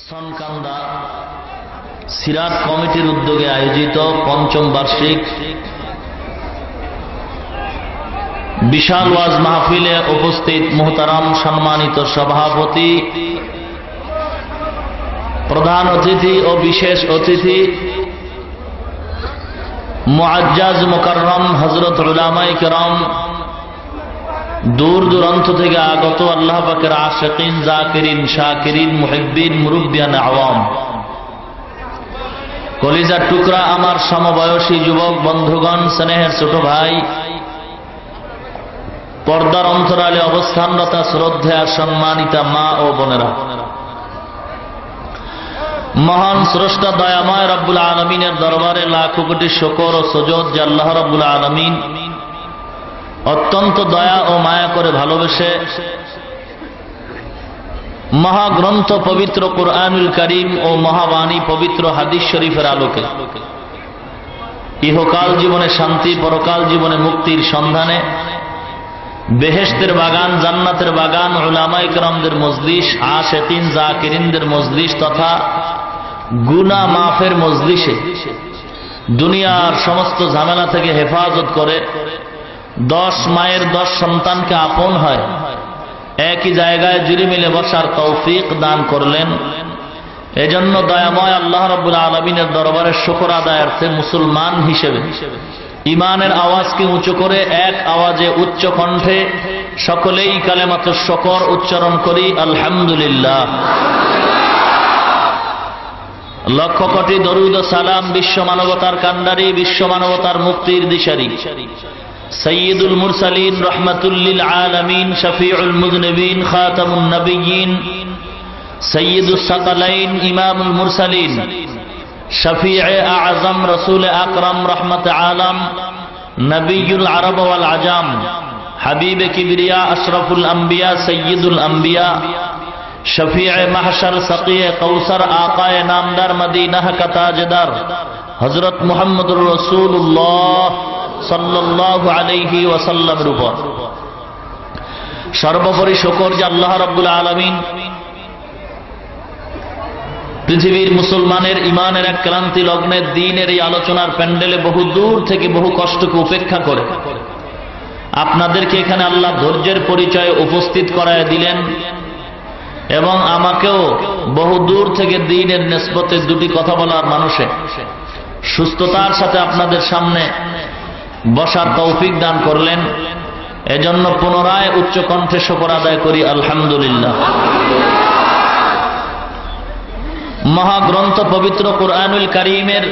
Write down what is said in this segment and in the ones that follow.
সনকান্দা সিরাত কমিটির উদ্যোগে আয়োজিত পঞ্চম বার্ষিক বিশাল ওয়াজ মাহফিলে উপস্থিত মুহতারাম সম্মানিত সভাপতি, প্রধান অতিথি ও বিশেষ অতিথি মুআজ্জাজ মুকাররম হযরত উলামায়ে কেরাম, দূর দূরান্ত থেকে আগত আল্লাহ পাকের আশিকিন, জাকিরিন, শাকিরিন, মুহিব্বিন, মুরব্বিয়ান আওয়াম, কলিজার টুকরা আমার সমবয়সী যুবক বন্ধুগণ, স্নেহের ছোট ভাই, পর্দার অন্তরালে অবস্থানরত শ্রদ্ধেয়া সম্মানিতা মা ও বোনেরা, মহান স্রষ্টা দয়াময় রব্বুল আলামিনের দরবারে লাখো কোটি শুকর ও সুজুদ যে আল্লাহ রব্বুল আলামিন অত্যন্ত দয়া ও মায়া করে ভালোবেসে মহাগ্রন্থ পবিত্র কুরআনুল কারীম ও মহাবাণী পবিত্র হাদিস শরীফের আলোকে ইহকাল জীবনে শান্তি, পরকাল জীবনে মুক্তির সন্ধানে বেহেশতের বাগান, জান্নাতের বাগান, উলামায়ে কেরামদের মজলিস, আশিকিন, জাকিরিনদের মজলিস তথা গুনাহ মাফের মজলিসে দুনিয়ার সমস্ত ঝামেলা থেকে হেফাজত করে 10 মায়ের 10 সন্তানকে আপন হয় একই জায়গায় জুড়ে মিলে বসার তৌফিক দান করলেন। এজন্য দয়াময় আল্লাহ রাব্বুল আলামিনের দরবারে শুকর আদায়ার্থে মুসলমান হিসেবে ইমানের আওয়াজকে উঁচু করে এক আওয়াজে উচ্চ কণ্ঠে সকলেই কালেমাতুশ শুকর উচ্চারণ করি, আলহামদুলিল্লাহ। লক্ষ কোটি দরুদ ও সালাম বিশ্ব মানবতার কান্ডারি, বিশ্ব মানবতার মুক্তির দিশারি সৈয়দুল মুরসালিন, রহমাতুল লিল আলামিন, শফিউল মুযনিবিন, খাতামুন নবিয়্যিন, সৈয়দুস সাকালাইন, ইমামুল মুরসালিন, শফিয়ে আযম, রাসূল আকরাম, রহমতে আলম, নবিয়ুল আরব ওয়াল আজাম, হাবিবে কিবরিয়া, আশরাফুল আম্বিয়া, সৈয়দুল আম্বিয়া, শফিয়ে মাহশর, সাকিয়ে কৌসর, আকায়ে নামদার, মদিনাহ কা তাজদার হযরত মুহাম্মদুর রাসূলুল্লাহ সাল্লাল্লাহু আলাইহি ওয়াসাল্লামের উপর সর্বোপরি শুকর যে আল্লাহ রাব্বুল আলামিন পৃথিবীর মুসলমানের ইমানের এক ক্রান্তি লগ্নে দ্বীনের এই আলোচনার প্যান্ডেলে বহু দূর থেকে বহু কষ্টকে উপেক্ষা করে আপনাদেরকে এখানে আল্লাহ ধৈর্যের পরিচয়ে উপস্থিত করায় দিলেন এবং আমাকেও বহু দূর থেকে দ্বীনের নিসবতে দুটি কথা বলার মানুষে সুস্থতার সাথে আপনাদের সামনে বসার তৌফিক দান করলেন। এজন্য পুনরায় উচ্চ কণ্ঠে শুকর আদায় করি, আলহামদুলিল্লাহ। মহাগ্রন্থ পবিত্র কুরআনুল কারীমের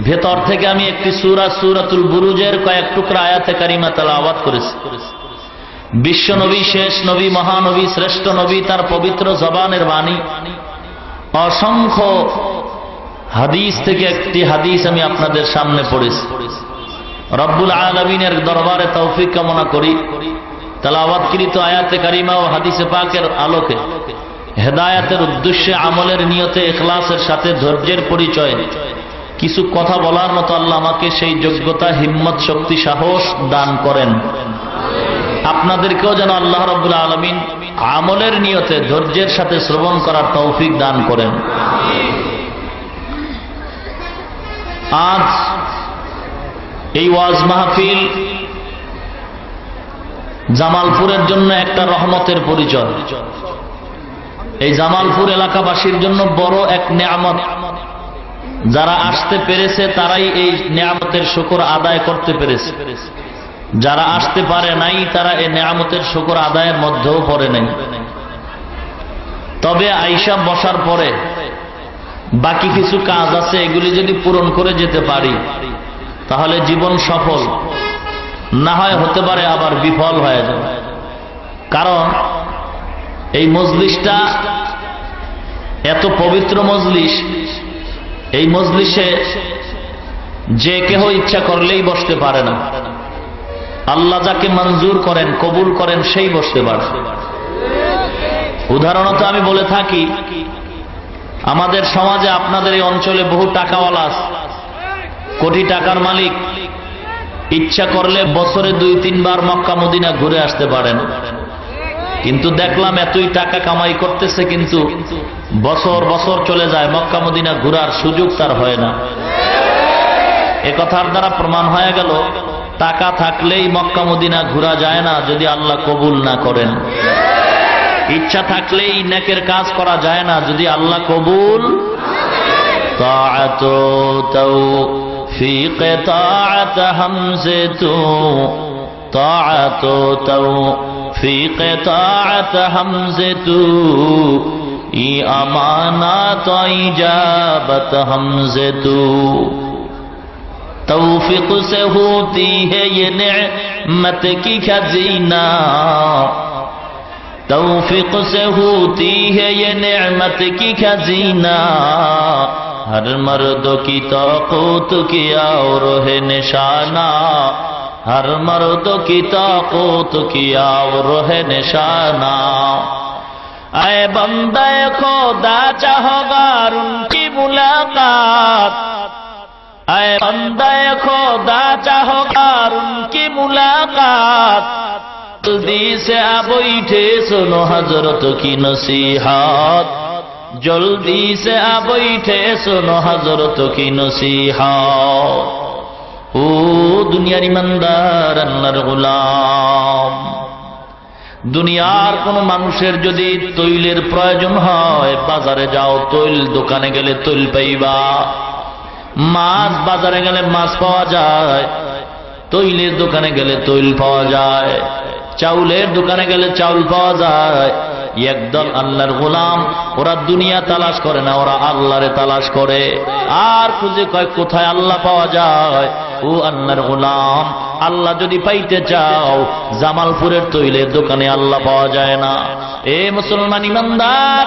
ভেতর থেকে আমি একটি সূরা, সূরাতুল বুরুজের কয়েক টুকরা আয়াতে কারিমা তেলাওয়াত করেছি। বিশ্ব নবী, শেষ নবী, মহানবী, শ্রেষ্ঠ নবী, তার পবিত্র জবানের বাণী অসংখ্য হাদিস থেকে একটি হাদিস আমি আপনাদের সামনে পড়েছি। রব্বুল আলামিনের দরবারে তৌফিক কামনা করি তেলাওয়াতকৃত আয়াতে কারিমা ও হাদিসে পাকের আলোকে হেদায়েতের উদ্দেশ্যে, আমলের নিয়তে, ইখলাসের সাথে ধৈর্যের পরিচয়ে কিছু কথা বলার মতো আল্লাহ আমাকে সেই যোগ্যতা, হিম্মত, শক্তি, সাহস দান করেন। আপনাদেরকেও যেন আল্লাহ রাব্বুল আলামিন আমলের নিয়তে ধৈর্যের সাথে শ্রবণ করার তৌফিক দান করেন। আজ এই ওয়াজ মাহফিল জামালপুরের জন্য একটা রহমতের পরিচয়। এই জামালপুর এলাকাবাসীর জন্য বড় এক নেয়ামত। যারা আসতে পেরেছে তারাই এই নেয়ামতের শুকর আদায় করতে পেরেছে, যারা আসতে পারে নাই তারা এই নেয়ামতের শুকর আদায়ের মধ্যেও পড়ে নাই। তবে আইসা বসার পরে বাকি কিছু কাজ আছে, এগুলি যদি পূরণ করে যেতে পারি তাহলে জীবন সফল, না হয় হতে পারে আবার বিফল হয়ে যাবে। কারণ এই মজলিসটা এত পবিত্র মজলিস, এই মজলিসে যে কেহ ইচ্ছা করলেই বসতে পারে না। আল্লাহ যাকে মঞ্জুর করেন, কবুল করেন, সেই বসতে পারে। উদাহরণত আমি বলে থাকি, আমাদের সমাজে, আপনাদের এই অঞ্চলে বহু টাকাওয়ালা আছে, কোটি টাকার মালিক, ইচ্ছা করলে বছরে 2-3 বার মক্কা মদিনা ঘুরে আসতে পারেন। কিন্তু দেখলাম এতই টাকা কামাই করতেছে, কিন্তু বছর বছর চলে যায়, মক্কা মদিনা ঘোরার সুযোগ তার হয় না। এ কথার দ্বারা প্রমাণ হয়ে গেল টাকা থাকলেই মক্কা মদিনা ঘোরা যায় না যদি আল্লাহ কবুল না করেন। ইচ্ছা থাকলেই নেকের কাজ করা যায় না যদি আল্লাহ কবুল। তাআতু তৌফিক তাআত হামজাতু তাআতু তৌফিক তাআত হামজাতু ই আমানাত ইজাবত হামজাতু। तौफीक से होती है ये नेमत की खजीना, तौफीक से होती है ये नेमत की खजीना, हर मर्द की ताकत किया और है निशाना, हर मर्द की ताकत किया और है निशाना। ऐ बंदे खुदा चाहोगार उनकी मुलाकात, ऐ बंदे खुदा चाहोगार उनकी मुलाकात, जल्दी से आ बैठे सुनो हजरत की नसीहत, जल्दी से आ बैठे सुनो हजरत की नसीहत। ओ दुनियार ईमानदार अल्लाहर গোলাম, দুনিয়ার কোন মানুষের যদি তৈলের প্রয়োজন হয় বাজারে যাও, তৈল দোকানে গেলে তৈল পাইবা। মাছ বাজারে গেলে মাছ পাওয়া যায়, তৈলের দোকানে গেলে তৈল পাওয়া যায়, চাউলের দোকানে গেলে চাউল পাওয়া যায়। একদল আল্লাহর গোলাম, ওরা দুনিয়া তালাশ করে না, ওরা আল্লাহরে তালাশ করে আর খুঁজে কয় কোথায় আল্লাহ পাওয়া যায়। ও আল্লাহর গোলাম, আল্লাহ যদি পাইতে চাও জামালপুরের তৈলের দোকানে আল্লাহ পাওয়া যায় না। এ মুসলমান ইমানদার,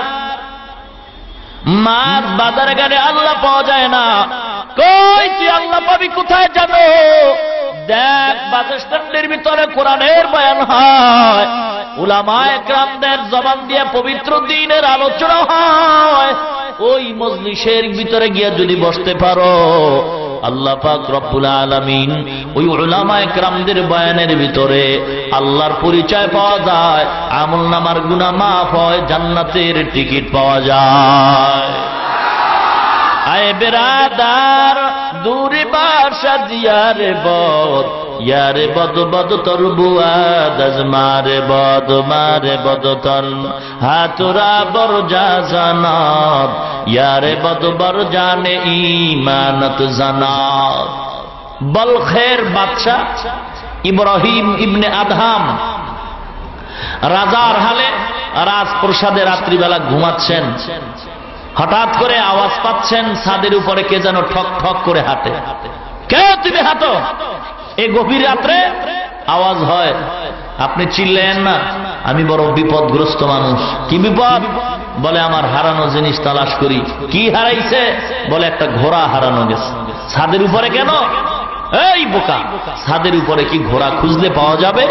মাছ বাজারে গেলে আল্লাহ পাওয়া যায় না, কই তুই আল্লাহ পাবি কোথায় জানো? দেখ বাস স্ট্যান্ডের ভিতরে কোরআনের বয়ান হয়, উলামায়ে কেরামদের জবান দিয়ে পবিত্র দ্বীনের আলোচনা হয়। ওই মজলিসের ভিতরে গিয়ে যদি বসতে পারো, আল্লাহ পাক রব্বুল আলামিন ওই উলামায়ে কেরামদের বয়ানের ভিতরে আল্লাহর পরিচয় পাওয়া যায়, আমলনামার গুনাহ মাফ হয়, জান্নাতের টিকিট পাওয়া যায়। আয় বেরাদার দূরে বাসা দিয়ারে বদ, ইয়ারে বদ বদ তোর বুয়াদ আজমারে বদ মারে বদ তন হাতুরা বর যা জানাব, ইয়ারে বদ বর জানে ঈমানত জানাব। বলখের বাদশা ইব্রাহিম ইবনে আদহাম রাজার হালে রাজপ্রসাদে রাত্রিবেলা ঘুমাচ্ছেন, হঠাৎ করে আওয়াজ পাচ্ছেন ছাদের উপরে কে যেন ঠক ঠক করে হাঁটে। কে তুমি হাঁটো? এই গভীর রাত্রে আওয়াজ হয়। আপনি চিল্লেন না, আমি বড় বিপদগ্রস্ত মানুষ। কি বিপদ? বলে আমার হারানো জিনিস তালাশ করি। কি হারাইছে? বলে একটা ঘোড়া হারানো গেছে। ছাদের উপরে কেন? এই বোকা, ছাদের উপরে কি ঘোড়া খুঁজলে পাওয়া যাবে?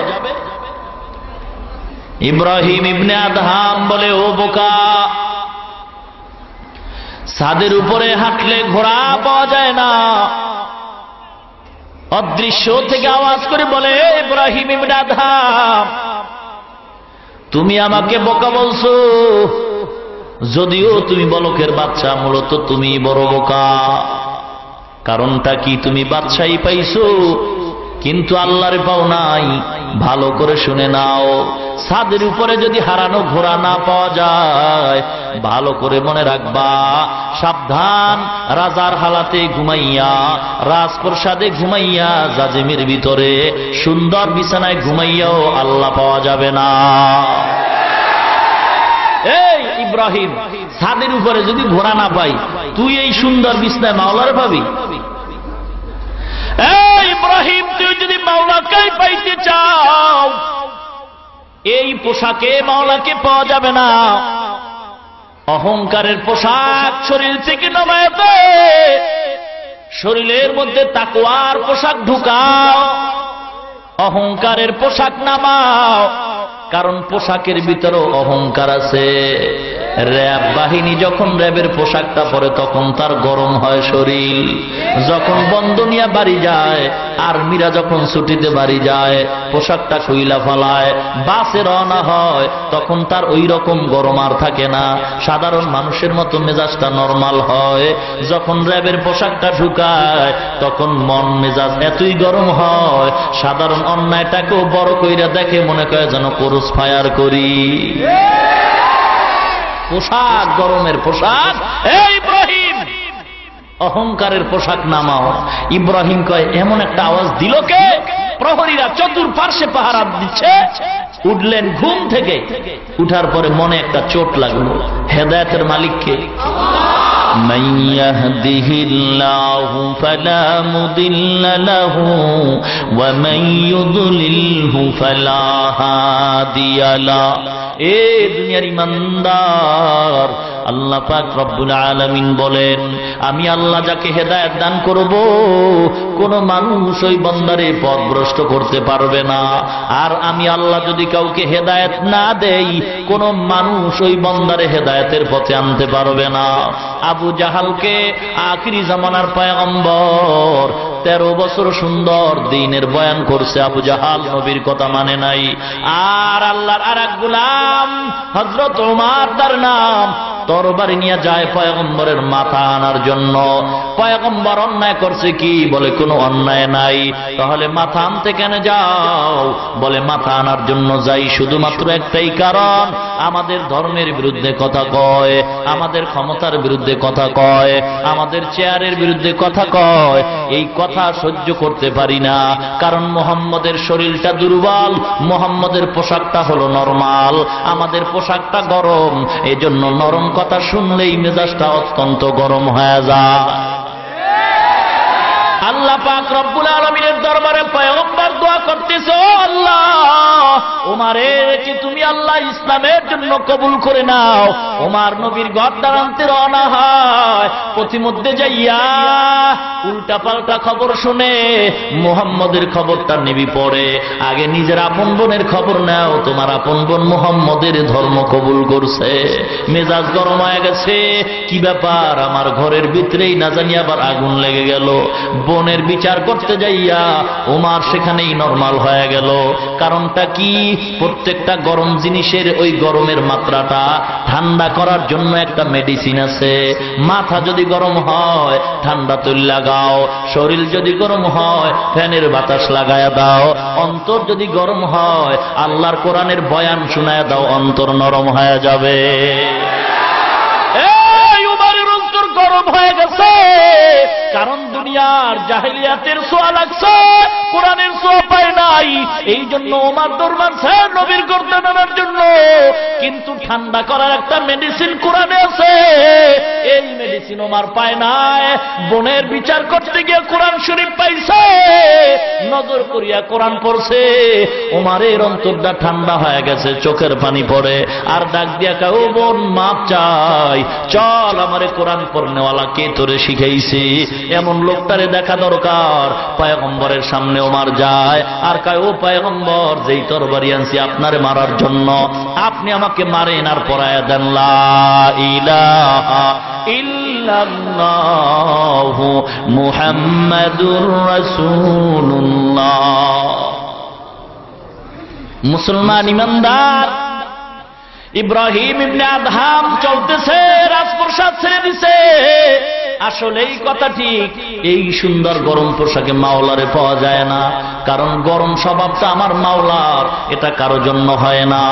ইব্রাহিম ইবনে আদহাম বলে, ও বোকা, ছাদের উপরে হাঁটলে ঘোড়া পাওয়া যায় না। অদৃশ্য থেকে আওয়াজ করে বলে, ইব্রাহিম ইবনে আদহাম, তুমি আমাকে বোকা বলছো। যদিও তুমি বলকের বাচ্চা, মূলত তুমি বড় বোকা। কারণটা কি? তুমি বাদশাহী পাইছো কিন্তু আল্লাহরে পাও নাই। ভালো করে শুনে নাও, ছাদের উপরে যদি হারানো ঘোড়া না পাওয়া যায়, ভালো করে মনে রাখবা, সাবধান, রাজার হালাতে ঘুমাইয়া, রাজপ্রসাদে ঘুমাইয়া, জাজিমের ভিতরে সুন্দর বিছানায় ঘুমাইয়াও আল্লাহ পাওয়া যাবে না। এই ইব্রাহিম, ছাদের উপরে যদি ঘোড়া না পাই, তুই এই সুন্দর বিছানায় মাওলারে পাবি? এই ইব্রাহিম, তুই যদি মাওলাকে পাইতে চাও, এই পোশাকে মাওলাকে পাওয়া যাবে না। অহংকারের পোশাক শরীর থেকে নামায় দে, শরীরের মধ্যে তাকওয়ার পোশাক ঢুকাও, অহংকারের পোশাক নামাও। কারণ পোশাকের ভিতরেও অহংকার আছে। র্যাব বাহিনী যখন র্যাবের পোশাকটা পরে তখন তার গরম হয় শরীর। যখন বন্ধ নিয়ে বাড়ি যায়, আর্মিরা যখন ছুটিতে বাড়ি যায়, পোশাকটা খুইলা ফেলায়, বাসে রওনা হয়, তখন তার ওই রকম গরম আর থাকে না, সাধারণ মানুষের মতো মেজাজটা নরমাল হয়। যখন র্যাবের পোশাকটা ঢুকায় তখন মন মেজাজ এতই গরম হয়, সাধারণ অন্যায়টাকেও বড় কইরা দেখে, মনে করে যেন ক্রস ফায়ার করি। পোশাক গরমের পোশাক। এই ইব্রাহিম, অহংকারের পোশাক নামাও। ইব্রাহিম কয়, এমন একটা আওয়াজ দিল কে? প্রহরীরা চতুর্পার্শ্বে পাহারা দিচ্ছে। উঠলেন ঘুম থেকে, উঠার পরে মনে একটা চোট লাগলো। হেদায়েতের মালিককে, من يهده الله فلا مضل له ومن يضلله فلا هادي له। এ দুনিয়ার ইমানদার, আল্লাহ পাক রব্বুল আলামিন বলেন, আমি আল্লাহ যাকে হেদায়েত দান করব, কোন মানুষ ওই বান্দারে পথভ্রষ্ট করতে পারবে না। আর আমি আল্লাহ যদি কাউকে হেদায়েত না দেই, কোন মানুষ ওই বান্দারে হেদায়েতের পথে আনতে পারবে না। আবু জাহালকে আখিরি জামানার পয়গম্বর 13 বছর সুন্দর দ্বীনের বয়ান করছে, আবু জাহাল নবীর কথা মানে নাই। আর আল্লাহর আরেক গোলাম হযরত ওমর, তার নাম, তরবারি নিয়ে যায় পয়গম্বরের মাথা আনার জন্য। পয়গম্বর অন্যায় করছে কি? বলে কোনো অন্যায় নাই। তাহলে মাথা আনতে কেন যাও? বলে মাথা আনার জন্য যাই শুধুমাত্র একটাই কারণ, আমাদের ধর্মের বিরুদ্ধে কথা কয়, আমাদের ক্ষমতার বিরুদ্ধে কথা কয়, আমাদের চেয়ারের বিরুদ্ধে কথা কয়। এই কথা সহ্য করতে পারি না, কারণ মুহাম্মদের শরীরটা দুর্বল, মুহাম্মদের পোশাকটা হলো নরমাল, আমাদের পোশাকটা গরম। এজন্য নরম কথা শুনলেই মেজাজটা অত্যন্ত গরম হয়ে যায়। আল্লাহ পাক রব্বুল আলামিনের দরবারে পয়গম্বর দোয়া করতেছে, ও আল্লাহ, ওমরের কি তুমি আল্লাহ ইসলামের জন্য কবুল করে নাও। ওমর নবীর ঘর দাঁড়াতে রওনা হয়, পথিমধ্যে যাইয়া উল্টা পাল্টা খবর শুনে মুহাম্মদের খবরটা নিবি পড়ে। আগে নিজের আপন বোনের খবর নাও, তোমার আপন বোন মুহাম্মদের ধর্ম কবুল করছে। মেজাজ গরম হয়ে গেছে, কি ব্যাপার, আমার ঘরের ভিতরেই না জানি আবার আগুন লেগে গেল। বোনের বিচার করতে যাইয়া ওমর সেখানেই নরমাল হয়ে গেল। কারণটা কি? প্রত্যেকটা গরম জিনিসের ওই গরমের মাত্রাটা ঠান্ডা করার জন্য একটা মেডিসিন আছে। মাথা যদি গরম হয় ঠান্ডা তেল লাগাও, শরীর যদি গরম হয় ফ্যানের বাতাস লাগায়া দাও, অন্তর যদি গরম হয় আল্লাহর কোরআনের বয়ান শোনায়া দাও, অন্তর নরম হয়ে যাবে। গরম হয়ে গেছে, কারণ দুনিয়ার জাহেলিয়াতের ছোঁয়া লাগছে, কোরআনের ছোঁয়া পায় নাই। এই জন্য ওমর দরবারছে নবীর গর্দে নামার জন্য, কিন্তু ঠান্ডা করার একটা মেডিসিন কোরআনে আছে। এই মেডিসিন ওমর পায় নাই। বোনের বিচার করতে গিয়ে কোরআন শরীফ পাইছে, নজর করিয়া কোরআন পড়ছে, ওমরের অন্তরটা ঠান্ডা হয়ে গেছে, চোখের পানি পড়ে, আর ডাক দিয়া কয়, ও বোন মাপ চাই, চল আমারে কোরআন পড়নেওয়ালা কে তোরে শিখাইছে, এমন লোকটারে দেখা দরকার। পয়গম্বরের সামনে ওমর যায় আর কয়, ও পয়গম্বর, যেই তরবারি আনছি আপনারে মারার জন্য, আপনি আমাকে মারেন আর পড়ায়া দেন লা ইলাহা ইল্লাল্লাহু মুহাম্মাদুর রাসূলুল্লাহ। মুসলমান ইমানদার ইব্রাহিম ইবনে আদহাম চলতেছে, রাজপ্রসাদ ছেড়ে দিছে। আসলে এই কথা ঠিক, এই সুন্দর গরম পোশাকে মাওলারে পাওয়া যায় না, কারণ গরম স্বভাবটা আমার মাওলার, এটা কারো জন্য হয় না।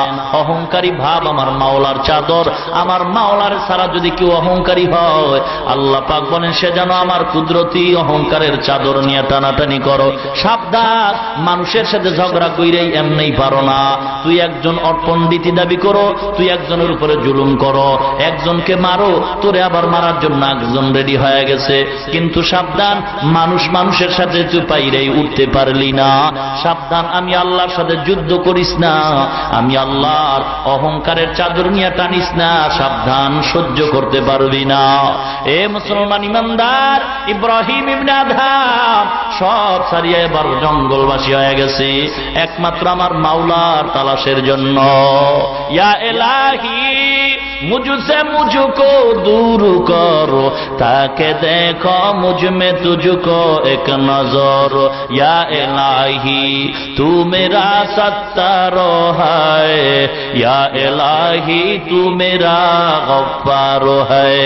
অহংকারী ভাব আমার মাওলার চাদর, আমার মাওলার ছাড়া যদি কেউ অহংকারী হয়, আল্লাহ পাক বলেন সে যেন আমার কুদরতি অহংকারের চাদর নিয়ে টানাটানি করো। সাবধান, মানুষের সাথে ঝগড়া কইরেই এমনিই পারো না। তুই একজন পণ্ডিতি দাবি করো, তুই একজনের উপরে জুলুম করো, একজনকে মারো, তোরে আবার মারার জন্য একজন রেডি হয়ে গেছে। কিন্তু সাবধান, মানুষ মানুষের সাথে তুই পাইরেই উঠতে পারলি না। সাবধান, আমি আল্লাহর সাথে যুদ্ধ করিস না, আমি আল্লাহর অহংকারের চাদর নিয়ে টানিস না। সাবধান, সহ্য করতে পারবি না। এ মুসলমান ইমানদার, ইব্রাহিম ইবনে আদহাম সব ছাড়িয়ে এবার জঙ্গলবাসী হয়ে গেছে, একমাত্র আমার মাওলার তালাশের জন্য। ইয়া ইলাহি मुझसे मुझको दूर करो ताकि देखो मुझ में तुझको एक नजर या इलाही तू मेरा सत्तारो है या इलाही तू मेरा गफ्फारो है।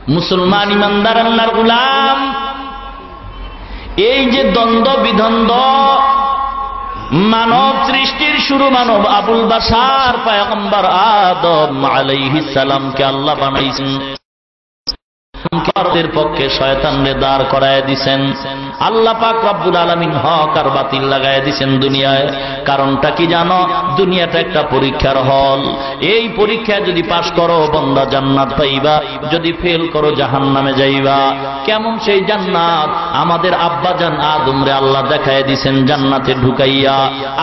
मुसलमान ईमानदार अल्लाहर गुलाम, এই যে দ্বন্দ্ব বিদ্বন্দ্ব মানব সৃষ্টির শুরু মানব আবুল বাশার পয়গম্বর আদম আলাইহিস সালামকে আল্লাহ বানাইছেন, কারদের পক্ষে শয়তানরে দাঁড় করায় দিবেন। আল্লাহ পাক রব্বুল আলামিন হক আর বাতিল লাগায় দিবেন দুনিয়ায়। কারণটা কি জানো? দুনিয়াটা একটা পরীক্ষার হল। এই পরীক্ষায় যদি পাস করো বান্দা জান্নাত পাইবা, যদি ফেল করো জাহান্নামে যাইবা। কেমন সেই জান্নাত? আমাদের আব্বাজান আদমরে আল্লাহ দেখায় দিবেন জান্নাতে ঢুকাইয়া।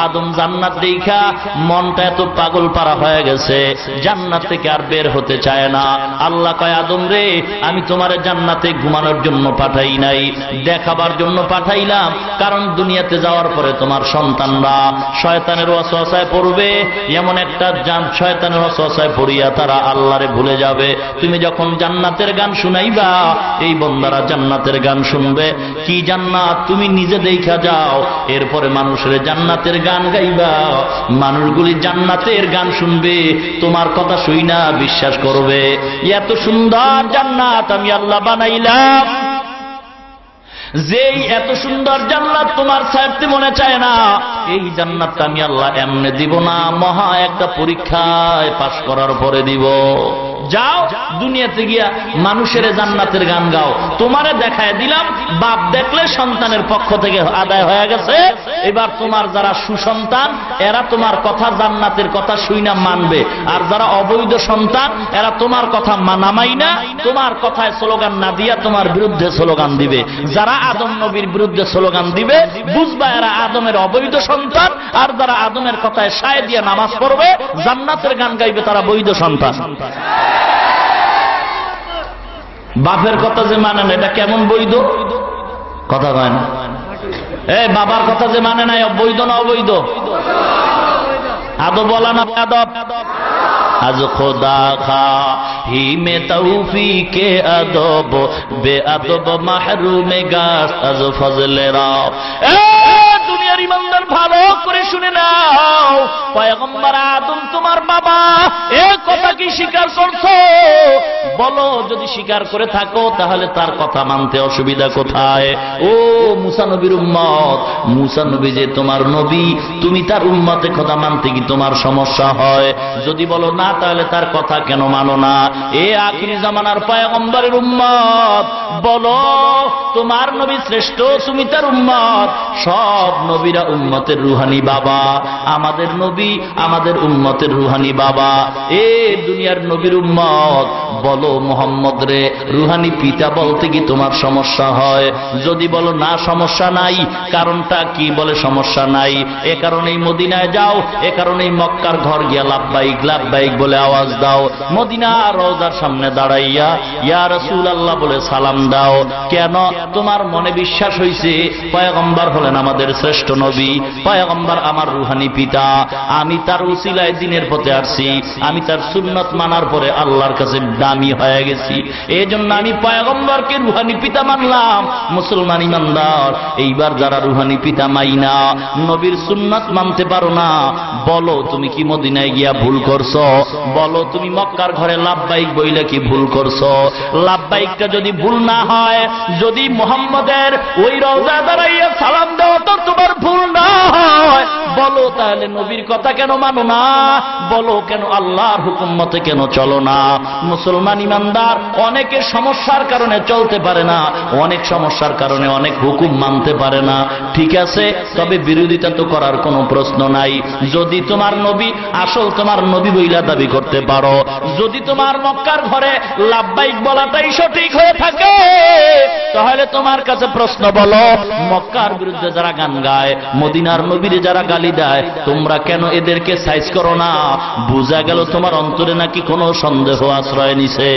আদম জান্নাত দেখা মনটা এত পাগল পারা হয়ে গেছে, জান্নাত থেকে আর বের হতে চায় না। আল্লাহ কয়, আদম রে, আমি তোমার জান্নাতে ঘুমানোর জন্য পাঠাই নাই, দেখাবার জন্য পাঠাইলাম। কারণ দুনিয়াতে যাওয়ার পরে তোমার সন্তানরা শয়তানের ওয়াসওয়াসায় পড়বে, এমন একটা শয়তানের ওয়াসওয়াসায় পড়িয়া তারা আল্লাহরে ভুলে যাবে। তুমি যখন জান্নাতের গান শুনাইবা, এই বন্দারা জান্নাতের গান শুনবে। কি জান্নাত? তুমি নিজে দেখা যাও, এরপরে মানুষের জান্নাতের গান গাইবা। মানুষগুলি জান্নাতের গান শুনবে, তোমার কথা শুই না বিশ্বাস করবে। এত সুন্দর জান্নাত আমি আল্লাহ বানাইলাম, যেই এত সুন্দর জান্নাত তোমার ছাড়তে মনে চায় না, এই জান্নাতটা আমি আল্লাহ এমনি দিব না, মহা একটা পরীক্ষায় পাশ করার পরে দিব। যাও দুনিয়াতে গিয়া মানুষের জান্নাতের গান গাও। তোমারে দেখায় দিলাম, বাপ দেখলে সন্তানের পক্ষ থেকে আদায় হয়ে গেছে। এবার তোমার যারা সুসন্তান, এরা তোমার কথা জান্নাতের কথা শুই না মানবে। আর যারা অবৈধ সন্তান, এরা তোমার কথা মানামাই না, তোমার কথায় স্লোগান না দিয়া তোমার বিরুদ্ধে স্লোগান দিবে। যারা আদম নবীর বিরুদ্ধে স্লোগান দিবে, বুঝবা এরা আদমের অবৈধ সন্তান। আর যারা আদমের কথায় সায় দিয়ে নামাজ পড়বে, জান্নাতের গান গাইবে, তারা বৈধ সন্তান। বাপের কথা যে মানে না, এটা কেমন বৈধ কথা কয় না? বাবার কথা যে মানে নাই, বৈধ না অবৈধ? আদব বলা না আদব? আজ খোদা খা হি মে তৌফিকে আদব বে আদব মাহরুমে গাছ আজ ফজলে রাও। দুনিয়ার ইমানদার ভালো করে শুনে নাও, পয়গম্বর আদম তোমার বাবা, এ কথা কি স্বীকার করছো? বলো, যদি স্বীকার করে থাকো তাহলে তার কথা মানতে অসুবিধা কোথায়? ও মুসা নবীর উম্মত, মুসা নবী যে তোমার নবী, তুমি তার উম্মতে কথা মানতে কি তোমার সমস্যা হয়? যদি বলো না, তাহলে তার কথা কেন মানো না? এ আখিরি জামানার পয়গম্বরের উম্মত, বলো তোমার নবী শ্রেষ্ঠ, তুমি তার উম্মত। সব নবীরা উম্মতের রুহানি বাবা, আমাদের নবী আমাদের উম্মতের রুহানি বাবা। এ দুনিয়ার নবীর উম্মত, বলো মোহাম্মদ রে রুহানি পিতা বলতে কি তোমার সমস্যা হয়? যদি বলো না সমস্যা নাই, কারণটা কি? বলে সমস্যা নাই, এ কারণেই মদিনায় যাও, এ কারণেই মক্কার ঘর গিয়া লাব্বাইক লাব্বাইক বলে আওয়াজ দাও, মদিনার রওজার সামনে দাঁড়াইয়া ইয়া রাসূলুল্লাহ বলে সালাম দাও। কেন? তোমার মনে বিশ্বাস হইছে পয়গম্বর হলেন আমাদের শ্রেষ্ঠ নবী, পয়গম্বর আমার রুহানি পিতা, আমি তার উসিলায় দিনের পথে আসছি, আমি তার সুন্নত মানার পরে আল্লাহর কাছে দামি হয়ে গেছি। এই জন্য আমি পয়গম্বরকে রুহানি পিতা মানলাম। মুসলমান ইমানদার, এইবার যারা রুহানি পিতা মাইনা নবীর সুন্নাত মানতে পারো না, বলো তুমি কি মদিনায় গিয়া ভুল করছো? বলো তুমি মক্কার ঘরে লাব্বাইক বইলে কি ভুল করছো? লাব্বাইকটা যদি ভুল না হয়, যদি মুহাম্মদের ওই রওজা দাঁড়াইয়া সালাম দাও তো তোমার ভুল না হয়, বলো তাহলে নবীর কথা কেন মানো না? বলো কেন আল্লাহর হুকুম মতে কেন চলো না? মুসলমান ইমানদার অনেকে সমস্যার কারণে চলতে পারে না, অনেক সমস্যার কারণে অনেক হুকুম মানতে পারে না। ঠিক আছে, তবে বিরোধিতা তো করার কোনো প্রশ্ন নাই। যদি তোমার নবী আসল তোমার নবী বইলা দাবি করতে পারো, যদি তোমার মক্কার ঘরে লাব্বাইক বলাটাই সঠিক হয়ে থাকে, তাহলে তোমার কাছে প্রশ্ন, বলো মক্কার বিরুদ্ধে যারা গান গায়, মদিনার নবীরে যারা গালি দেয়, তোমরা কেন এদেরকে সাইজ করো না? বুঝা গেল তোমার অন্তরে নাকি কোনো সন্দেহ আশ্রয় নিছে।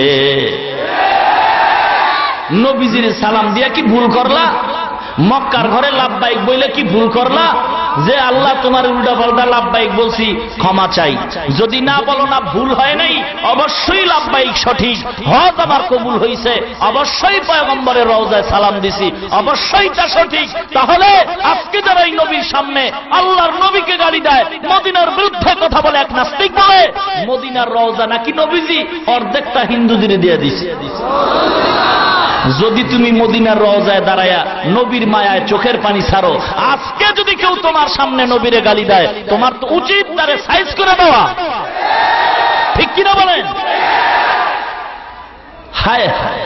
নবীজির সালাম দিয়া কি ভুল করলা? মক্কার ঘরে লাব্বাইক বইলে কি ভুল করলা? যে আল্লাহ তোমার উল্টা পাল্টা লাভবাহিক বলছি, ক্ষমা চাই। যদি না বলো না ভুল হয় নাই, অবশ্যই লাভবাহিক সঠিক, হজ আমার কবুল হয়েছে, অবশ্যই পয়গম্বরের রওজায় সালাম দিছি, অবশ্যই তা সঠিক। তাহলে আজকে যারা এই নবীর সামনে আল্লাহর নবীকে গালি দেয়, মদিনার বিরুদ্ধে কথা বলে, এক নাস্তিক বলে মদিনার রওজা নাকি নবীজি অর্ধেকটা হিন্দুদের দিয়ে দিছে। যদি তুমি মদিনার রওজায় দাঁড়ায়া নবীর মায়ায় চোখের পানি ছাড়ো, আজকে যদি কেউ তোমার সামনে নবীরে গালি দেয়, তোমার তো উচিত তারে সাইজ করে দেওয়া, ঠিক কিনা বলেন? হায় হায়,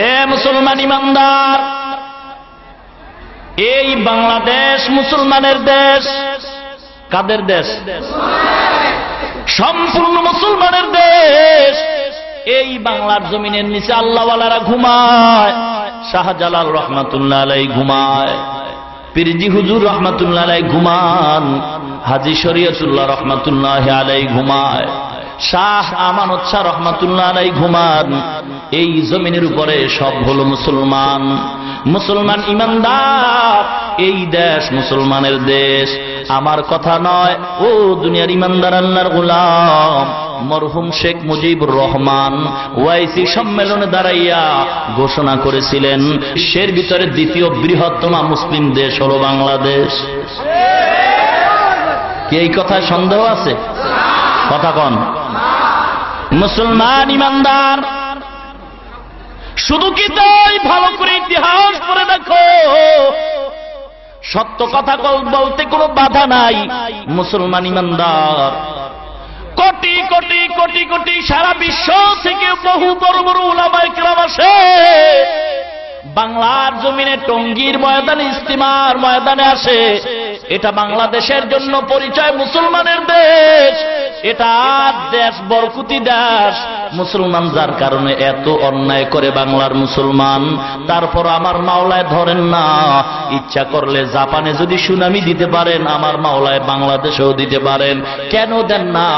এ মুসলমান ইমানদার, এই বাংলাদেশ মুসলমানের দেশ। কাদের দেশ? সম্পূর্ণ মুসলমানের দেশ। এই বাংলার জমিনের নিচে আল্লাহওয়ালারা ঘুমায়, শাহজালাল রহমাতুল্লাহ আলাইহি ঘুমায়, পীরজি হুজুর রহমাতুল্লাহ আলাইহি ঘুমান, হাজী শরীয়তুল্লাহ রহমাতুল্লাহ আলাইহি ঘুমায়, শাহ আমানত শাহ রহমাতুল্লাহ আলাইহি ঘুমান। এই জমিনের উপরে সব হলো মুসলমান। মুসলমান ইমানদার, এই দেশ মুসলমানের দেশ। আমার কথা নয়, ও দুনিয়ার ইমানদার আল্লাহর গোলাম, মরহুম শেখ মুজিবুর রহমান ওয়াইসি সম্মেলনে দাঁড়াইয়া ঘোষণা করেছিলেন, বিশ্বের ভিতরে দ্বিতীয় বৃহত্তম মুসলিম দেশ হলো বাংলাদেশ। কি এই কথায় সন্দেহ আছে? কথা কন। মুসলমান ইমানদার, শুধু কি তাই? ভালো করে ইতিহাস পড়ে দেখো, সত্য কথা বলতে কোনো বাধা নাই। মুসলমান ইমানদার, কোটি কোটি কোটি কোটি সারা বিশ্ব থেকে বহু বড় বড় উলামায়ে কেরাম আসে বাংলার জমিনে, টঙ্গীর ময়দানে, ইস্তিমার ময়দানে আসে। এটা বাংলাদেশের জন্য পরিচয় মুসলমানের দেশ। এটা দেশ বরকতি দেশ। মুসলমান যার কারণে এত অন্যায় করে বাংলার মুসলমান, তারপর আমার মাওলায় ধরেন না। ইচ্ছা করলে জাপানে যদি সুনামি দিতে পারেন, আমার মাওলায় বাংলাদেশেও দিতে পারেন। কেন দেন না?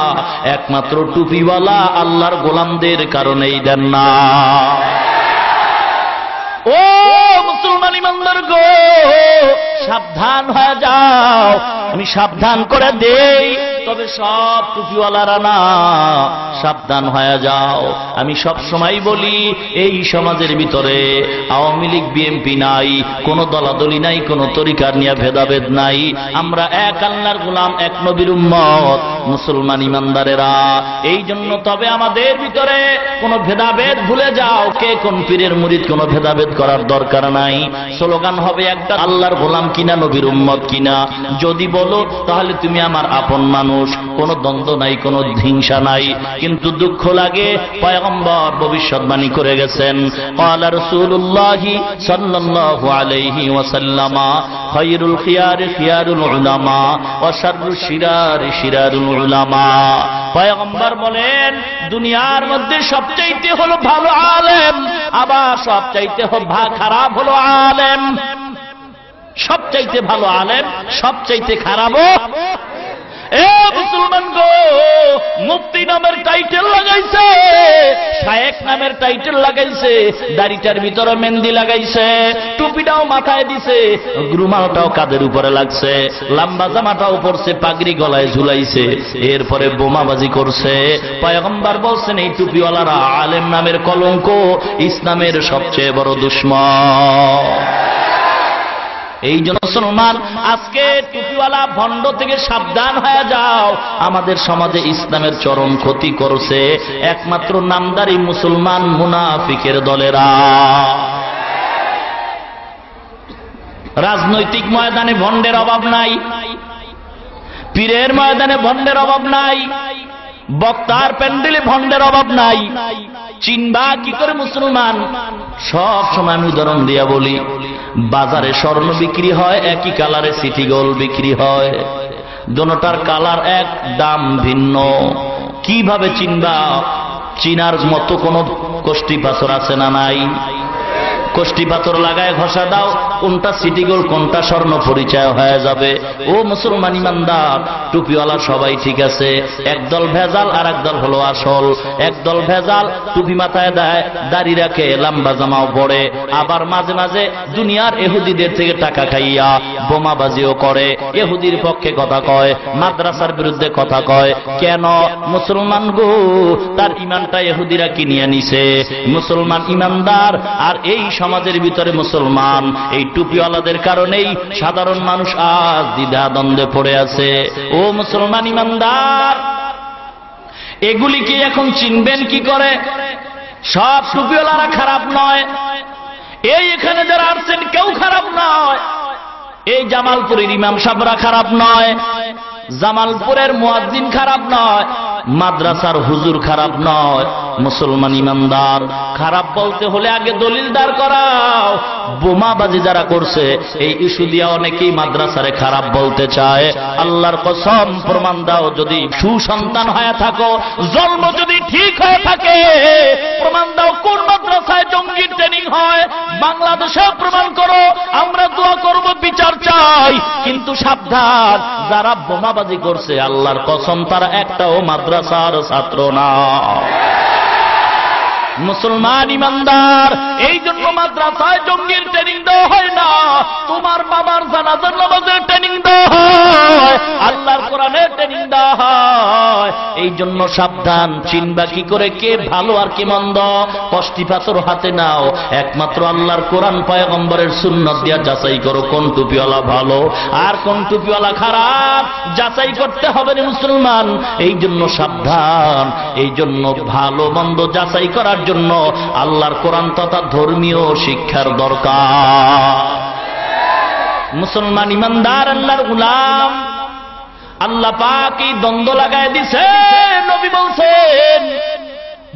একমাত্র টুপিওয়ালা আল্লাহর গোলামদের কারণেই দেন না। ও মুসলমান ইমানদার গো, সাবধান হয়ে যাও। আমি সাবধান করে দেই, তবে সব টুপিওয়ালারা না, সাবধান হয়ে যাও। আমি সব সময় বলি, এই সমাজের ভিতরে আওয়ামী লীগ বিএনপি নাই, কোন দলাদলি নাই, কোন তরিকার নিয়ে ভেদাভেদ নাই। আমরা এক আল্লাহর গোলাম, এক নবীর উম্মত, মুসলমান ইমানদারেরা। এই জন্য তবে আমাদের ভিতরে কোন ভেদাভেদ ভুলে যাও। কে কোন পীরের মুরিদ, কোন ভেদাভেদ করার দরকার নাই। স্লোগান হবে একটা, আল্লাহর গোলাম কিনা, নবীর উম্মত কিনা। যদি বলো তাহলে তুমি আমার আপন মানুষ, কোন দ্বন্দ্ব নাই, কোন হিংসা নাই। কিন্তু দুঃখ লাগে, পয়গম্বর ভবিষ্যৎবাণী করে গেছেন, ক্বালা রাসূলুল্লাহ সাল্লাল্লাহু আলাইহি ওয়াসাল্লাম, খায়রুল খিয়ারি খিয়ারুল উলামা ওয়া শাররুশ শিরারি শিরারুল উলামা। পয়গম্বর বলেন, দুনিয়ার মধ্যে সবচাইতে হলো ভালো আলেম, আবার সবচাইতে খারাপ হলো আলেম। সবচাইতে ভালো আলেম, সবচাইতে খারাপও। এ মুসলমান গো, মুফতি নামের টাইটেল লাগাইছে, শায়েখ নামের টাইটেল লাগাইছে, দাড়িটার ভিতরে মেহেন্দি লাগাইছে, টুপিটাও মাথায় দিছে, রুমালটাও কাঁধের উপরে লাগছে, লম্বা জামাটাও পরছে, পাগড়ি গলায় ঝুলাইছে, এরপরে বোমাবাজি করছে। পয়গম্বর বলছেন, এই টুপিওয়ালারা আলেম নামের কলঙ্ক, ইসলামের সবচেয়ে বড় দুশমন। এই জন্য মুসলমান, আজকে টুপিওয়ালা ভণ্ড থেকে সাবধান হয়ে যাও। আমাদের সমাজে ইসলামের চরম ক্ষতি করছে একমাত্র নামদারি মুসলমান মুনাফিকের দলেরা। রাজনৈতিক ময়দানে ভণ্ডের অভাব নাই, পীরের ময়দানে ভণ্ডের অভাব নাই, বক্তার প্যান্ডেলে ভণ্ডের অভাব নাই। চিনবা কি করে মুসলমান? সব সময় আমি উদাহরণ দিয়া বলি, বাজারে স্বর্ণ বিক্রি হয়, একই কালারে সিটি গোল্ড বিক্রি হয়, দোনোটার কালার এক, দাম ভিন্ন। কিভাবে চিনবা? চিনার মতো কোন কষ্টি পাথর আছে না নাই? কোষ্টি পাথর লাগায় ঘষা দাও, কোনটা সিটি গোল্ড কোনটা স্বর্ণ পরিচয় হয়ে যাবে। ও মুসলমান ইমানদার, টুপিওয়ালা সবাই ঠিক আছে, একদল ভেজাল আর একদল হলো আসল। একদল ভেজাল টুপি মাথায় দেয়, দাড়ি রাখে, লম্বা জামাও পরে, আবার মাঝে মাঝে দুনিয়ার এহুদিদের থেকে টাকা খাইয়া বোমাবাজিও করে, এহুদির পক্ষে কথা কয়, মাদ্রাসার বিরুদ্ধে কথা কয়। কেন? মুসলমান গো, তার ইমানটা এহুদিরা কিনিয়ে নিছে। মুসলমান ইমানদার আর এই সমাজের ভিতরে মুসলমান, এই টুপিওয়ালাদের কারণেই সাধারণ মানুষ আজ দ্বিধা দ্বন্দ্বে পড়ে আছে। ও মুসলমান ইমানদার, এগুলিকে এখন চিনবেন কি করে? সব টুপিওয়ালারা খারাপ নয়, এই এখানে যারা আসছেন কেউ খারাপ নয়, এই জামালপুরের ইমাম সাহেবরা খারাপ নয়, জামালপুরের মুয়াজ্জিন খারাপ নয়, মাদ্রাসার হুজুর খারাপ নয়। মুসলমান ইমানদার খারাপ বলতে হলে আগে দলিল দাঁড় করাও। বোমাবাজি যারা করছে এই ইস্যু দিয়া অনেকেই মাদ্রাসারে খারাপ বলতে চায়। আল্লাহর কসম প্রমাণ দাও, যদি সুসন্তান হয়ে থাকো, জন্ম যদি ঠিক হয়ে থাকে, প্রমাণ দাও কোন মাদ্রাসায় জঙ্গির ট্রেনিং হয়, বাংলাদেশে প্রমাণ করো, আমরা দোয়া করব, বিচার চাই। কিন্তু সাবধান, যারা বোমাবাজি করছে আল্লাহর কসম তারা একটাও মাদ্রাসার ছাত্র না। মুসলমান ইমানদার, এই জন্য মাদ্রাসায় জঙ্গির ট্রেনিং দেওয়া হয় না, তোমার বাবার জানাজার নামাজের ট্রেনিং দেওয়া হয়, আল্লাহর কোরআনের ট্রেনিং দেওয়া হয়। এই জন্য সাবধান, চিনবা কি করে কে ভালো আর কে মন্দ? কষ্টি পাথর হাতে নাও, একমাত্র আল্লাহর কোরআন পয়গম্বরের সুন্নাত দিয়া যাচাই করো কোন টুপিওয়ালা ভালো আর কোন টুপিওয়ালা খারাপ, যাচাই করতে হবে রে মুসলমান। এই জন্য সাবধান, এই জন্য ভালো মন্দ যাচাই করার জন্য আল্লাহর কোরআন তথা ধর্মীয় শিক্ষার দরকার। মুসলমান ইমানদার আল্লাহর গোলাম, আল্লাহ পাক এই দ্বন্দ্ব লাগায় দিছে। নবী বলছেন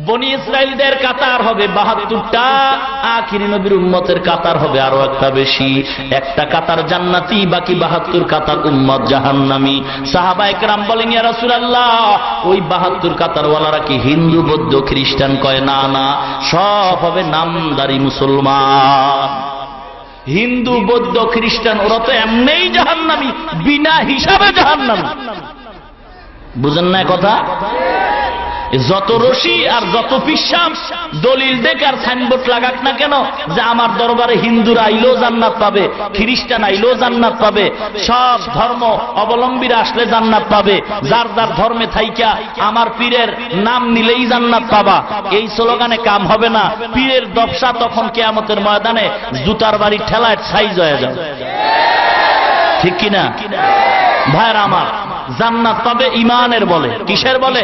বনি ইসরাইলদের কাতার হবে ৭২টা, আখিরি নবীর উম্মতের কাতার হবে আরো একটা বেশি। একটা কাতার জান্নাতি, বাকি ৭২ কাতার উম্মত জাহান্নামী। সাহাবায়ে কেরাম বলেন, ইয়া রাসূলুল্লাহ, ওই ৭২ কাতারওয়ালারা কি হিন্দু, বৌদ্ধ, খ্রিস্টান? কয় না না, সব হবে নামদারি মুসলমান। হিন্দু, বৌদ্ধ, খ্রিস্টান ওরা তো এমনিই জাহান্নামী, বিনা হিসাবে জাহান্নামী। বুঝেন না কথা? যত রশি আর যত পিসাব দলিল দেখে আর সাইনবোর্ড লাগাক না কেন যে আমার দরবারে হিন্দুরা আইলেও জান্নাত পাবে, খ্রিস্টান আইলেও জান্নাত পাবে, সব ধর্ম অবলম্বীরা আসলে জান্নাত পাবে, যার যার ধর্মে থাইকা আমার পীরের নাম নিলেই জান্নাত পাবা, এই স্লোগানে কাম হবে না। পীরের দবসা তখন কিয়ামতের ময়দানে জুতার বাড়ি ঠেলায় সাইজ হয়ে যাবে, ঠিক কিনা ভাইরা আমার? জান্নাত পাবে ইমানের বলে। কিসের বলে?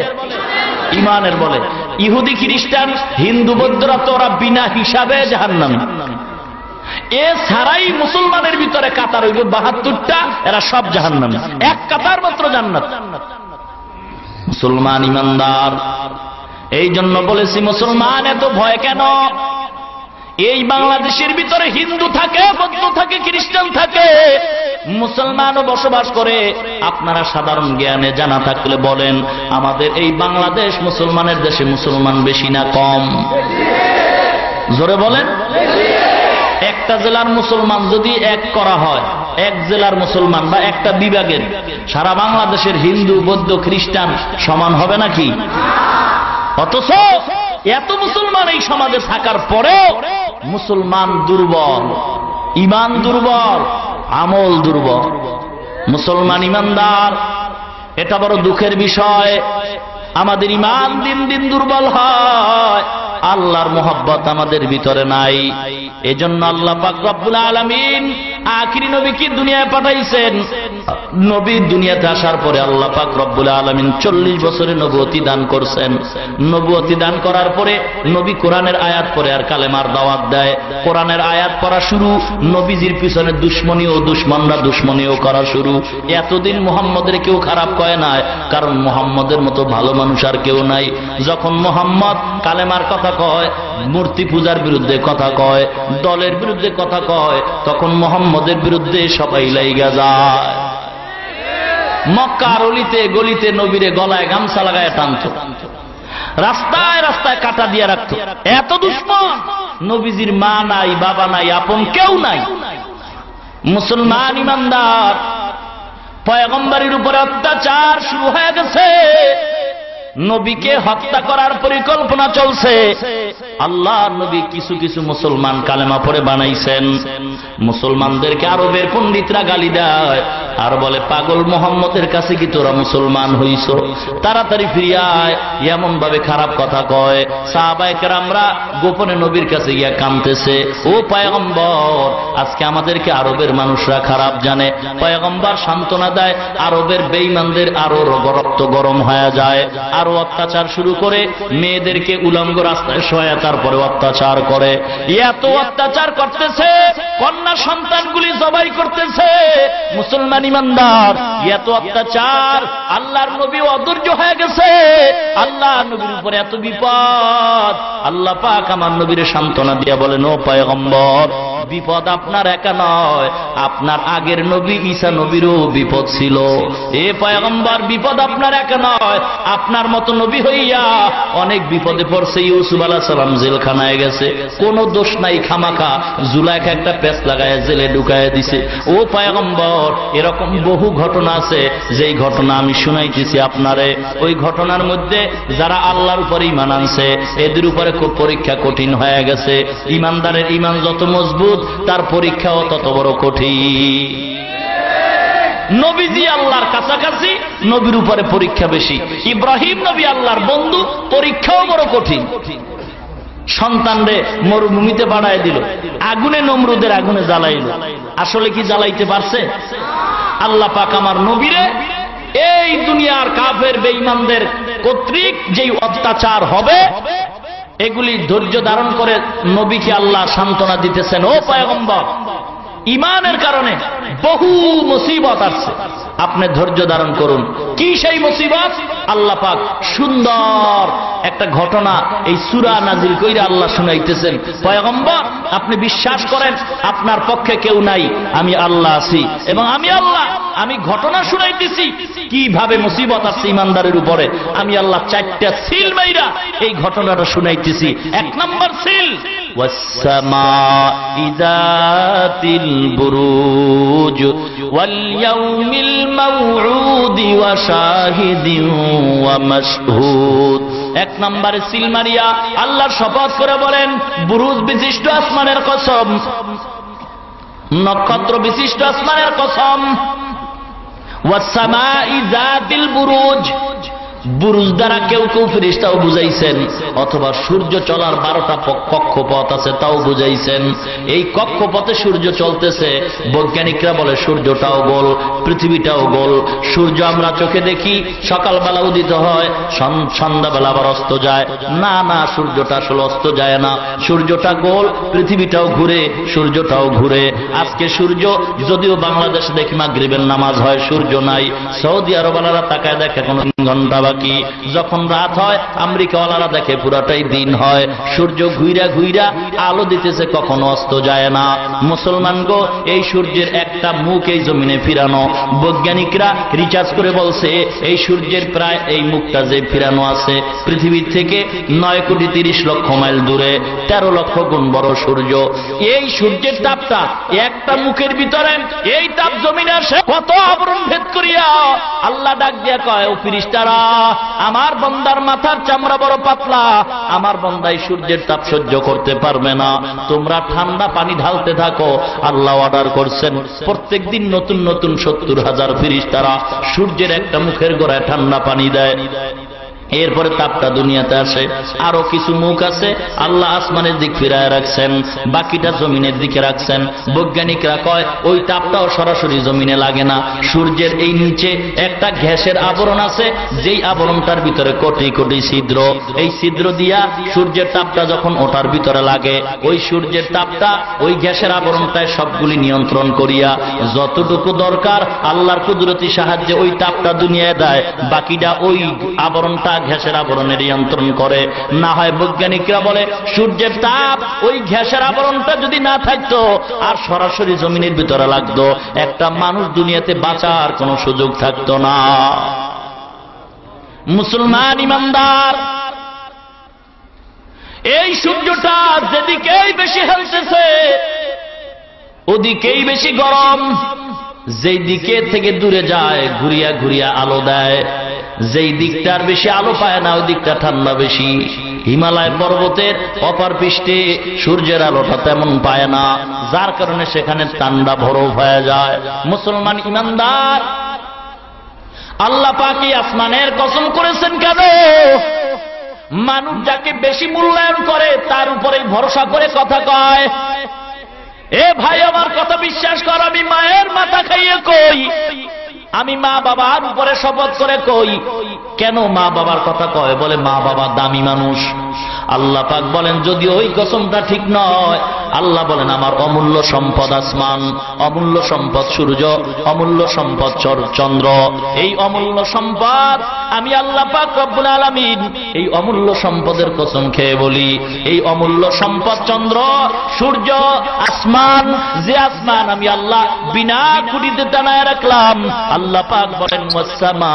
ইমানের বলে। ইহুদি, খ্রিস্টান, হিন্দু, বৌদ্ধরা তো ওরা বিনা হিসাবে জাহান্নামী। এ ছাড়াই মুসলমানের ভিতরে কাতার হইব ৭২টা, এরা সব জাহান্নামী, এক কাতার মাত্র জান্নাত। মুসলমান ইমানদার, এই জন্য বলেছি মুসলমান এত ভয় কেন? এই বাংলাদেশের ভিতরে হিন্দু থাকে, বৌদ্ধ থাকে, খ্রিস্টান থাকে, মুসলমানও বসবাস করে। আপনারা সাধারণ জ্ঞানে জানা থাকলে বলেন, আমাদের এই বাংলাদেশ মুসলমানের দেশে মুসলমান বেশি না কম? জোরে বলেন। একটা জেলার মুসলমান যদি এক করা হয়, এক জেলার মুসলমান বা একটা বিভাগের, সারা বাংলাদেশের হিন্দু, বৌদ্ধ, খ্রিস্টান সমান হবে নাকি? অথচ এত মুসলমান এই সমাজে থাকার পরেও মুসলমান দুর্বল, ইমান দুর্বল, আমল দুর্বল। মুসলমান ইমানদার, এটা বড় দুঃখের বিষয়। আমাদের ইমান দিন দিন দুর্বল হয়, আল্লাহর মোহাব্বত আমাদের ভিতরে নাই। এজন্য আল্লাহ পাক রব্বুল আলামিন আখিরি নবীকে দুনিয়ায় পাঠাইছেন। নবী দুনিয়াতে আসার পরে আল্লাহ পাক রব্বুল আলামিন ৪০ বছরে নবুয়তি দান করছেন। নবুয়তি দান করার পরে নবী কোরআনের আয়াত পড়ে আর কালেমার দাওয়াত দেয়। কোরআনের আয়াত পড়া শুরু, নবীজির পিছনে দুশ্মনী ও দুশ্মনরা দুশ্মনীও করা শুরু। এতদিন মুহাম্মদের কেউ খারাপ কয় না, কারণ মুহাম্মদের মতো ভালো মানুষ আর কেউ নাই। যখন মুহাম্মদ কালেমার কথা কয়, মূর্তি পূজার বিরুদ্ধে কথা কয়, দলের বিরুদ্ধে কথা কয়, তখন মুহাম্মদের বিরুদ্ধে সবাই লাইগা যায়। মক্কার অলিতে গলিতে নবীরে গলায় গামছা লাগায় টানত, রাস্তায় রাস্তায় কাটা দিয়ে রাখত। এত দুশ্মন নবীজির মা নাই, বাবা নাই, আপন কেউ নাই। মুসলমান ইমানদার, পয়গম্বরের উপরে অত্যাচার শুরু হয়ে গেছে, নবীকে হত্যা করার পরিকল্পনা চলছে। আল্লাহর নবী কিছু কিছু মুসলমান কালেমা পড়ে বানাইছেন। মুসলমানদেরকে আরবের পণ্ডিতরা গালি দেয় আর বলে, পাগল মোহাম্মদের কাছে কি তোরা মুসলমান হইছ? তাড়াতাড়ি ফিরিয়ে আয়, এমন ভাবে খারাপ কথা কয়। সাহাবায়ে কেরামরা গোপনে নবীর কাছে গিয়া কাঁদতেছে, ও পয়গম্বর, আজকে আমাদেরকে আরবের মানুষরা খারাপ জানে। পয়গম্বর সান্ত্বনা দেয়, আরবের বেঈমানদের আরো রক্ত গরম হয়ে যায়, আরো অত্যাচার শুরু করে, মেয়েদেরকে উলঙ্গ রাস্তায় শোয়া তারপরে অত্যাচার করে। এত অত্যাচার করতেছে, কন্যা সন্তানগুলি জবাই করতেছে। মুসলমান ইমানদার, এত অত্যাচার, আল্লাহর নবী অধৈর্য হয়ে গেছে। আল্লাহর নবীর উপরে এত বিপদ, আল্লাহ পাক আমার নবীর সান্ত্বনা দিয়া বলেন, ও পয়গম্বর, বিপদ আপনার একা নয়, আপনার আগের নবী ঈসা নবীরও বিপদ ছিল। এ পয়গম্বর, বিপদ আপনার একা নয়, আপনার মতো নবী হইয়া অনেক বিপদে পড়ছে। ইউসুফ আলাইহিস সালাম জেলখানায় গেছে, কোনো দোষ নাই, খামাখা জুলাইখা একটা পেঁচ লাগায় জেলে ঢুকায় দিছে। ও পয়গম্বর, এরকম বহু ঘটনা আছে, যেই ঘটনা আমি শুনাইতেছি আপনারে। ওই ঘটনার মধ্যে যারা আল্লাহর উপরে ঈমান আনছে, এদের উপরে খুব পরীক্ষা কঠিন হয়ে গেছে। ঈমানদারের ঈমান যত মজবুত, তার পরীক্ষাও তত বড় কঠিন। নবীজি আল্লাহর কাছাকাছি, নবীর উপরে পরীক্ষা বেশি। ইব্রাহিম নবী আল্লাহর বন্ধু, পরীক্ষাও বড় কঠিন। সন্তানরে মরুভূমিতে বাড়ায় দিল, আগুনে, নমরুদের আগুনে জ্বালাইল। আসলে কি জ্বালাইতে পারছে? আল্লাহ পাক আমার নবীরে এই দুনিয়ার কাফের বেঈমানদের কর্তৃক যেই অত্যাচার হবে, এগুলি ধৈর্য ধারণ করে নবীকে আল্লাহ সান্ত্বনা দিতেছেন, ও পয়গম্বর, ঈমানের কারণে বহু মুসিবত আসছে, আপনি ধৈর্য ধারণ করুন। কি সেই মুসিবত? আল্লাহ পাক সুন্দর একটা ঘটনা এই সূরা নাজিল কইরা আল্লাহ শুনাইতেছেন, পয়গম্বর, আপনি বিশ্বাস করেন আপনার পক্ষে কেউ নাই, আমি আল্লাহ আছি, এবং আমি আল্লাহ, আমি ঘটনা শুনাইতেছি কিভাবে মুসিবত আসছে ইমানদারের উপরে। আমি আল্লাহ 4টা সিল মাইরা এই ঘটনাটা শুনাইতেছি। 1 নম্বর সিল, ওয়াস-সামা'i যাতিল বুরুজ ওয়াল ইয়াউমিল মাউউদি ওয়া শাহিদিন ওয়া মাশহুদ। 1 নম্বরে সিল মারিয়া আল্লাহর শপথ করে বলেন, বুরুজ বিশিষ্ট আসমানের কসম, নক্ষত্র বিশিষ্ট আসমানের কসম, ওয়াস-সামা'i যাতিল বুরুজ। বুরুজ দ্বারা কেউ কেউ ফেরেশতাও বুঝাইছেন, অথবা সূর্য চলার 12টা কক্ষপথ আছে তাও বুঝাইছেন। এই কক্ষপথে সূর্য চলতেছে, বৈজ্ঞানিকরা বলে সূর্যটাও গোল, পৃথিবীটাও গোল। সূর্য আমরা চোখে দেখি, সকালবেলা উদিত হয়, সন্ধ্যাবেলা আবার অস্ত যায়। না না, সূর্যটা আসলে অস্ত যায় না, সূর্যটা গোল, পৃথিবীটাও ঘুরে, সূর্যটাও ঘুরে। আজকে সূর্য, যদিও বাংলাদেশে দেখি মাগরিবের নামাজ হয়, সূর্য নাই। সৌদি আরবওয়ালারা তাকায় দেখে কোনো 3 ঘন্টা বাকি। যখন রাত হয়, আমেরিকাওয়ালারা দেখে পুরাটাই দিন হয়। সূর্য ঘুইরা ঘুইরা আলো দিতেছে, কখনো অস্ত যায় না। মুসলমান গো, এই সূর্যের একটা মুখ এই জমিনে ফিরানো। বৈজ্ঞানিকরা রিসার্চ করে বলছে, এই সূর্যের প্রায় এই মুখটা যে ফিরানো আছে, পৃথিবীর থেকে 9,30,00,000 মাইল দূরে, 13 লক্ষ গুণ বড় সূর্য। এই সূর্যের তাপটা একটা মুখের ভিতরে, এই তাপ জমিনে আসে কত আবরণ ভেদ করিয়া। আল্লাহ ডাক দিয়া কয়, ও ফেরেশতারা, আমার বান্দার মাথার চামড়া বড় পাতলা, আমার বান্দা এই সূর্যের তাপ সহ্য করতে পারবে না, তোমরা ঠান্ডা পানি ঢালতে থাকো। আল্লাহ অর্ডার করছেন, প্রত্যেকদিন নতুন নতুন 70,000 ফেরেশতারা সূর্যের একটা মুখের গোড়ায় ঠান্ডা পানি দেয়। এরপরে তাপটা দুনিয়াতে আসে। আরো কিছু মুখ আছে আল্লাহ আসমানের দিক ফিরায় রাখছেন, বাকিটা জমিনের দিকে রাখছেন। বৈজ্ঞানিকরা কয়, ওই তাপটাও সরাসরি জমিনে লাগে না। সূর্যের এই নিচে একটা গ্যাসের আবরণ আছে, যেই আবরণটার ভিতরে কোটি কোটি ছিদ্র। এই ছিদ্র দিয়া সূর্যের তাপটা যখন ওটার ভিতরে লাগে, ওই সূর্যের তাপটা ওই গ্যাসের আবরণটায় সবগুলি নিয়ন্ত্রণ করিয়া যতটুকু দরকার আল্লাহর কুদরতি সাহায্যে ওই তাপটা দুনিয়ায় দেয়, বাকিটা ওই আবরণটা গ্যাসের আবরণে নিয়ন্ত্রণ করে। না হয় বৈজ্ঞানিকরা বলে, সূর্যের তাপ ওই গ্যাসের আবরণটা যদি না থাকতো আর সরাসরি জমিনের ভিতরে লাগতো, একটা মানুষ দুনিয়াতে বাঁচার কোনো সুযোগ থাকতো না। মুসলমান ইমানদার, এই সূর্যটা যেদিকেই বেশি হেলতেছে ওদিকেই বেশি গরম, যেই দিকে থেকে দূরে যায় ঘুরিয়া ঘুরিয়া আলো দেয়, যেই দিকটার বেশি আলো পায় না ওই দিকটা ঠান্ডা বেশি। হিমালয় পর্বতের অপর পৃষ্ঠে সূর্যের আলোটা তেমন পায় না, যার কারণে সেখানে ঠান্ডা বরফ হয়ে যায়। মুসলমান ইমানদার, আল্লাহ পাক আসমানের কসম করেছেন কেন? মানুষ যাকে বেশি মূল্যায়ন করে তার উপরেই ভরসা করে কথা কয়। এ ভাই আমার কথা বিশ্বাস কর, আমি মায়ের মাথা খাইয়ে কই, আমি মা বাবার উপরে শপথ করে কই। কেন মা বাবার কথা কয়? বলে মা বাবা দামি মানুষ। আল্লাহ পাক বলেন যদি ওই কসমটা ঠিক নয়, আল্লাহ বলেন আমার অমূল্য সম্পদ আসমান, অমূল্য সম্পদ সূর্য, অমূল্য সম্পদ চন্দ্র, এই অমূল্য সম্পদ আমি আল্লাহ পাক রব্বুল আলামিন এই অমূল্য সম্পদের কসম খেয়ে বলি, এই অমূল্য সম্পদ চন্দ্র, সূর্য, আসমান, যে আসমান আমি আল্লাহ বিনা খুঁটিতে টানায় রাখলাম। আল্লাহ পাক বলেন ওয়াসসামা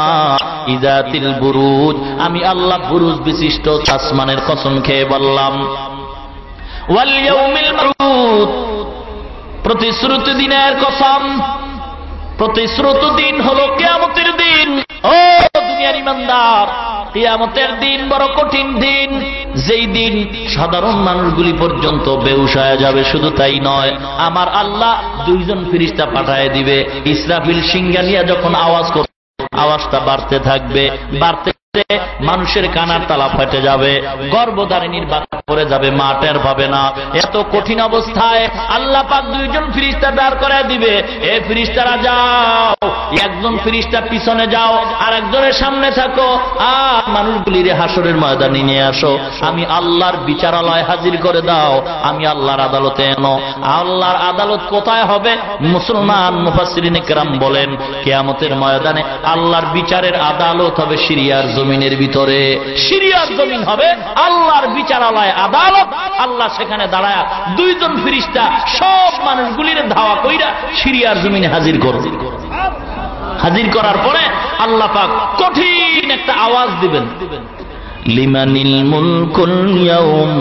ইযাতিল বুরুজ, আমি আল্লাহ বুরুজ বিশিষ্ট আসমানের কসম খেয়ে বললাম। ওয়াল ইয়াউমিল মাউউদ, প্রতিশ্রুত দিনের কসম। প্রতিশ্রুত দিন হলো কিয়ামতের দিন। ও দুনিয়ার ইমানদার, কিয়ামতের দিন বড় কঠিন দিন, যেই দিন সাধারণ মানুষগুলি পর্যন্ত বেহুশ হয়ে যাবে। শুধু তাই নয়, আমার আল্লাহ দুইজন ফেরেশতা পাঠায় দিবে। ইসরাফিল সিংহা নিয়ে যখন আওয়াজ করবে, আওয়াজটা বাড়তে থাকবে, বাড়তে মানুষের কানার তালা ফেটে যাবে, গর্ভধারিণীর বাচ্চা পড়ে যাবে, মা টের পাবে না। এত কঠিন অবস্থায় আল্লাহ পাক দুইজন ফেরেশতা দাঁড় করায় দিবে। এ ফেরেশতারা যাও, একজন ফেরেশতা পিছনে যাও আর একজনের সামনে থাকো, আর মানুষগুলির হাসরের ময়দানে নিয়ে আসো, আমি আল্লাহর বিচারালয় হাজির করে দাও, আমি আল্লাহর আদালতে এনো। আল্লাহর আদালত কোথায় হবে? মুসলমান মুফাসসিরিনে কেরাম বলেন কিয়ামতের ময়দানে আল্লাহর বিচারের আদালত হবে সিরিয়ার জমিনের ভিতরে। সিরিয়ার জমিন হবে আল্লাহর বিচারালয় আদালত। আল্লাহ সেখানে দাঁড়ায় দুইজন ফেরেশতা সব মানুষগুলির ধাওয়া কইরা সিরিয়ার জমিনে হাজির করবে। হাজির করার পরে আল্লাহ পাক কঠিন একটা আওয়াজ দিবেন, লিমানিল মুলকুল ইয়াউম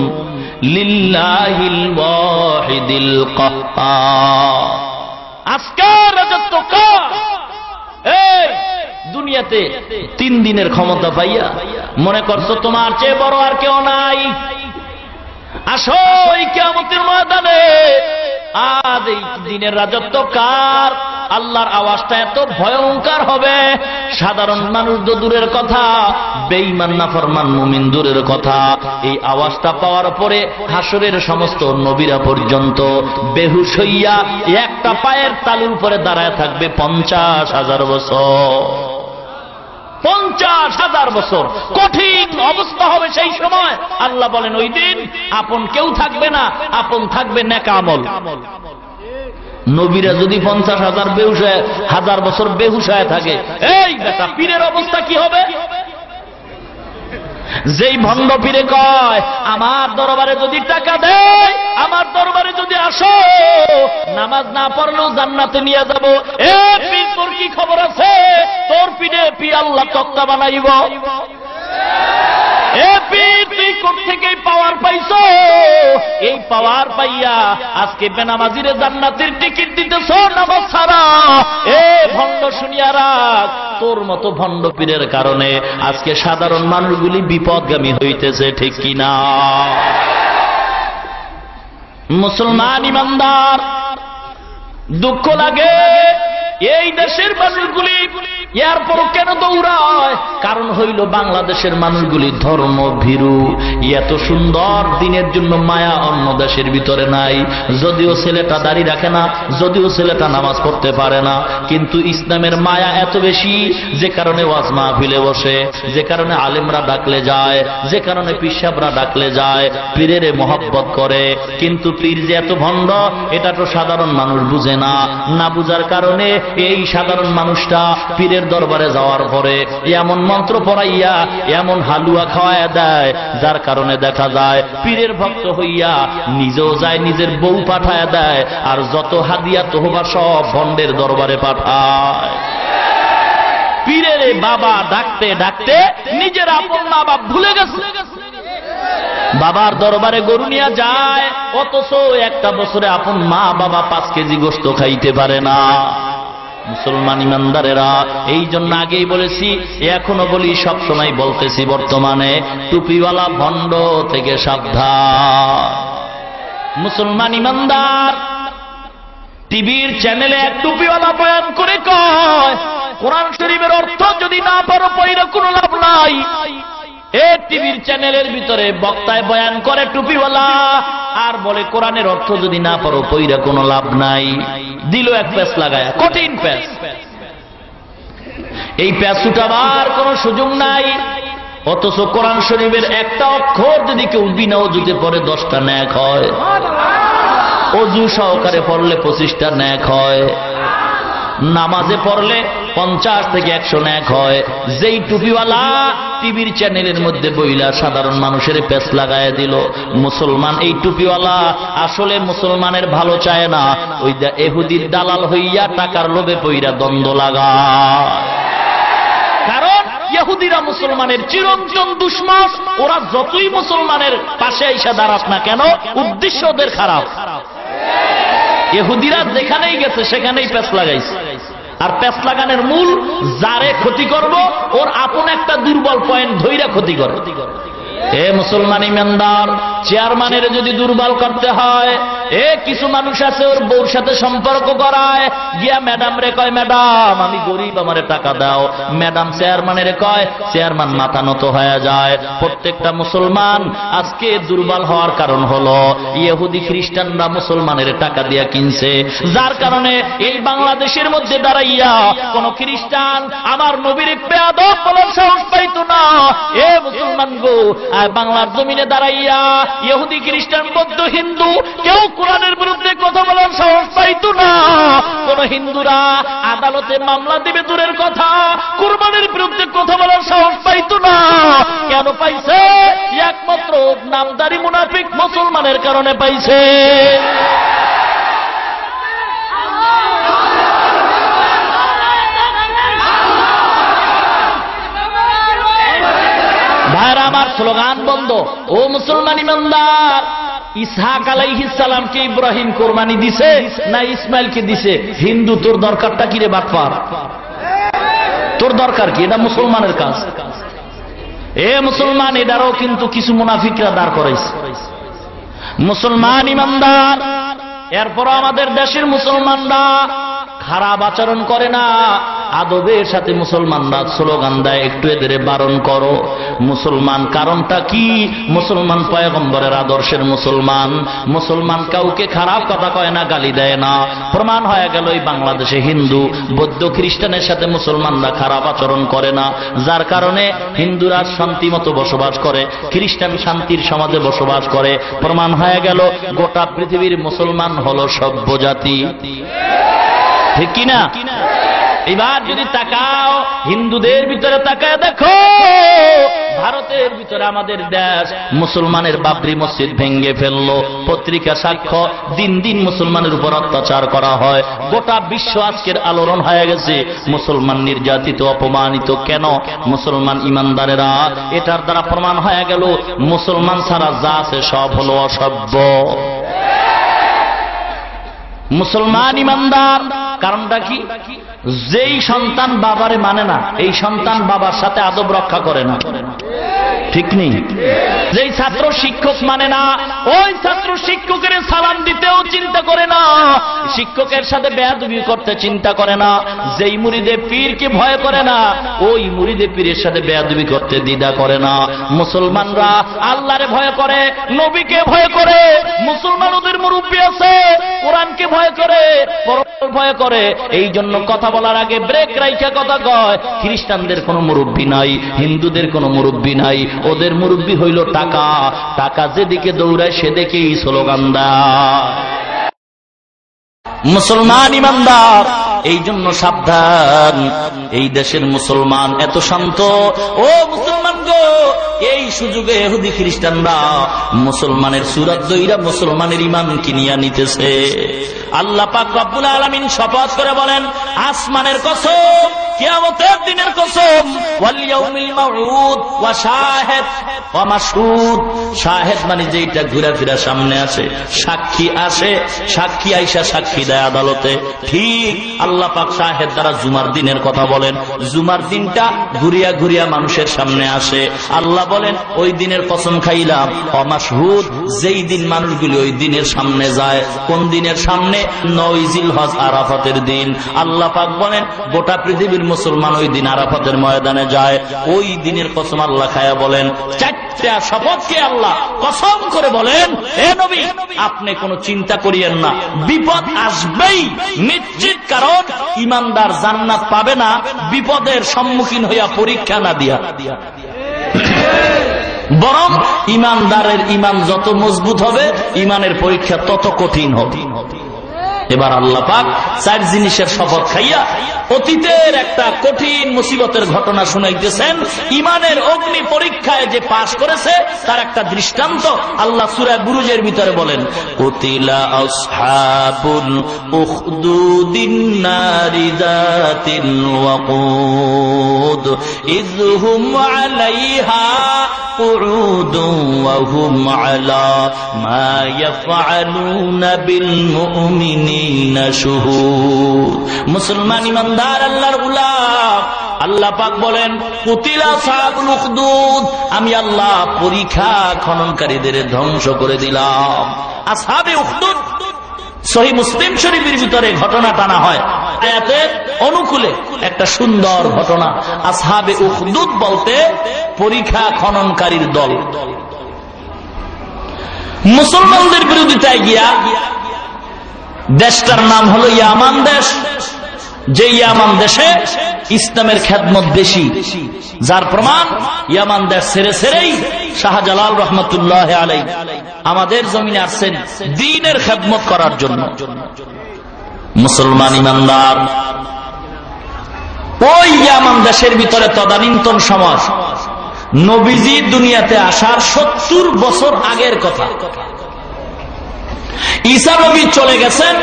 লিল্লাহিল ওয়াহিদিল কাহ্হার। আজকের রাজত্ব কার? এই দুনিয়াতে 3 দিনের ক্ষমতা পাইয়া মনে করছো তোমার চেয়ে বড় আর কেউ নাই। আসো এই কিয়ামতের ময়দানে, আজ এই দিনের রাজত্ব কার? আল্লাহর আওয়াজটা এত ভয়ঙ্কর হবে, সাধারণ মানুষ তো দূরের কথা, বেঈমান নাফরমান মুমিন দূরের কথা। এই আওয়াজটা পাওয়ার পরে হাসরের সমস্ত নবীরা পর্যন্ত বেহুশ হইয়া একটা পায়ের তালুর উপরে দাঁড়ায় থাকবে 50,000 বছর। 50,000 বছর কঠিন অবস্থা হবে সেই সময়। আল্লাহ বলেন ওই দিন আপন কেউ থাকবে না, আপন থাকবে নেক আমল। নবীরা যদি 50,000 বেহুশ হয়ে 1000 বছর বেহুশ হয়ে থাকে, এই বেটা পীরের অবস্থা কি হবে? যেই ভণ্ড পীরে কয় আমার দরবারে যদি টাকা দেয়, আমার দরবারে যদি আসো, নামাজ না পড়লেও জান্নাতে নিয়ে যাব। এ পীর তোর কি খবর আছে? তোর পীরে পীর আল্লাহ তক্তা বানাইব। এ পীর তুই কোত্থেকে পাওয়ার পাইছো? এই পাওয়ার পাইয়া আজকে বেনামাজিরে জান্নাতের টিকিট দিতেছ নামাজ ছাড়া। এ ভণ্ড শুনিয়া রাখ, তোর মতো ভণ্ড পীরের কারণে আজকে সাধারণ মানুষগুলি বিপদগামী হইতেছে, ঠিক কিনা? মুসলমান ইমানদার, দুঃখ লাগে এই দেশের মানুষগুলি এরপরও কেন দৌড়ায়? কারণ হইল বাংলাদেশের মানুষগুলি ধর্ম ভীরু। এত সুন্দর দিনের জন্য মায়া অন্য দেশের ভিতরে নাই। যদিও ছেলেটা দাড়ি রাখে না, যদিও ছেলেটা নামাজ পড়তে পারে না, কিন্তু ইসলামের মায়া এত বেশি, যে কারণে ওয়াজ মাহফিলে বসে, যে কারণে আলেমরা ডাকলে যায়, যে কারণে পিসাবরা ডাকলে যায়, পীরের মহব্বত করে। কিন্তু পীর যে এত ভণ্ড এটা তো সাধারণ মানুষ বুঝে না। না বুঝার কারণে এই সাধারণ মানুষটা পীরের দরবারে যাওয়ার পরে এমন মন্ত্র পড়াইয়া এমন হালুয়া খাওয়াইয়া দেয়, যার কারণে দেখা যায় পীরের ভক্ত হইয়া নিজেও যায়, নিজের বউ পাঠায় দেয়, আর যত হাদিয়া তোহবা সব ভণ্ডের দরবারে পাঠায়। পীরের বাবা ডাকতে ডাকতে নিজের আপন মা বাপ ভুলে গেছে। বাবার দরবারে গরু নিয়ে যায়, অথচ একটা বছরে আপন মা বাবা 5 কেজি গোশত খাইতে পারে না। মুসলমান ইমানদারেরা, এই জন্য আগেই বলেছি, এখনো বলি, সব সময় বলতেছি, বর্তমানে টুপিওয়ালা ভণ্ড থেকে সাবধান। মুসলমান ইমানদার টিভির চ্যানেলে এক টুপিওয়ালা বয়ান করে কয়, কোরআন শরীফের অর্থ যদি না পারো পয়রা কোনো লাভ নাই। এই টিভির চ্যানেলের ভিতরে বক্তায় বয়ান করে টুপিওয়ালা, আর বলে কোরআনের অর্থ যদি না পারো পয়রা কোনো লাভ নাই। দিল এক প্যাচ লাগায়, কঠিন প্যাচ। এই প্যাচ উঠাবার কোনো সুযোগ নাই। অথচ কোরআন শরীফের একটা অক্ষর যদি কেউ বিনা অজুতে পড়ে 10টা নেক হয়, অজু সহকারে পড়লে 25টা নেক হয়, নামাজে পড়লে 50 থেকে 100 নেক হয়। যেই টুপিওয়ালা টিভির চ্যানেলের মধ্যে বইলা সাধারণ মানুষের পেছ লাগায় দিল, মুসলমান এই টুপিওয়ালা আসলে মুসলমানের ভালো চায় না, ওই এহুদির দালাল হইয়া টাকার লোভে পইরা দ্বন্দ্ব লাগায়। কারণ ইহুদিরা মুসলমানের চিরঞ্জন দুশমন, ওরা যতই মুসলমানের পাশে এসে দাঁড়াস না কেন, উদ্দেশ্য ওদের খারাপ। ইহুদিরা যেখানেই গেছে সেখানেই পেছ লাগাইছে। আর পেছ লাগানোর মূল, যারে ক্ষতি করব ওর আপন একটা দুর্বল পয়েন্ট ধইরা ক্ষতি করে। এ মুসলমান ইমানদার, চেয়ারম্যানের যদি দুর্বল করতে হয়, কিছু মানুষ আছে ওর বউর সাথে সম্পর্ক করায়, গিয়া ম্যাডাম রে কয়, ম্যাডাম আমি গরিব, আমারে টাকা দাও। ম্যাডাম চেয়ারম্যানের কয়, চেয়ারম্যান মাথা নত হয়ে যায়। প্রত্যেকটা মুসলমান আজকে দুর্বল হওয়ার কারণ হলো ইহুদি খ্রিস্টানরা মুসলমানের টাকা দিয়া কিনছে, যার কারণে এই বাংলাদেশের মধ্যে দাঁড়াইয়া কোন খ্রিস্টান আমার নবীর বেয়াদব বলার সাহস পাইতো না। এ মুসলমান গো, বাংলার জমিনে দাঁড়াইয়া ইহুদি খ্রিস্টান বৌদ্ধ হিন্দু কেউ কোরআনের বিরুদ্ধে কথা বলার সাহস পাইতো না। কোন হিন্দুরা আদালতে মামলা দিবে দূরের কথা, কুরবানির বিরুদ্ধে কথা বলার সাহস পাইতো না। কেন পাইছে? একমাত্র নামদারি মুনাফিক মুসলমানের কারণে পাইছে। ভাইরা আমার, স্লোগান বন্ধ। ও মুসলমান ইমানদার, ইসহাক আলাইহিস সালামকে ইব্রাহিম কোরবানি দিছে না ইসমাইলকে দিছে? হিন্দু, তোর দরকারটা কি রে বাটপার? তোর দরকার কি? এটা মুসলমানের কাজ। এ মুসলমান, এটারও কিন্তু কিছু মুনাফিকরা দাঁড় করাইছে। মুসলমান ইমানদার, এরপর আমাদের দেশের মুসলমানরা খারাপ আচরণ করে না, আদবের সাথে মুসলমানরা স্লোগান দেয়, একটু এদের বারণ করো। মুসলমান কারণটা কি? মুসলমান পয়গম্বরের আদর্শের মুসলমান। মুসলমান কাউকে খারাপ কথা কয় না, গালি দেয় না। প্রমাণ হয়ে গেল এই বাংলাদেশে হিন্দু, বৌদ্ধ, খ্রিস্টানের সাথে মুসলমানরা খারাপ আচরণ করে না, যার কারণে হিন্দুরা শান্তি মতো বসবাস করে, খ্রিস্টান শান্তির সমাজে বসবাস করে। প্রমাণ হয়ে গেল গোটা পৃথিবীর মুসলমান হলো সভ্য জাতি, ঠিক কিনা? এবার যদি তাকাও হিন্দুদের ভিতরে তাকায় দেখো, ভারতের ভিতরে আমাদের দেশ মুসলমানের বাবরি মসজিদ ভেঙ্গে ফেললো, পত্রিকা সাক্ষ্য, দিন দিন মুসলমানের উপর অত্যাচার করা হয়। গোটা বিশ্ব আজকের আলোড়ন হয়ে গেছে, মুসলমান নির্যাতিত, অপমানিত। কেন? মুসলমান ইমানদারেরা। এটার দ্বারা প্রমাণ হয়ে গেল মুসলমান ছাড়া যা আছে সব হলো অসভ্য। মুসলমান ইমানদার কারণটা কি? যেই সন্তান বাবারে মানে না, এই সন্তান বাবার সাথে আদব রক্ষা করে না, ঠিক নেই? যেই ছাত্র শিক্ষক মানে না, ওই ছাত্র শিক্ষকের সালাম দিতেও চিন্তা করে না, শিক্ষকের সাথে বেয়াদবি করতে চিন্তা করে না। যেই মুরিদে পীরকে ভয় করে না, ওই মুরিদে পীরের সাথে বেয়াদবি করতে দ্বিধা করে না। মুসলমানরা আল্লাহরে ভয় করে, নবীকে ভয় করে। মুসলমান ওদের মুরব্বী আছে, কোরআনকে ভয় করে, পরকাল ভয় করে। এই জন্য কথা বলার আগে ব্রেক রাইখা কথা কয়। খ্রিস্টানদের কোনো মুরব্বী নাই, হিন্দুদের কোনো মুরব্বী নাই, ওদের মুরব্বী হইল টাকা। টাকা যেদিকে দৌড়ায় সেদিকেই স্লোগান দেয়। মুসলমান ইমানদার, এই জন্য সাবধান। এই দেশের মুসলমান এত শান্ত। ও মুসলমান গো, এই সুযোগে ইহুদি খ্রিস্টানরা মুসলমানের সুরাত দইরা মুসলমানের ইমান কিনিয়া নিতেছে। আল্লাহ পাক রব্বুল আলামিন শপথ করে বলেন, আসমানের কসম, কিয়ামতের দিনের কসম, ওয়াল ইয়াউমিল মাউউদ ওয়া শাহিদ ওয়া মাশহুদ। শাহিদ মানে যেটা ঘুরে ফিরে সামনে আসে, সাক্ষী আসে, সাক্ষী আইসা সাক্ষী দেয় আদালতে। ঠিক আল্লাহ পাক শাহিদ দ্বারা জুমার দিনের কথা বলেন। জুমার দিনটা ঘুরিয়া ঘুরিয়া মানুষের সামনে আসে। আল্লাহ বলেন ওই দিনের কসম খাইলাম। ওয়া মাশহুদ, যেই দিন মানুষগুলি ওই দিনের সামনে যায়। কোন দিনের সামনে? 9 জিলহজ, আরাফাতের দিন। আল্লাহ পাক বলেন গোটা পৃথিবীর মুসলমান ওই দিন আরাফাতের ময়দানে যায়। ওই দিনের কসম আল্লাহ খায়া বলেন, চারটা শপথকে আল্লাহ কসম করে বলেন, হে নবী আপনি কোনো চিন্তা করিয়েন না, বিপদ আসবেই নিশ্চিত। কারণ ঈমানদার জান্নাত পাবে না বিপদের সম্মুখীন হইয়া পরীক্ষা না দিয়া, বরং ঈমানদারের ঈমান যত মজবুত হবে ঈমানের পরীক্ষা তত কঠিন হবে। এবার আল্লাহ পাক 4 জিনিসের শপথ খাইয়া অতীতের একটা কঠিন মুসিবতের ঘটনা শুনাইতেছেন। ঈমানের অগ্নি পরীক্ষায় যে পাশ করেছে তার একটা দৃষ্টান্ত আল্লাহ সূরা বুরুজের ভিতরে বলেন, কুতিলা আসহাবুল উখদুদিন নারি যাতিল ওয়াকুদ ইযহুম আলাইহা কুউদুন ওয়া হুম আলা মা ইয়াফআলুনা বিল মুমিনিনা শুহুদ। মুসলমান ইমানদার আল্লাহর গোলাম, আল্লাহ পাক বলেন কুতিলা আসহাবুল উখদুদ, আমি আল্লাহ পরীক্ষা খননকারীদের ধ্বংস করে দিলাম। আসহাবে উখদুদ সহিহ মুসলিম শরীফের ভিতরে ঘটনা টানা হয় আয়াতের অনুকূলে, একটা সুন্দর ঘটনা। আসহাবে উখদুদ বলতে পরীক্ষা খননকারীর দল। মুসলমানদের বিরোধিতায় গিয়া, দেশটার নাম হলো ইয়ামান দেশ, যে ইয়ামান দেশে ইসলামের খেদমত বেশি, যার প্রমাণ ইয়ামান দেশ ছেড়ে ছেড়েই শাহজালাল রহমতুল্লাহ আলাইহি আমাদের জমিনে আসছেন দ্বীনের খেদমত করার জন্য। মুসলমান ইমানদার ওই ইয়ামান দেশের ভিতরে তদানীন্তন সমাজ, নবীজি দুনিয়াতে আসার 70 বছর আগের কথা। ঈসা নবী চলে গেছেন,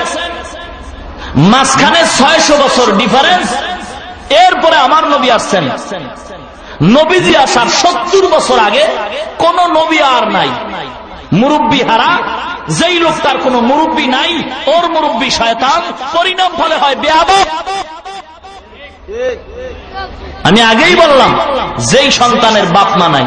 মাঝখানে 600 বছর ডিফারেন্স। এরপরে আমার নবী আসছেন। নবীজি আসার 70 বছর আগে কোন নবী আর নাই, মুরব্বী হারা। যেই লোকটার কোন মুরব্বী নাই, ওর মুরব্বী শয়তান, পরিণাম ফলে হয় বেয়াদব। আমি আগেই বললাম, যেই সন্তানের বাপ মা নাই,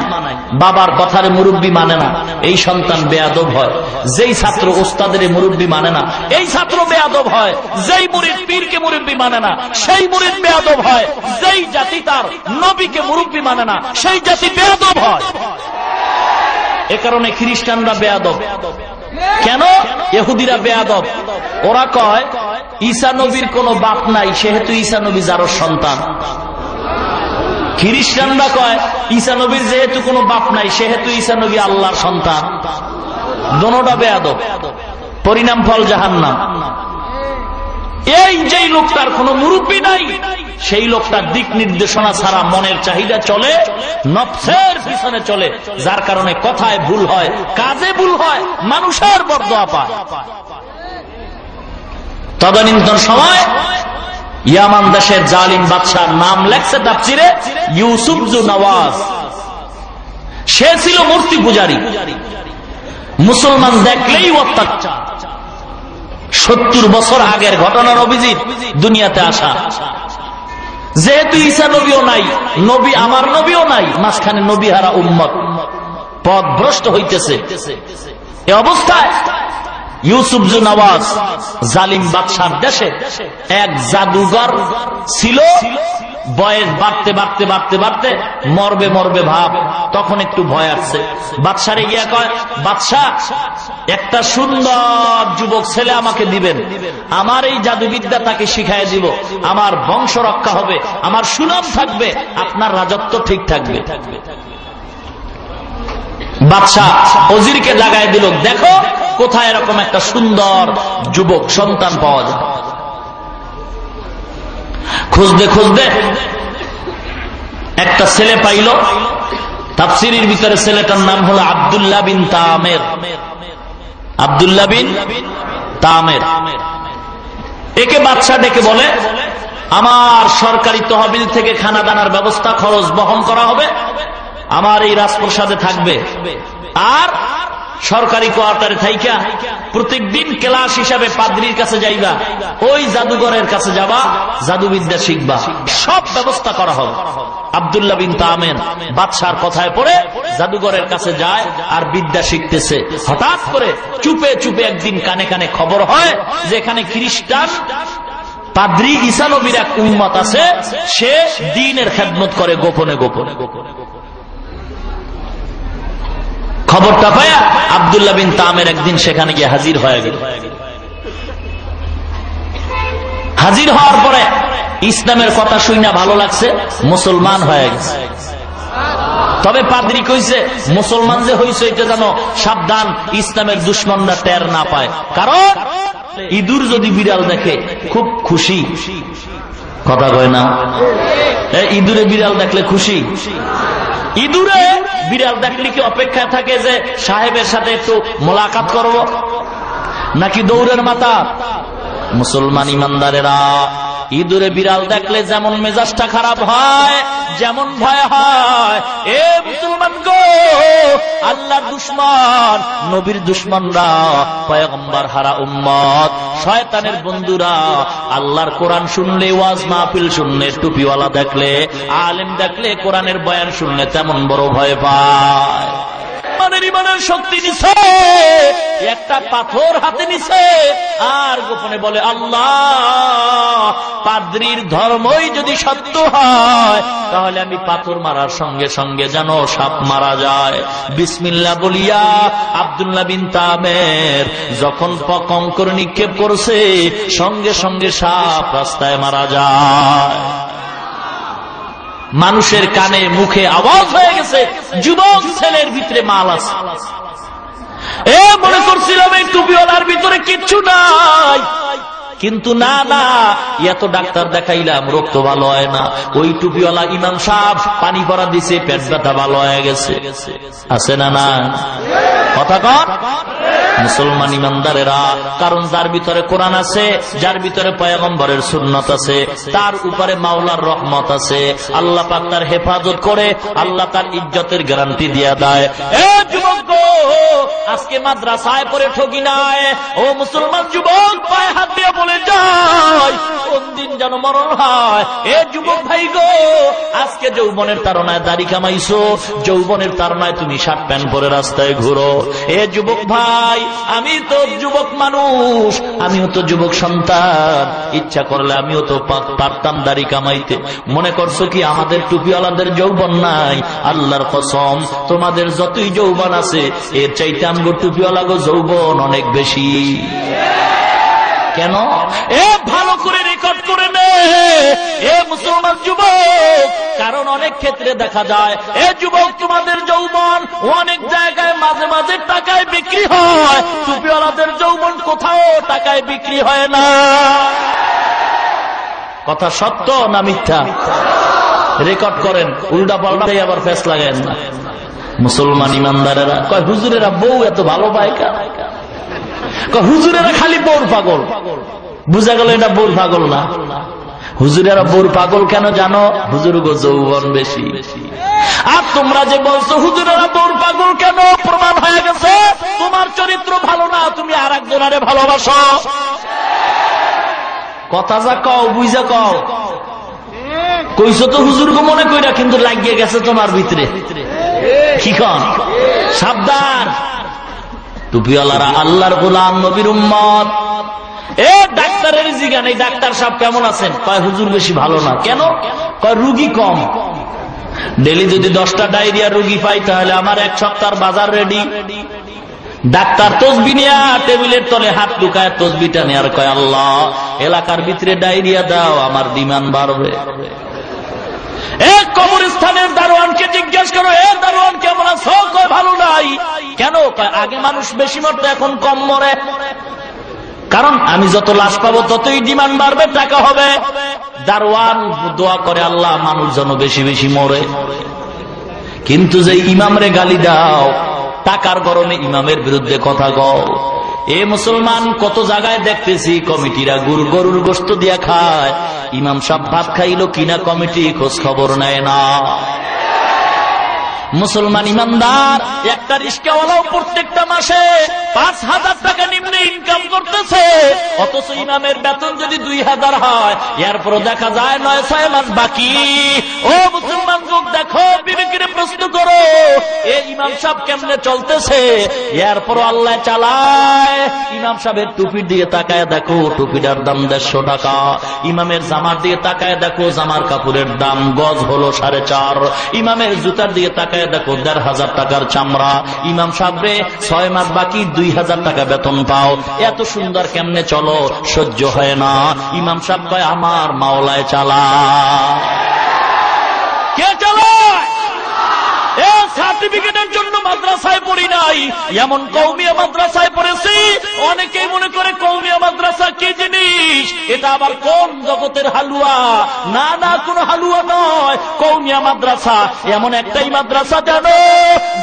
বাবার কথার মুরব্বী মানে না, এই সন্তান বেয়াদব হয়। যেই ছাত্র ওস্তাদের মুরব্বী মানে না, এই ছাত্র বেয়াদব হয়। যেই মুরিদ পীরকে মুরব্বী মানে না, সেই মুরিদ বেয়াদব হয়। যেই জাতি তার নবীকে মুরব্বী মানে না, সেই জাতি বেয়াদব হয়। এ কারণে খ্রিস্টানরা বেয়াদব। কেন? ইহুদিরা বেয়াদব। ওরা কয় ঈসা নবীর কোন বাপ নাই, সেহেতু ঈসা নবী যারও সন্তান। খ্রিস্টানরা কয় ঈসা নবীর যেহেতু কোনো বাপ নাই, সেহেতু ঈসা নবী আল্লাহর সন্তান। দোনোটা বেয়াদব, পরিণাম ফল জাহান্নাম। এই যেই লোকটার কোন মুরব্বী নাই, সেই লোকটার দিক নির্দেশনা ছাড়া মনের চাহিদা চলে, নফসের পিছনে চলে, যার কারণে কথায় ভুল হয়, কাজে ভুল হয়, মানুষের বরদোয়া পায়। তদানীন্তন সময় ইয়ামান দেশের জালিম বাদশার নাম লেখছে তাফসিরে ইউসুফ জু নওয়াজ। সে ছিল মূর্তি পূজারী, মুসলমান দেখলেই অত্যাচার। 70 বছর আগের ঘটনা নবীজির দুনিয়াতে আসা। যেহেতু ঈসা নবীও নাই, নবী আমার নবীও নাই, মাঝখানে নবী হারা উম্মত পথভ্রষ্ট হইতেছে। এ অবস্থায় ইউসুফ জু নওয়াজ জালিম বাদশার দেশে এক জাদুঘর ছিল। বয়স বাড়তে বাড়তে বাড়তে বাড়তে মরবে মরবে ভাব, তখন একটু ভয় আসছে। বাদশারে গিয়া কয়, বাদশাহ একটা সুন্দর যুবক ছেলে আমাকে দিবেন, আমার এই জাদুবিদ্যা তাকে শিখাই দিব, আমার বংশ রক্ষা হবে, আমার সুনাম থাকবে, আপনার রাজত্ব ঠিক থাকবে। বাদশাহ ওজিরকে জাগায় দিল, দেখো কোথায় এরকম একটা সুন্দর যুবক সন্তান পাওয়া যায়। খুঁজতে খুঁজতে একটা ছেলে পাইল। তাফসীরের ভিতরে ছেলেটার নাম হলো আব্দুল্লাহ বিন তামের। আব্দুল্লাহ বিন তামের। একে বাদশা ডেকে বলে, আমার সরকারি তহবিল থেকে খানা দানার ব্যবস্থা খরচ বহন করা হবে, আমার এই রাজপ্রসাদে থাকবে। আর সরকারি কোয়ার্টারে থাইকা প্রত্যেকদিন ক্লাস হিসাবে পাদ্রির কাছে যাইবা, ওই জাদুঘরের কাছে যাবা, জাদুবিদ্যা শিখবা, সব ব্যবস্থা করা হবে। আব্দুল্লাহ বিন তামের বাদশার কথায় পড়ে জাদুঘরের কাছে যায় আর বিদ্যা শিখতেছে। হঠাৎ করে চুপে চুপে একদিন কানে কানে খবর হয় যে এখানে খ্রিস্টান পাদ্রি ঈসা নবীর এক উম্মত আছে, সে দ্বীনের খেদমত করে গোপনে গোপনে। খবরটা পায়া আব্দুল্লাহ বিন তামের একদিন সেখানে গিয়ে হাজির হয়ে গেল। হাজির হওয়ার পরে ইসলামের কথা শুনে ভালো লাগছে, মুসলমান হয়ে গেছে। তবে পাদ্রী কইছে, মুসলমান যে হইছে এটা যেন সাবধান, ইসলামের দুশ্মনরা টের না পায়। কারণ ইঁদুর যদি বিড়াল দেখে খুব খুশি, কথা কয় না? ইঁদুরে বিড়াল দেখলে খুশি। ইঁদুরে বিড়াল দেখলে কি অপেক্ষায় থাকে যে সাহেবের সাথে একটু মোলাকাত করব, নাকি দৌড়ের মাথা? মুসলমান ইমানদারেরা ইঁদুরে বিড়াল দেখলে যেমন মেজাজটা খারাপ হয়, যেমন ভয় হয়, এ মুসলমান গো, আল্লাহর দুশমন, নবীর দুশমনরা, পয়গম্বর হারা উম্মত, শয়তানের বন্ধুরা আল্লাহর কোরআন শুনলে, ওয়াজ মাহফিল শুনলে, টুপিওয়ালা দেখলে, আলেম দেখলে, কোরআনের বয়ান শুনলে তেমন বড় ভয় পায়। ইমানের শক্তি নিছে, একটা পাথর হাতে নিছে আর গোপনে বলে, আল্লাহ, পাদ্রীর ধর্মই যদি সত্য হয় তাহলে আমি পাথর মারার সঙ্গে সঙ্গে যেন সাপ মারা যায়। বিসমিল্লাহ বলিয়া আব্দুল্লাহ বিন তামের যখন কঙ্কর নিক্ষেপ করছে, সঙ্গে সঙ্গে সাপ রাস্তায় মারা যায়। মানুষের কানে মুখে আওয়াজ হয়ে গেছে, যুবক ছেলের ভিতরে মাল আছে। মনে করছিলাম এই টুপিওয়ালার ভিতরে কিচ্ছু নাই, কিন্তু না না, এত ডাক্তার দেখাইলাম, রোগ তো ভালো হয় না। ওই টুপিওয়ালা ইমাম সাহেব পানি পড়া দিছে, পেট ব্যথা ভালো হয়ে গেছে। আছে না না? কথা কর মুসলমান ইমানদারেরা। কারণ যার ভিতরে কোরআন আছে, যার ভিতরে পয়গম্বরের সুন্নাত আছে, তার উপরে মাওলার রহমত আছে। আল্লাহ পাক তার হেফাজত করে, আল্লাহ তার ইজ্জতের গ্যারান্টি দিয়া দেয়। এ যুবক, আজকে মাদ্রাসায় পড়ে ঠকি নাই। ও মুসলমান যুবক, পায়ে হাত দিয়ে বলে যায়, কোন দিন যেন মরণ হয়। এ যুবক ভাই গো, আজকে যৌবনের তাড়নায় দাড়ি কামাইছো, যৌবনের তাড়নায় তুমি শার্ট প্যান্ট পরে রাস্তায় ঘুরো। এ যুবক ভাই, আমি তো যুবক মানুষ, আমিও তো যুবক সন্তান, ইচ্ছা করলে আমিও তো পারতাম দাড়ি কামাইতে। মনে করছো কি আমাদের টুপিওয়ালাদের যৌবন নাই? আল্লাহর কসম, তোমাদের যতই যৌবন আছে, এর চাইতে আমগো টুপিওয়ালাগো যৌবন অনেক বেশি। কেন? ভালো করে রেকর্ড করে নে এ মুসলমান যুবক। কারণ অনেক ক্ষেত্রে দেখা যায়, যুবক, তোমাদের যৌবন অনেক জায়গায় মাঝে মাঝে টাকায় বিক্রি হয়, টুপিওয়ালাদের যৌবন কোথাও টাকায় বিক্রি হয় না। কথা সত্য না মিথ্যা? রেকর্ড করেন, উল্টা পাল্টাই আবার ফেস লাগায়েন না। মুসলমান ইমানদারেরা কয়, হুজুরেরা বউ এত ভালো পায় কেন? হুজুরেরা খালি বউর পাগল। বুঝা গেল এটা বউর পাগল না। হুজুরেরা বউর পাগল কেন জানো? হুজুর গো যৌবন বেশি। আর তোমরা যে বলছো হুজুরেরা বউর পাগল কেন, প্রমাণ হয়ে গেছে তোমার চরিত্র ভালো না, তুমি আর একজনারে ভালোবাসো। কথা যা কও বুঝা কও। কইছো তো হুজুর গো মনে কইরা, কিন্তু লাগিয়ে গেছে তোমার ভিতরে। কি কন? সাবধান। টুপিওয়ালারা আল্লাহর গোলাম, নবীর উম্মত। ডাক্তারের জিজ্ঞাসা নেই, ডাক্তার সাহেব কেমন আছেন? কয় হুজুর বেশি ভালো না। কেন? কয় রুগী কম। ডেলি যদি 10টা ডায়রিয়া রুগী পাই তাহলে আমার এক সপ্তাহ বাজার রেডি। ডাক্তার তসবি নিয়ে টেবিলের তলে হাত ঢুকায়, তসবিটা নেয়ার কয়, আল্লাহ, এলাকার ভিতরে ডায়রিয়া দাও, আমার ডিমান্ড বাড়বে। কবরস্থানের দারোয়ানকে জিজ্ঞেস করো, দারোয়ান কেমন আছো? কয় ভালো নাই। কেন? আগে মানুষ বেশি মরতো, এখন কম মরে। কারণ আমি যত লাশ পাবো ততই ডিমান্ড বাড়বে, টাকা হবে। দারোয়ান দোয়া করে, আল্লাহ, মানুষ যেন বেশি বেশি মরে। কিন্তু যে ইমামরে গালি দাও, টাকার গরমে ইমামের বিরুদ্ধে কথা কও, এ মুসলমান, কত জায়গায় দেখতেছি কমিটিরা গরুর গোশত দিয়া খায়। ইমাম সাহেব ভাত খাইলো কিনা কমিটি খোঁজ খবর নেয় না। মুসলমান ইমানদার একটা রিস্কাওয়ালাও প্রত্যেকটা মাসে 5,000 টাকা নিম্নে ইনকাম করতেছে, অথচ ইমামের বেতন যদি 2,000 হয়, এরপরও দেখা যায় 9-6 মাস বাকি। ও মুসলমান লোক, দেখো, বিবেকের প্রশ্ন করো, এই ইমাম সাহেব কেমনে চলতেছে? এরপরও আল্লাহ চালায়। ইমাম সাহেবের টুপির দিকে তাকায় দেখো, টুপিটার দাম 150 টাকা। ইমামের জামার দিকে তাকায় দেখো, জামার কাপড়ের দাম গজ হলো 4.5। ইমামের জুতার দিকে তাকায় দেখো 1,500 টাকার চামড়া। ইমাম সাহেবরে 6 মাস বাকি 2,000 টাকা বেতন পাও, এত সুন্দর কেমনে চলো? সহ্য হয় না। ইমাম সাহেব কয়, আমার মাওলায় চালা। কে চালায়? সার্টিফিকেটের জন্য মাদ্রাসায় পড়ি নাই, এমন কওমিয়া মাদ্রাসায় পড়েছি। অনেকেই মনে করে কওমিয়া মাদ্রাসা কি জিনিস, এটা আবার কোন জগতের হালুয়া? না না, কোন হালুয়া নয়। কওমিয়া মাদ্রাসা এমন একটাই মাদ্রাসা জানো,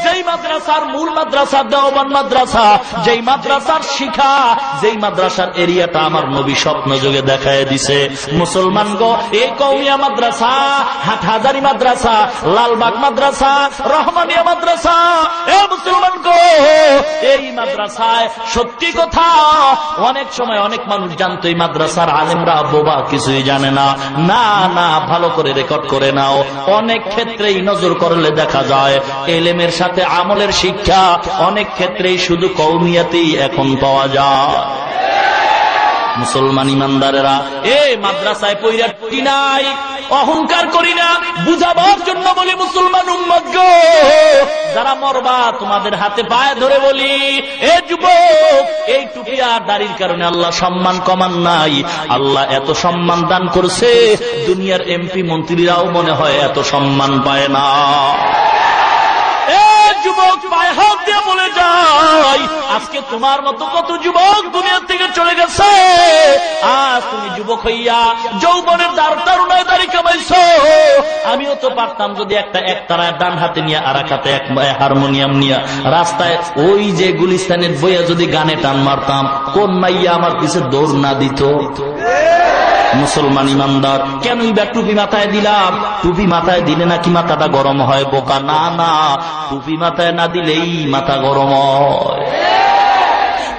যেই মাদ্রাসার মূল মাদ্রাসা দেওবন্দ মাদ্রাসা, যেই মাদ্রাসার শিক্ষা, যেই মাদ্রাসার এরিয়াটা আমার নবী স্বপ্ন যোগে দেখায় দিছে। মুসলমান গো, এই কওমিয়া মাদ্রাসা, হাটহাজারী মাদ্রাসা, লালবাগ মাদ্রাসা, রহমানিয়া মাদ্রাসা, এ মুসলমান গো, এই মাদ্রাসায় সত্যি কথা অনেক সময় অনেক মানুষ জানতো, এই মাদ্রাসার আলেমরা বোবা, কিছুই জানে না। না না, ভালো করে রেকর্ড করে নাও। অনেক ক্ষেত্রেই নজর করলে দেখা যায় এলেমের সাথে আমলের শিক্ষা অনেক ক্ষেত্রেই শুধু কওমিয়াতেই এখন পাওয়া যায়। মুসলমান ইমানদারেরা, এই মাদ্রাসায় পয়রা টি নাই, অহংকার করি না, বুঝাবার জন্য বলি মুসলমান উম্মত গো, যারা মরবা তোমাদের হাতে পায়ে ধরে বলি, এ যুবক, এই টুপি আর দাড়ির কারণে আল্লাহ সম্মান কমান নাই। আল্লাহ এত সম্মান দান করছে, দুনিয়ার এমপি মন্ত্রীরাও মনে হয় এত সম্মান পায় না। যুবক, পায়ে হাত দিয়ে বলে যাই, আজকে তোমার মতো কত যুবক দুনিয়া থেকে চলে গেছে। আজ তুমি যুবক হইয়া যৌবনের তারুণায় দাড়ি কামাইছো। আমিও তো পারতাম যদি একতারায় ডান হাতে নিয়ে আর এক হাতে এক হারমোনিয়াম নিয়ে রাস্তায় ওই যে গুলিস্তানের বইয়া যদি গানে টান মারতাম, কোন মাইয়া আমার পিছে দৌড় না দিত? মুসলমান ইমানদার, কেন এবার টুপি মাথায় দিলাম? টুপি মাথায় দিলে নাকি মাথাটা গরম হয়? বোকা, না না, টুপি মাথায় না দিলেই মাথা গরম হয়।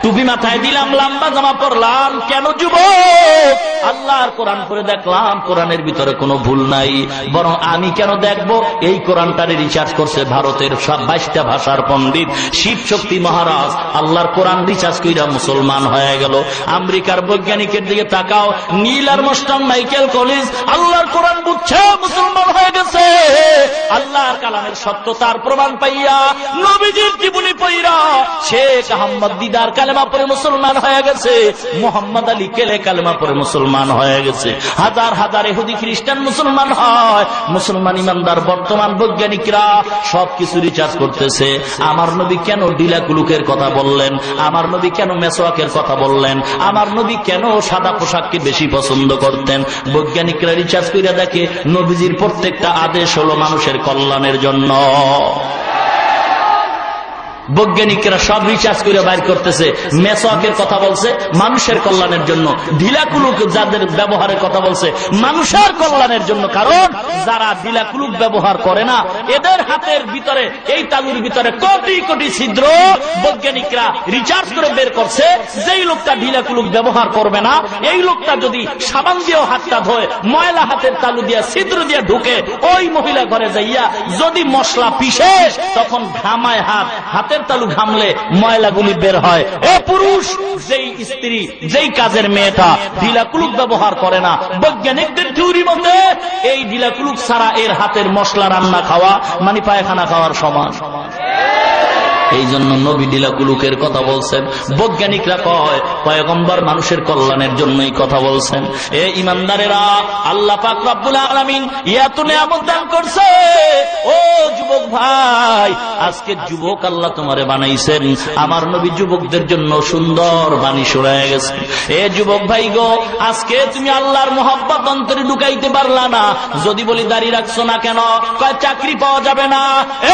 টুপি মাথায় দিলাম, লম্বা জামা পরলাম, কেন যুবক? আল্লাহর কোরআন পড়ে দেখলাম কোরআনের ভিতরে কোনো ভুল নাই, বরং আমি কেন দেখবো? এই কোরআনটারে রিসার্চ করছে ভারতের 22টা ভাষার পণ্ডিত শিব শক্তি মহারাজ। আল্লাহর কোরআন রিসার্চ কইরা মুসলমান হয়ে গেল। আমেরিকার বৈজ্ঞানিকের দিকে তাকাও, নীল আর্মস্ট্রং, মাইকেল কলিন্স, আল্লাহর কোরআন বুঝছে, মুসলমান হয়ে গেছে। আল্লাহর কালামের সত্যতার প্রমাণ পাইয়া, নবীজির জীবনী পড়া শেখ আহমদ দিদার কালেমা পড়ে মুসলমান হয়ে গেছে। মোহাম্মদ আলী কেলে কালেমা পড়ে মুসলমান হয়ে গেছে। হাজার হাজার ইহুদি খ্রিস্টান মুসলমান হয়। মুসলমান ইমানদার বর্তমান বৈজ্ঞানিকরা সবকিছু রিসার্চ করতেছে। আমার নবী কেন ডিলা কুলুকের কথা বললেন? আমার নবী কেন মেসওয়াকের কথা বললেন? আমার নবী কেন সাদা পোশাককে বেশি পছন্দ করতেন? বৈজ্ঞানিকরা রিসার্চ করে দেখে নবীজির প্রত্যেকটা আদেশ হলো মানুষের কল্যাণের জন্য। বৈজ্ঞানিকরা সব রিসার্চ করে বাইর করতেছে, মেসওয়াকের কথা বলছে মানুষের কল্যাণের জন্য, ঢিলাকুলুক যাদের ব্যবহারের কথা বলছে মানুষের কল্যাণের জন্য। কারণ যারা ঢিলাকুলুক ব্যবহার করে না, এদের হাতের ভিতরে, এই তালুর ভিতরে কোটি কোটি ছিদ্র। বৈজ্ঞানিকরা রিসার্চ করে বের করছে, যেই লোকটা ঢিলাকুলুক ব্যবহার করবে না, এই লোকটা যদি সাবান দিয়েও হাতটা ধোয়, ময়লা হাতের তালু দিয়ে ছিদ্র দিয়ে ঢুকে ওই মহিলা ঘরে যাইয়া যদি মশলা পিষে, তখন ঘামায় হাতের তালু ঘামলে ময়লাগুলি বের হয়। এ পুরুষ, যেই স্ত্রী, যেই কাজের মেয়েটা ঢিলাকুলুক ব্যবহার করে না, বৈজ্ঞানিকদের থিওরি মতে এই ঢিলাকুলুক ছাড়া এর হাতের মশলা রান্না খাওয়া মানে পায়খানা খাওয়ার সমান। এই জন্য নবী ঢিলাকুলুকের কথা বলছেন। বৈজ্ঞানিকরা কয় পয়গম্বর মানুষের কল্যাণের জন্যই কথা বলছেন। এ ইমানদারেরা, আল্লাহ পাক রব্বুল আলামিন এত নিয়ামত দান করছে। ও যুবক ভাই, আজকে যুবক আল্লাহ তোমারে বানাইছেন। আমার নবী যুবকদের জন্য সুন্দর বাণী শোনায় গেছে। এ যুবক ভাই গো, আজকে তুমি আল্লাহর মোহাব্বত অন্তরে ঢুকাইতে পারলা না। যদি বলি দাড়ি রাখছো না কেন, কয় চাকরি পাওয়া যাবে না।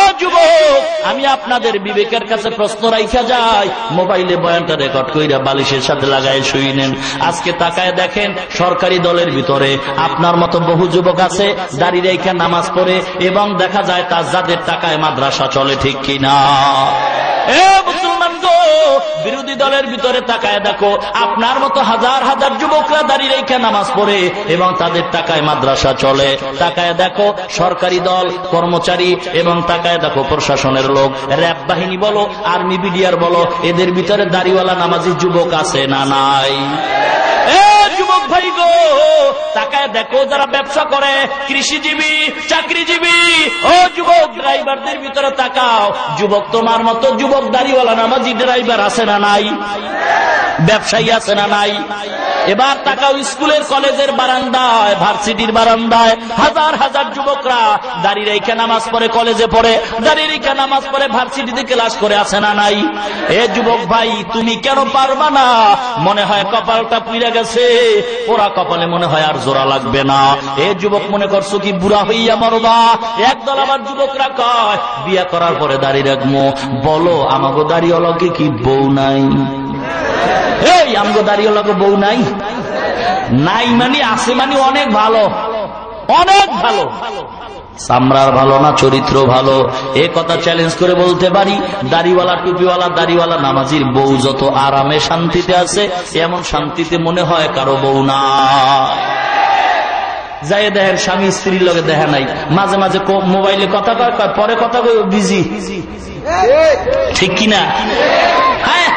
এ যুবক, আমি আপনাদের বিবেক বিবেকের কাছে প্রশ্ন রাইখা যায়, মোবাইলে বয়ানটা রেকর্ড কইরা বালিশের সাথে লাগায় শুই নেন। আজকে তাকায় দেখেন সরকারি দলের ভিতরে আপনার মতো বহু যুবক আছে দাড়ি রেখা নামাজ পড়ে, এবং দেখা যায় তার যাদের টাকায় মাদ্রাসা চলে, ঠিক কিনা? এ মুসলমান গো, বিরোধী দলের ভিতরে তাকায় দেখো আপনার মতো হাজার হাজার যুবকরা দাঁড়িয়ে রেখে নামাজ পড়ে এবং তাদের টাকায় মাদ্রাসা চলে। তাকায় দেখো সরকারি দল কর্মচারী এবং তাকায় দেখো প্রশাসনের লোক, র্যাব বাহিনী বলো, আর্মি বিডিআর বলো, এদের ভিতরে দাড়িওয়ালা নামাজি যুবক আছে না নাই? যুবক ভাই গো, তাকায় দেখো যারা ব্যবসা করে, কৃষিজীবী, চাকরিজীবী, ও যুবক ড্রাইভারদের ভিতরে তাকাও, যুবক তোমার মতো যুবক দাড়িওয়ালা নামাজি ড্রাইভার আছে না নাই? ব্যবসায়ী আছে না নাই? এবার তাকাও স্কুলের কলেজের বারান্দায়, ভার্সিটির বারান্দায় হাজার হাজার যুবকরা দাঁড়িয়ে রেখে নামাজ পড়ে, কলেজে পড়ে, দাঁড়িয়ে রেখে নামাজ পড়ে, ভার্সিটিতে ক্লাস করে, আছে না নাই? এ যুবক ভাই, তুমি কেন পারবা না? মনে হয় কপালটা পুড়ে গেছে, ওরা কপালে মনে হয় আর জোড়া লাগবে না। এ যুবক মনে করছো কি বুড়া হইয়া মরবা? একদল আবার যুবকরা কয় বিয়া করার পরে দাঁড়িয়ে রাখবো। বলো আমাগো দাঁড়িয়েওয়ালাকে কি বউ নাই? এই আমগো দাঁড়িয়েওয়ালাকে বউ নাই? নাই মানে আছে মানে অনেক ভালো, অনেক ভালো। চামড়ার ভালো না চরিত্র ভালো, এ কথা চ্যালেঞ্জ করে বলতে পারি। দাড়িওয়ালা টুপিওয়ালা দাড়িওয়ালা নামাজির বউ যত আরামে শান্তিতে আছে, এমন শান্তিতে মনে হয় কারো বউ না। যাই দেখেন স্বামী স্ত্রীর লগে দেখা নাই, মাঝে মাঝে মোবাইলে কথা কয়, পরে কথা কই বিজি, ঠিক কিনা? হ্যাঁ,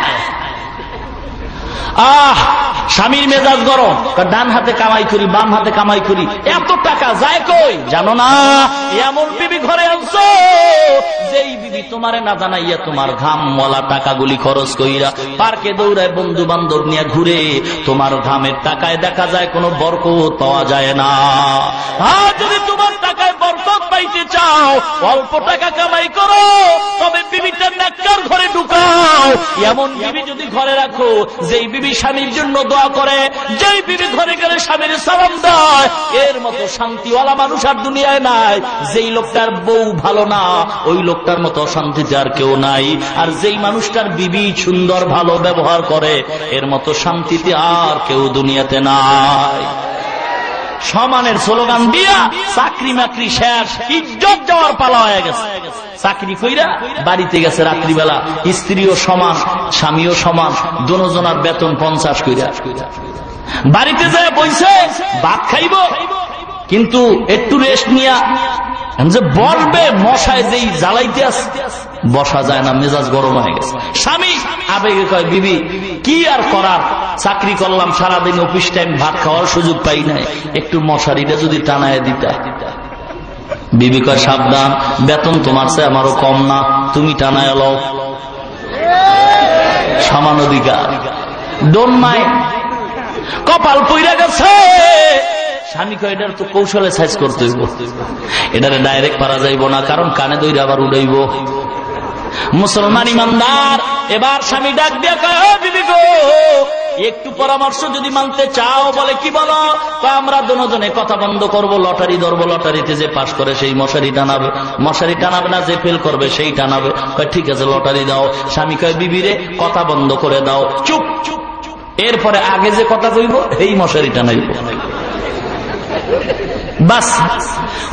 স্বামীর মেজাজ গরম, ডান হাতে কামাই করি বাম হাতে কামাই করি, এত টাকা যায় কই জানো না? এমন বিবি ঘরে আনছো যেই বিবি তোমারে না জানাইয়া তোমার ঘাম মলা টাকাগুলি খরচ কইরা পার্কে দৌড়ায় বন্ধু বান্ধব নিয়ে ঘুরে, তোমার ঘামের টাকায় দেখা যায় কোনো বরকত পাওয়া যায় না। আর যদি তোমার টাকায় বরকত পাইতে চাও, অল্প টাকা কামাই করো, তবে বিবিটা নেককার ঘরে ঢুকাও। এমন বিবি যদি ঘরে রাখো যেই বিবি স্বামীর জন্য দোয়া করে, যেই বিবি ঘরে গেলে স্বামীর সালাম দেয়, এর মতো শান্তিওয়ালা মানুষ আর দুনিয়ায় নাই। যেই লোকটার বউ ভালো না, ওই লোকটার মতো শান্তিতে আর কেউ নাই। আর যেই মানুষটার বিবি সুন্দর ভালো ব্যবহার করে, এর মতো শান্তিতে আর কেউ দুনিয়াতে নাই। সমানের স্লোগান দিয়া চাকরি মাকরি শেষ, ইজ্জত যাওয়ার পালা হয়ে গেছে। চাকরি কইরা বাড়িতে গেছে রাত্রিবেলা, স্ত্রীও সমান স্বামীও সমান, দুজনের বেতন 50 কইরা। বাড়িতে যায় বইছে ভাত খাইব, কিন্তু একটু রেস্ট নিয়া যে বসবে, মশায় যেই জ্বালাইতে আছে বসা যায় না, মেজাজ গরম হয়ে গেছে। স্বামী আবেগে কয় বিবি কি আর করার, চাকরি করলাম সারাদিন, অফিস টাইম ভাত খাওয়ার সুযোগ পাই নাই, একটু মশারিটা যদি টানায় দিতা। বিবি কয় সাবধান, বেতন তোমার চেয়ে আমারও কম না, তুমি টানায় লও, সমান অধিকার, ডোন্ট মাইন্ড। কপাল পইরা গেছে। স্বামী কয় এটার তো কৌশলে সাইজ করতে হইব, এটারে ডাইরেক্ট পারা যাইব না, কারণ কানে দইরা আবার উড়াইব। মুসলমান ইমানদার এবার স্বামী ডাক দিয়া কয় বিবি গো, একটু পরামর্শ যদি মানতে চাও। বলে কি বলো? আমরা দুজনে কথা বন্ধ করব, লটারি ধরবো, লটারিতে যে পাশ করে সেই মশারি টানাবে, মশারি টানাবে না যে ফেল করবে সেই টানাবে। ঠিক আছে লটারি দাও। স্বামী কয় বিবি রে কথা বন্ধ করে দাও, চুপ চুপ, এরপরে আগে যে কথা কইব এই মশারি টানাইব। বাস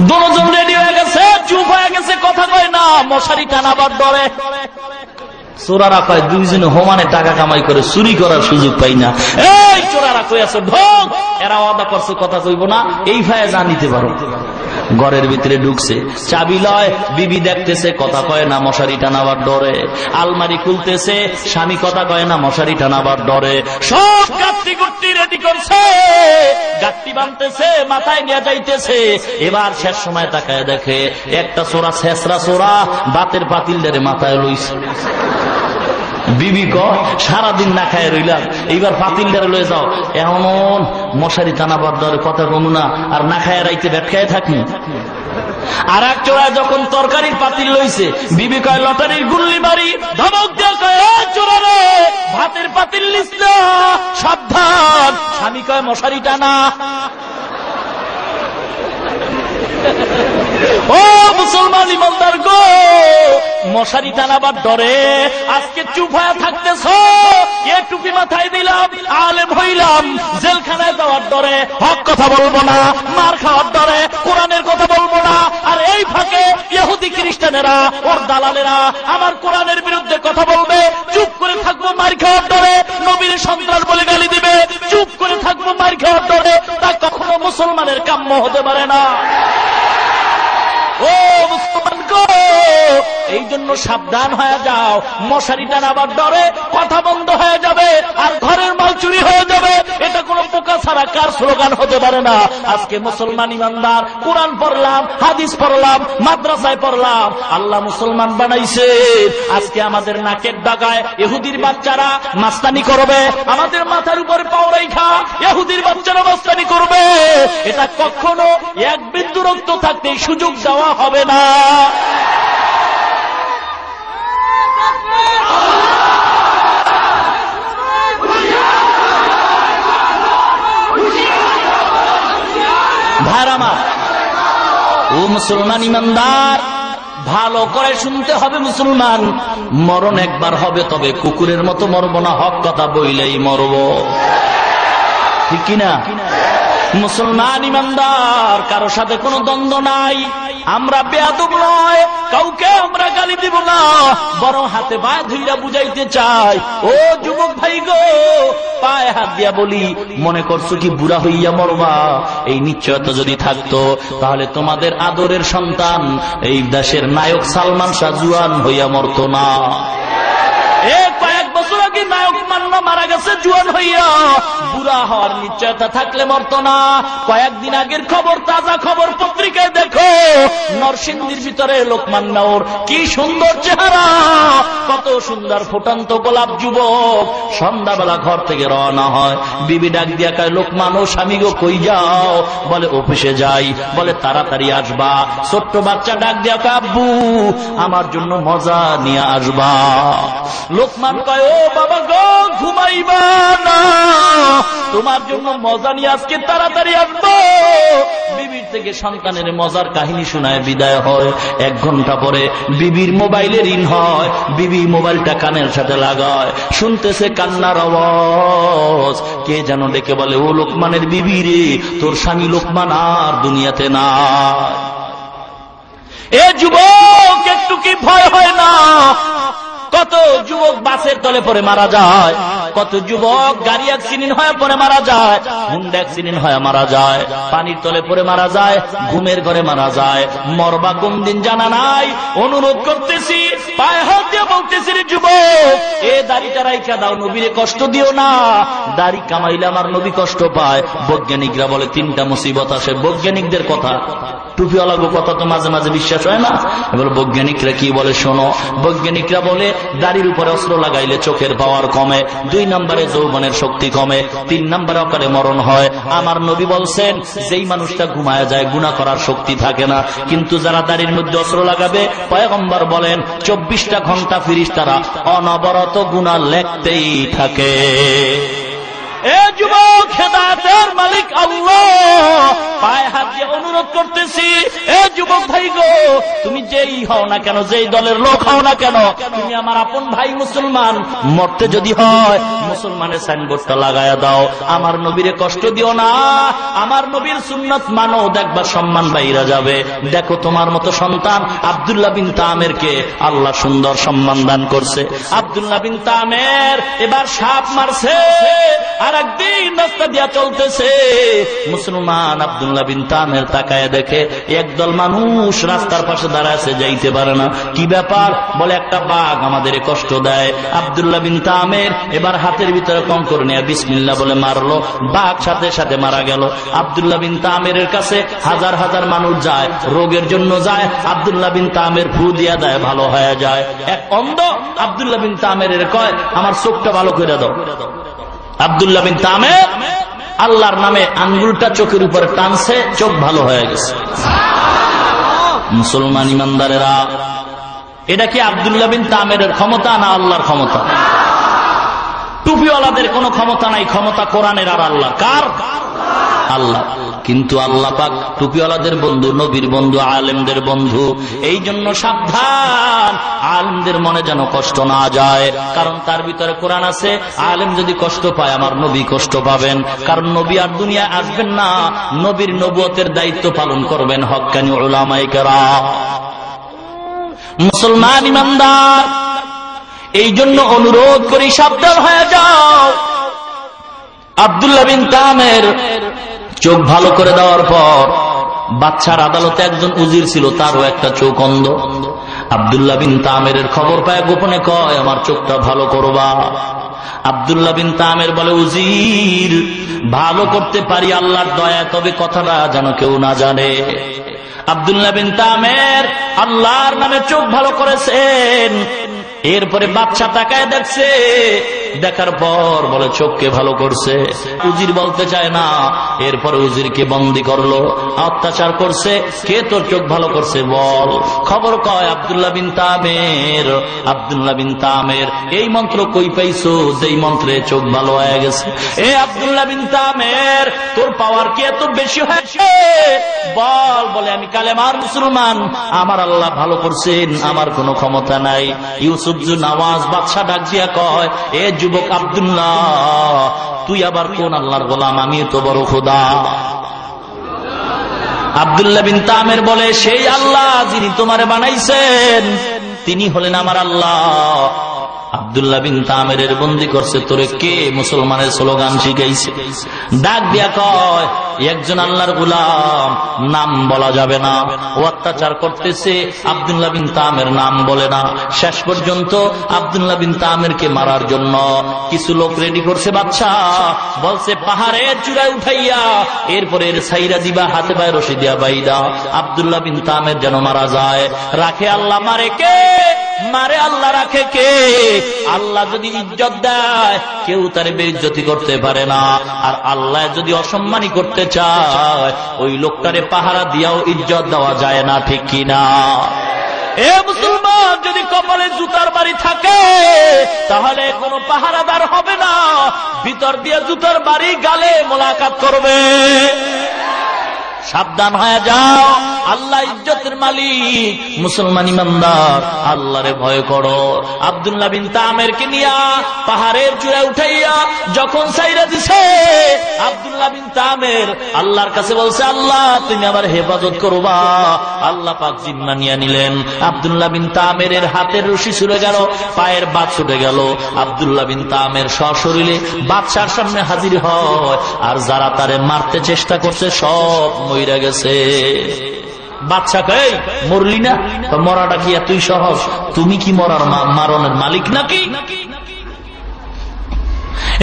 দুজন রেডি হয়ে গেছে, চুপ হয়ে গেছে, কথা কয় না, মশারি টানাবার ডরে। চোরারা কয় দুইজনে হোমানে টাকা কামাই করে চুরি করার সুযোগ পাই না। এই চোরারা কই আছে ঢোক, এরা ওয়াদা করছে কথা কইব না, এই ভাইয়া জানিতে পারো। ঘরের ভিতরে ঢুকছে, চাবি লয়, বিবি দেখতেছে কথা কয় না, মশারি টানাবার ডরে। আলমারি খুলতেছে, স্বামী কথা কয় না, মশারি টানাবার ডরে। সব গাত্তি গুত্তি রেডি করছে, গাত্তি বানতেছে, মাথায় নিয়ে যাইতেছে। এবার শেষ সময় তাকায় দেখে একটা চোরা, শেষরা চোরা বাতের পাতিলদারে মাথায় লইছে। বিবি কয় সারাদিন না খায় রইলাম, এইবার পাতিলদারে লয়ে যাও। এমন মশারি টানাবার ডরে কথা কমু না, আর না খায় রাইতে ব্যাট খায় থাকি। আর এক চোরায় যখন তরকারির পাতিল লইছে, বিবি কয় লটারির গুল্লি বাড়ি, ধমক দিয়ে কয় চোরা রে ভাতের পাতিল লিস না, সাবধান। স্বামী কয় মশারি টানা। ও মুসলমান ইমানদার গো, মশারি টানাবার ডরে আজকে চুপ হয়ে থাকতেছ। এ টুপি মাথায় দিলাম, আলেম হইলাম, জেলখানায় যাওয়ার ডরে হক কথা বলবো না, মার খাওয়ার ডরে কোরআনের কথা বলবো না। আর এই ফাঁকে ইহুদি খ্রিস্টানেরা, ওর দালালেরা আমার কোরআনের বিরুদ্ধে কথা বলবে, চুপ করে থাকবো মার খাওয়ার ডরে। নবীর সন্ত্রাস বলে গালি দিবে, চুপ করে থাকবো মার খাওয়ার ডরে। তা কখনো মুসলমানের কাম্য হতে পারে না। ও মুসলমান গো, এই জন্য সাবধান হয়ে যাও। মশারি টানাবার ডরে কথা বন্ধ হয়ে যাবে আর ঘরের মাল চুরি হয়ে যাবে। এটা কোনো পোকা ছাড়া কার স্লোগান হতে পারে না। আজকে মুসলমান ইমানদার কোরআন পড়লাম, হাদিস পড়লাম, মাদ্রাসায় পড়লাম, আল্লাহ মুসলমান বানাইছে। আজকে আমাদের নাকের ডাগায় ইহুদির বাচ্চারা মাস্তানি করবে, আমাদের মাথার উপরে পাও রাইখা ইহুদির বাচ্চারা মাস্তানি করবে। এটা কখনো এক বিন্দু রক্ত থাকতে সুযোগ দেওয়া হবে না। ভাইরামা, ও মুসলমান ইমানদার, ভালো করে শুনতে হবে মুসলমান, মরণ একবার হবে, তবে কুকুরের মতো মরব না, হক কথা বইলেই মরব, ঠিক কিনা? মুসলমান ইমানদার, কারো সাথে কোনো দ্বন্দ্ব নাই। আমরা বেয়াদব নয়, কাউকে আমরা গালি দিব না, বরং হাতে পায়ে ধইরা বুঝাইতে চাই। ও যুবক ভাই গো, পায়ে হাত দিয়া বলি, মনে করছো কি বুড়া হইয়া মরবা? এই নিশ্চয়তা যদি থাকতো তাহলে তোমাদের আদরের সন্তান এই দেশের নায়ক সালমান শাহ জুয়ান হইয়া মরতো না। কয়েক বছর আগে নায়ক মান্না মারা গেছে জুয়ান হইয়া। বুড়া হওয়ার নিশ্চয়তা থাকলে মরতো না। কয়েকদিন আগের খবর, তাজা খবর পত্রিকায় দেখো, নরসিংদীর ভিতরে লোকমান নাওর, কি সুন্দর চেহারা, কত সুন্দর ফুটন্ত গোলাপ যুবক। সন্ধ্যাবেলা ঘর থেকে রওনা হয়, বিবি ডাক দিয়া কয়, লোকমান ও স্বামী গো কই যাও? বলে অফিসে যাই। বলে তাড়াতাড়ি আসবা। ছোট্ট বাচ্চা ডাক দিয়া কয়, আব্বু আমার জন্য মজা নিয়ে আসবা। লোকমান কয়, ও বাবা গো, ঘুমাইবা না, তোমার জন্য মজা নিয়ে আজকে তাড়াতাড়ি আসবো। বিবির থেকে সন্তানের মজার কাহিনী শোনায় বিদায় হয়। 1 ঘন্টা পরে বিবির মোবাইলে রিং হয়। বিবি মোবাইলটা কানের সাথে লাগায়, শুনতেছে কান্নার আওয়াজ। কে যেন ডেকে বলে, ও লোকমানের বিবি রে, তোর স্বামী লোকমান আর দুনিয়াতে না। এ যুবক, একটু কি ভয় হয় না? কত যুবক বাসের তলে পড়ে মারা যায়, কত যুবক গাড়ি অ্যাক্সিডেন্ট হয়ে পড়ে মারা যায়, হুন্ডা অ্যাক্সিডেন্ট হয়ে মারা যায়, পানির তলে পড়ে মারা যায়, ঘুমের ঘরে মারা যায়। মরবা কোন দিন জানা নাই। অনুরোধ করতেছি, পায়ে হাত দিয়ে বলতেছি, রে যুবক, এ দাড়িটা রাইখা দাও, নবীরে কষ্ট দিও না। দাড়ি কামাইলে আমার নবী কষ্ট পায়। বৈজ্ঞানিকরা বলে 3টা মুসিবত আসে। বৈজ্ঞানিকদের কথা, টুপিওয়ালা কথা তো মাঝে মাঝে বিশ্বাস হয় না। এবার বৈজ্ঞানিকরা কি বলে শোনো। বৈজ্ঞানিকরা বলে দাড়ির উপরে অস্ত্র লাগাইলে চোখের পাওয়ার কমে, 2 নম্বরে যৌবনের শক্তি কমে, 3 নম্বরে অকালে মরণ হয়। আমার নবী বলছেন, যেই মানুষটা ঘুমায় যায় গুনাহ করার শক্তি থাকে না, কিন্তু যারা দাড়ির মধ্যে অস্ত্র লাগাবে, পয়গম্বর বলেন 24টা ঘন্টা ফেরেশতারা অনবরত গুনাহ লিখতেই থাকে। এ যুবক, হেদায়েতের মালিক আল্লাহ, পায়ে হাত দিয়ে অনুরোধ করতেছি, এ যুবক ভাই গো, তুমি যেই হও না কেন, যেই দলের লোক হও না কেন, তুমি আমার আপন ভাই মুসলমান। মরতে যদি হয় মুসলমানের সাইনবোর্ডটা লাগায়া দাও, আমার নবীরে কষ্ট দিও না, আমার নবীর সুন্নাত মানো, দেখবা সম্মান বাইরা যাবে। দেখো তোমার মতো সন্তান আব্দুল্লাহ বিন তামেরকে আল্লাহ সুন্দর সম্মান দান করছে। আব্দুল্লাহ বিন তামের এবার সাপ মারছে, আর একদিন রাস্তা দিয়া চলতেছে। মুসলমান আব্দুল্লাহ বিন তামের তাকায় দেখে একদল মানুষ রাস্তার পাশে দাঁড়াচ্ছে, যাইতে পারে না। কি ব্যাপার? বলে একটা বাঘ আমাদের কষ্ট দেয়। আব্দুল্লাহ বিন তামের এবার হাতের ভিতরে কঙ্কর নিয়ে বিসমিল্লাহ বলে মারলো, বাঘ সাথে সাথে মারা গেল। আব্দুল্লাহ বিন তামের কাছে হাজার হাজার মানুষ যায়, রোগের জন্য যায়। আব্দুল্লাহ বিন তামের ফু দিয়া দেয়, ভালো হয়ে যায়। এক অন্ধ আব্দুল্লাহ বিন তামের কয়, আমার চোখটা ভালো করে দাও। আব্দুল্লাহ বিন তামের আল্লাহর নামে আঙ্গুলটা চোখের উপরে টানছে, চোখ ভালো হয়ে গেছে। মুসলমান ইমানদারেরা, এটা কি আব্দুল্লাহ বিন তামের ক্ষমতা না আল্লাহর ক্ষমতা? টুপিওয়ালাদের কোনো ক্ষমতা নাই, ক্ষমতা কোরআনের আর আল্লাহ। কার? আল্লাহ। কিন্তু আল্লাহ পাক টুপিওয়ালাদের বন্ধু, নবীর বন্ধু, আলেমদের বন্ধু। এই জন্য সাবধান, আলেমদের মনে যেন কষ্ট না যায়, কারণ তার ভিতরে কোরআন আছে। আলেম যদি কষ্ট পায়, আমার নবী কষ্ট পাবেন, কারণ নবী আর দুনিয়ায় আসবেন না, নবীর নবুয়তের দায়িত্ব পালন করবেন হক্কানি উলামায়ে কেরাম। মুসলমান ইমানদার, এই জন্য অনুরোধ করি সাবধান হয়ে যাও। আব্দুল্লাহ বিন তামের চোখ ভালো করে দেওয়ার পর, বাদশার আদালতে একজন উজির ছিল, তারও একটা চোখ অন্ধ। আব্দুল্লাহ বিন তামের খবর পায়, গোপনে কয় আমার চোখটা ভালো করবা। আব্দুল্লাহ বিন তামের বলে, উজির, ভালো করতে পারি আল্লাহর দয়া, তবে কথাটা যেন কেউ না জানে। আব্দুল্লাহ বিন তামের আল্লাহর নামে চোখ ভালো করেছেন। এরপরে বাদশা তাকায় দেখছে, দেখার পর বলে চোখকে ভালো করছে। উজির বলতে চায় না। এরপরে উজিরকে বন্দী করলো, অত্যাচার করছে। কে তোর চোখ ভালো করছে বল। খবর কয় আব্দুল্লাহ বিন তামের। আব্দুল্লাহ বিন তামের, এই মন্ত্র কই পাইছো যেই মন্ত্রে চোখ ভালো হয়ে গেছে? এ আব্দুল্লাহ বিন তামের, তোর পাওয়ার কি এত বেশি হয়েছে বল। বলে আমি কালেমার মুসলমান, আমার আল্লাহ ভালো করছেন, আমার কোনো ক্ষমতা নাই। ইউসুফ জু নওয়াজ বাদশা ডাক দিয়া কয়, এ যুবক আব্দুল্লাহ, তুই আবার কোন আল্লাহর গোলাম? আমি তো বড় খোদা। আব্দুল্লাহ বিন তামের বলে, সেই আল্লাহ যিনি তোমারে বানাইছেন, তিনি হলেন আমার আল্লাহ। আব্দুল্লাহ বিন তামের বন্দী করছে। তোরে কে মুসলমানের স্লোগান শিখাইছে? ডাক দিয়া কয়, একজন আল্লাহর গোলাম, নাম বলা যাবে না। ও অত্যাচার করতেছে, আব্দুল্লাহ বিন তামের নাম বলে না। শেষ পর্যন্ত আব্দুল্লাহ বিন তামেরকে মারার জন্য কিছু লোক রেডি করছে। বাদশা বলছে, পাহাড়ের চূড়ায় উঠাইয়া এরপরে এর ছাইরা দিবা, হাতে পায়ে রশি দিয়া বাইদা। আব্দুল্লাহ বিন তামের যেন মারা যায়। রাখে আল্লাহ, মারে কে? মারে আল্লাহ, রাখে কে? আল্লাহ যদি ইজ্জত দেয়, কেউ তার বেইজ্জতি করতে পারে না। আর আল্লাহ যদি অসম্মানী করতে চায়, ওই লোকটারে পাহারা দিয়াও ইজ্জত দেওয়া যায় না, ঠিক কিনা? এ মুসলমান, যদি কপালে জুতার বাড়ি থাকে, তাহলে কোনো পাহারাদার হবে না। ভিতর দিয়ে জুতার বাড়ি গালে মোলাকাত করবে। সাবধান হয়ে যাও, আল্লাহ ইজ্জতের মালিক। মুসলমান ইমানদার, আল্লাহরে ভয় করো। আব্দুল্লাহ বিন তামেরকে নিয়া পাহাড়ের চূড়ায় উঠাইয়া যখন ছাইরা দিছে, আব্দুল্লাহ বিন তামের আল্লাহর কাছে বলছে, আল্লাহ তুমি আমার হেফাজত করবা। আল্লাহ পাক জিম্মা নিয়ে নিলেন। আব্দুল্লাহ বিন তামের হাতের রশি ছুটে গেল, পায়ের বাত ছুটে গেল। আব্দুল্লাহ বিন তামের সশরীরে বাদশার সামনে হাজির হয়। আর যারা তারে মারতে চেষ্টা করছে সব মইরা গেছে। বাদশা কই, মরলি না? মরাটা কি এতই সহজ? তুমি কি মরার মারণের মালিক নাকি?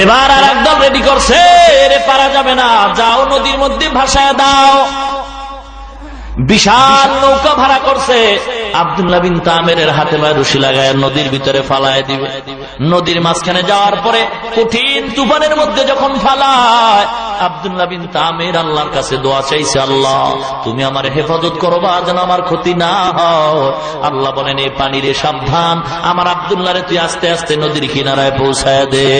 এবার আর একদল রেডি করছে, এরে পারা যাবে না, যাও নদীর মধ্যে ভাসায় দাও। বিশাল নৌকা ভাড়া করছে। আব্দুল্লাহ বিন তামের হাতে পায়ে রশি লাগায় নদীর ভিতরে ফালায় দিবে। নদীর মাঝখানে যাওয়ার পরে কঠিন তুফানের মধ্যে যখন ফালায়, আব্দুল্লাহ বিন তামের আল্লাহর কাছে দোয়া চাইছে, আল্লাহ তুমি আমার হেফাজত করবা, যেন আমার ক্ষতি না হয়। আল্লাহ বলেন, এই পানিরে সাবধান, আমার আব্দুল্লাহরে তুই আস্তে আস্তে নদীর কিনারায় পৌঁছায় দে।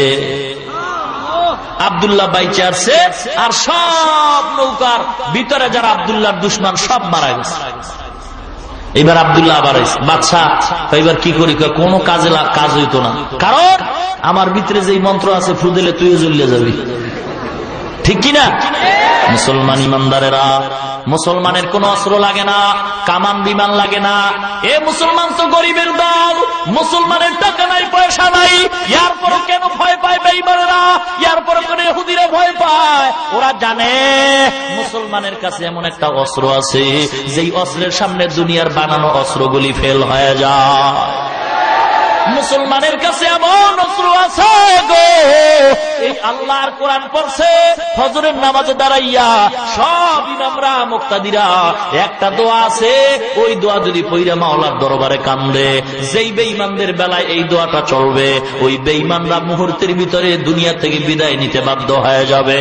আব্দুল্লাহ বাইচে আসছে, আর সব নৌকার ভিতরে যারা আব্দুল্লাহর দুশমন সব মারা গেছে। এবার আব্দুল্লাহ আবার বাদশা, এবার কি করি? কোনো কাজ হইতো না, কারণ আমার ভিতরে যে মন্ত্র আছে, ফু দিলে তুইও জ্বলে যাবি, ঠিক কিনা? মুসলমান ইমানদারেরা, মুসলমানের কোন অস্ত্র লাগে না, কামান বিমান লাগে না। এ মুসলমান তো গরিবের দল, মুসলমানের টাকা নাই, পয়সা নাই, ইয়ার পরও কেন ভয় পায় বেঈমানেরা? ইয়ার পরও কেন ইহুদিরা ভয় পায়? ওরা জানে মুসলমানের কাছে এমন একটা অস্ত্র আছে, যেই অস্ত্রের সামনে দুনিয়ার বানানো অস্ত্রগুলি ফেল হয়ে যায়। মুসলমানের কাছে এমন অস্ত্র আছে গো, এই আল্লাহর কোরআন পড়ছে, ফজরের নামাজে দাঁড়াইয়া সব ইমামরা মুক্তাদিরা একটা দোয়া আছে, ওই দোয়া যদি পইরা মাওলার দরবারে কান্দে, যেই বেঈমানদের বেলায় এই দোয়াটা চলবে, ওই বেঈমানরা মুহূর্তের ভিতরে দুনিয়া থেকে বিদায় নিতে বাধ্য হয়ে যাবে।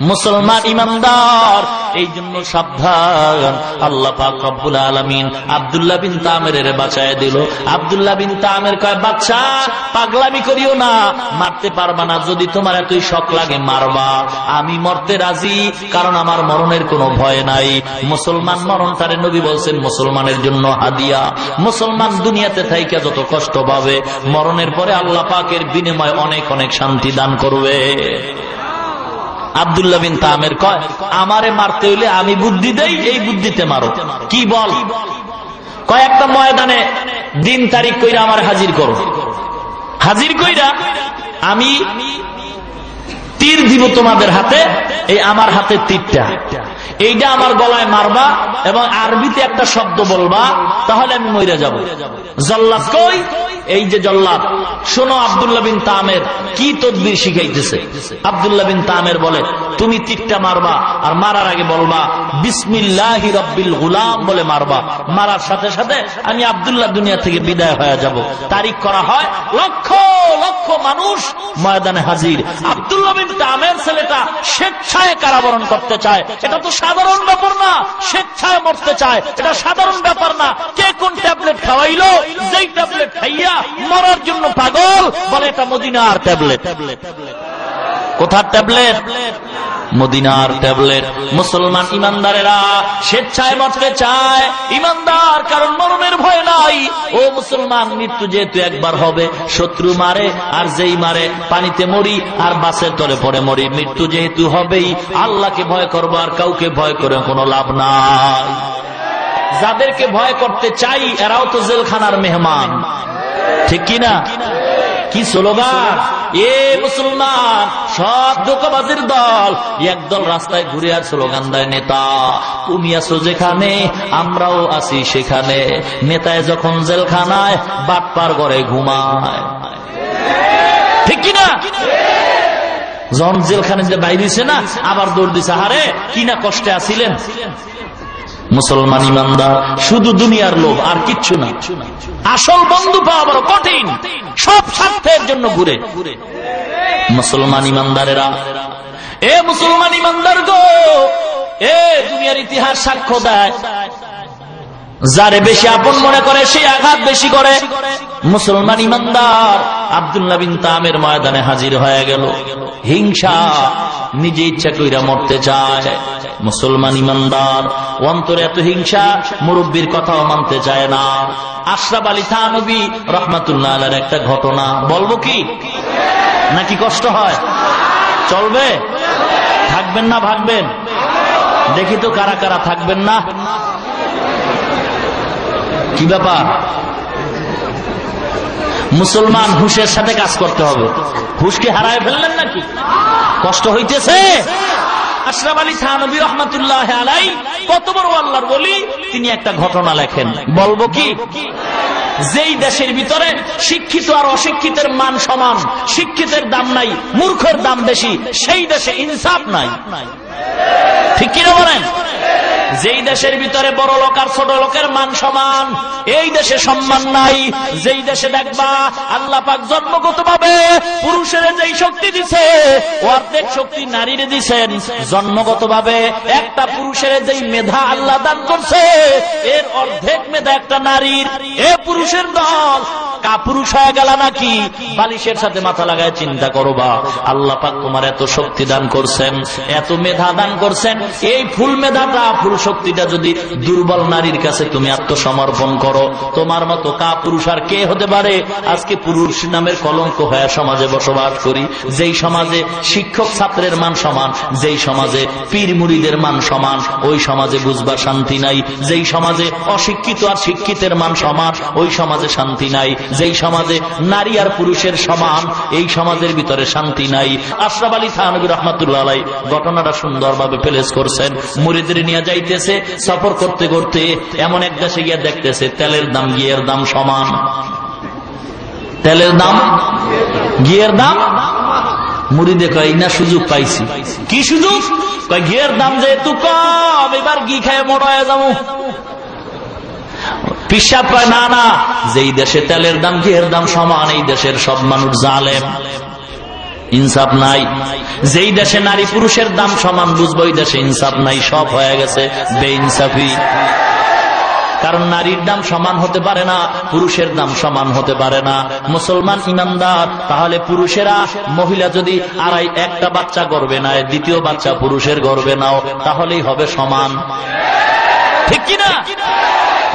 মুসলমান ইমানদার, এই জন্য সাবধান। আল্লাহ পাক রব্বুল আলামিন আব্দুল্লাহ বিন তামেরের বাঁচায় দিল। আব্দুল্লাহ বিন তামের কয়, বাচ্চা পাগলামি করিও না, মারতে পারবা না, যদি তোমার এতই শখ লাগে মারবা, আমি মরতে রাজি, কারণ আমার মরণের কোনো ভয় নাই। মুসলমান মরণটারে নবী বলছেন মুসলমানের জন্য হাদিয়া। মুসলমান দুনিয়াতে থাইকা যত কষ্ট পাবে, মরণের পরে আল্লাহ পাকের বিনিময়ে অনেক অনেক শান্তি দান করবে। আব্দুল্লাহ বিন তামের কয়, আমারে মারতে হইলে আমি বুদ্ধি দেই, এই বুদ্ধিতে মারো। কি বল? কয়েকটা ময়দানে দিন তারিখ কইরা আমার হাজির করো, হাজির কইরা আমি তীর দিব তোমাদের হাতে, এই আমার হাতে তীরটা, এইটা আমার গলায় মারবা এবং আরবিতে একটা শব্দ বলবা, তাহলে আমি মইরা যাব। জল্লাদ কই? এই যে জল্লাদ, শোনো আব্দুল্লাহ বিন তামের কি তদবির শিখাইতেছে। আব্দুল্লাহ বিন তামের বলে, তুমি তীরটা মারবা আর মারার আগে বলবা বিসমিল্লাহি রাব্বিল গুলাম বলে মারবা। মারার সাথে সাথে আমি আব্দুল্লাহ দুনিয়া থেকে বিদায় হয়ে যাব। তারিখ করা হয়, লক্ষ লক্ষ মানুষ ময়দানে হাজির। আব্দুল্লাহ বিন তামের ছেলেটা স্বেচ্ছায় কারাবরণ করতে চায়, এটা তো সাধারণ ব্যাপার না। স্বেচ্ছায় মরতে চায়, এটা সাধারণ ব্যাপার না। কে কোন ট্যাবলেট খাওয়াইলো, যেই ট্যাবলেট খাইয়া মরার জন্য পাগল, বলে এটা মদিনার ট্যাবলেট। কোথার ট্যাবলেট? মদিনার ট্যাবলেট। মুসলমান ইমানদারেরা স্বেচ্ছায় মরতে চায়, ইমানদার, কারণ মরণের ভয় নাই। ও মুসলমান, মৃত্যু যেহেতু একবার হবে, শত্রু মারে আর যেই মারে পানিতে মরি আর বাসের তলে পড়ে মরি, মৃত্যু যেহেতু হবেই, আল্লাহকে ভয় করবো আর কাউকে ভয় করে কোনো লাভ নাই। যাদেরকে ভয় করতে চাই এরাও তো জেলখানার মেহমান, ঠিক কিনা? কি স্লোগান! এ মুসলমান, সব ধোঁকাবাজির দল একদল রাস্তায় ঘুরে আর স্লোগান দেয়, নেতা তুমি আছো যেখানে আমরাও আছি সেখানে। নেতায় যখন জেলখানায়, বাটপার ঘরে ঘুমায়, ঠিক কিনা? যখন জেলখানে যে বাইরে দিছে না, আবার দৌড় দিছে, হারে কি না কষ্টে আছিলেন। মুসলমান ইমানদার শুধু দুনিয়ার লোভ আর কিচ্ছু না। আসল বন্ধু পাওয়া বড় কঠিন, সব স্বার্থের জন্য ঘুরে। মুসলমান ইমানদারেরা, এ মুসলমান ইমানদার গো, এ দুনিয়ার ইতিহাস সাক্ষ্য দেয়, যারে বেশি আপন মনে করে সে আঘাত বেশি করে। মুসলমান ইমানদার আব্দুল্লাহ বিন তামের ময়দানে হাজির হয়ে গেল। হিংসা, নিজে ইচ্ছা কইরা মরতে চায়। মুসলমান ইমানদার অন্তরে এত হিংসা, মুরব্বীর কথাও মানতে চায় না। আশরাফ আলী থানভী রহমাতুল্লাহ আলাইহির একটা ঘটনা বলবো কি, নাকি কষ্ট হয়? চলবে? থাকবেন না ভাগবেন? দেখি তো কারা কারা থাকবেন না। কি ব্যাপার? মুসলমান হুশের সাথে কাজ করতে হবে। হুশকে হারায় ফেললেন নাকি? কষ্ট হইতেছে? আশরাফ আলী থানভী রহমাতুল্লাহ আলাইহি কত বড় আল্লাহর ওলি, তিনি একটা ঘটনা লেখেন, বলবো কি? যেই দেশের ভিতরে শিক্ষিত আর অশিক্ষিতের মান সমান, শিক্ষিতের দাম নাই, মূর্খের দাম বেশি, সেই দেশে ইনসাফ নাই, ঠিক কিনা বলেন? যেই দেশের ভিতরে বড় লোক আর ছোট লোকের মান সমান, এই দেশে সম্মান নাই। যেই দেশে দেখবা আল্লাহ পাক জন্মগত ভাবে পুরুষের যেই শক্তি দিছে, অর্ধেক শক্তি নারীরে দিছেন। জন্মগত ভাবে একটা পুরুষের যেই মেধা আল্লাহ দান করছে, এর অর্ধেক মেধা একটা নারীর। এ পুরুষের দল কাপুরুষ হয়ে গেল নাকি? বালিশের সাথে মাথা লাগায় চিন্তা করবা, আল্লাহ পাক তোমার এত শক্তি দান করছেন, এত মেধা দান করছেন, এই ফুল মেধাটা, ফুল শক্তিটা যদি দুর্বল নারীর কাছে তুমি আত্মসমর্পণ করো, তোমার মতো কাপুরুষ আর কে হতে পারে? আজকে পুরুষ নামের কলঙ্ক হয়ে সমাজে বসবাস করি, যেই সমাজে শিক্ষক ছাত্রের মান সমান, যেই সমাজে পীর মুরিদের মান সমান, ওই সমাজে বুঝবার শান্তি নাই। যেই সমাজে অশিক্ষিত আর শিক্ষিতের মান সমান, ওই সমাজে শান্তি নাই। যেই সমাজে নারী আর পুরুষের সমান, এই সমাজের ভিতরে শান্তি নাই। আশরাফ আলী থানভী রহমাতুল্লাহ আলাইহি ঘটনাটা সুন্দরভাবে পেশ করছেন। মুরিদের নিয়ে যাইতেছে, সফর করতে করতে এমন এক দেশে গিয়ে দেখতেছে তেলের দাম ঘিয়ের দাম সমান। তেলের দাম ঘিয়ের দাম। মুরিদে কয়, না সুযোগ পাইছি। কি সুযোগ? কয় ঘিয়ের দাম যেহেতু কম, এবার ঘি খেয়ে মোটা হয়ে যাবো। পিসাব কয়, না না, যেই দেশে তেলের দাম ঘিয়ের দাম সমান, এই দেশের সব মানুষ জালেম। ইনসাফ নাই। যেই দেশে নারী পুরুষের দাম সমান বুঝবো ওই দেশে ইনসাফ নাই, সব হয়ে গেছে বেইনসাফি। কারণ নারীর দাম সমান হতে পারে না, পুরুষের দাম সমান হতে পারে না। মুসলমান ইমানদার, তাহলে পুরুষেরা, মহিলা যদি একটা বাচ্চা গর্ভে নেয়, দ্বিতীয় বাচ্চা পুরুষের গর্ভে নাও, তাহলেই হবে সমান, ঠিক কিনা?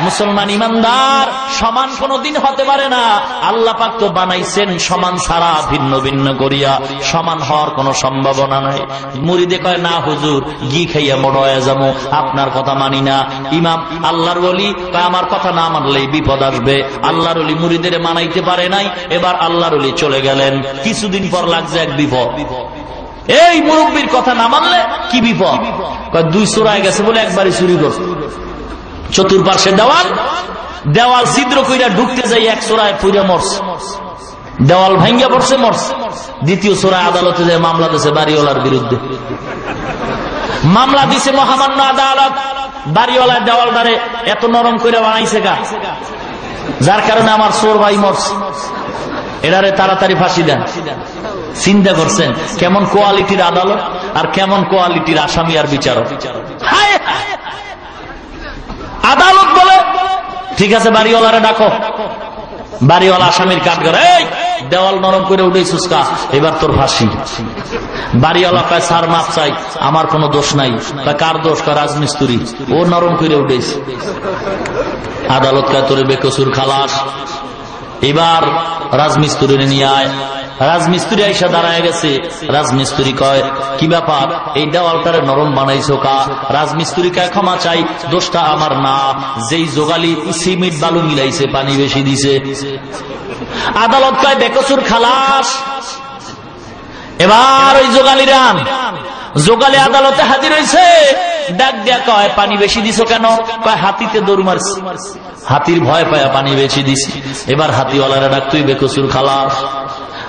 মুসলমান ইমানদার সমান কোনদিন হতে পারে না। আল্লাহ পাক তো বানাইছেন সমান ছাড়া ভিন্ন ভিন্ন করিয়া, সমান হওয়ার কোন সম্ভাবনা নাই। মুরিদে কয় না হুজুর, ঘি খাইয়া বড় হয়ে যাবো, আপনার কথা মানি না। ইমাম আল্লাহর ওলি কয় আমার কথা না মানলেই বিপদ আসবে। আল্লাহর ওলি মুরিদের মানাইতে পারে নাই, এবার আল্লাহর ওলি চলে গেলেন, কিছুদিন পর লাগছে এক বিপদ। এই মুরব্বীর কথা না মানলে কি বিপদ? কয় 2 চোরায় গেছে বলে একবারই চুরি করছে, চতুর্পার্শ্বে দেওয়াল ছিদ্র কইরা ঢুকতে যাই এক চোরায় পুইরা মরছে, দেওয়াল ভাঙ্গা পড়ছে মরছে। দ্বিতীয় চোরায় আদালতে যায় মামলা দিছে বাড়িওয়ালার বিরুদ্ধে, মামলা দিছে মহামান্য আদালত। বাড়িওয়ালার দেওয়ালটারে এত নরম কইরা বানাইছে গা, যার কারণে আমার চোর ভাই মরছে, এরারে তাড়াতাড়ি ফাঁসি দেন। চিন্তা করছেন কেমন কোয়ালিটির আদালত আর কেমন কোয়ালিটির আসামি আর বিচারক। আদালত বলে ঠিক আছে বাড়িওয়ালারে ডাকো, বাড়িওয়ালা আসামির কাঠ করে, এই দেওয়াল নরম করে উঠেছিস কা, এবার তোর ফাঁসি। বাড়িওয়ালা কয় স্যার মাপ চাই, আমার কোনো দোষ নাই। কার দোষ? রাজমিস্ত্রি, ও নরম করে উঠেছে। আদালত কয় তোরে বেকসুর খালাস। এবার রাজমিস্ত্রি নিয়ে আয়। রাজমিস্ত্রি আইসা দাঁড়ায় গেছে। রাজমিস্ত্রি কয় কি ব্যাপার, এই দেওয়ালটারে নরম বানাইছো কা? রাজমিস্ত্রি কয় ক্ষমা চাই, দোষটা আমার না, যেই যোগালি সিমেন্ট বালু মিলাইছে পানি বেশি দিছে। আদালত কয় বেকসুর খালাস। এবার ওই যোগালি রান, যোগালি আদালতে হাজির হয়েছে। ডাক দিয়া কয় পানি বেশি দিছো কেন? কয় হাতিতে দৌড় মারছি, হাতির ভয় পায়া পানি বেশি দিছি। এবার হাতিওয়ালারা ডাক, তুই বেকসুর খালাস।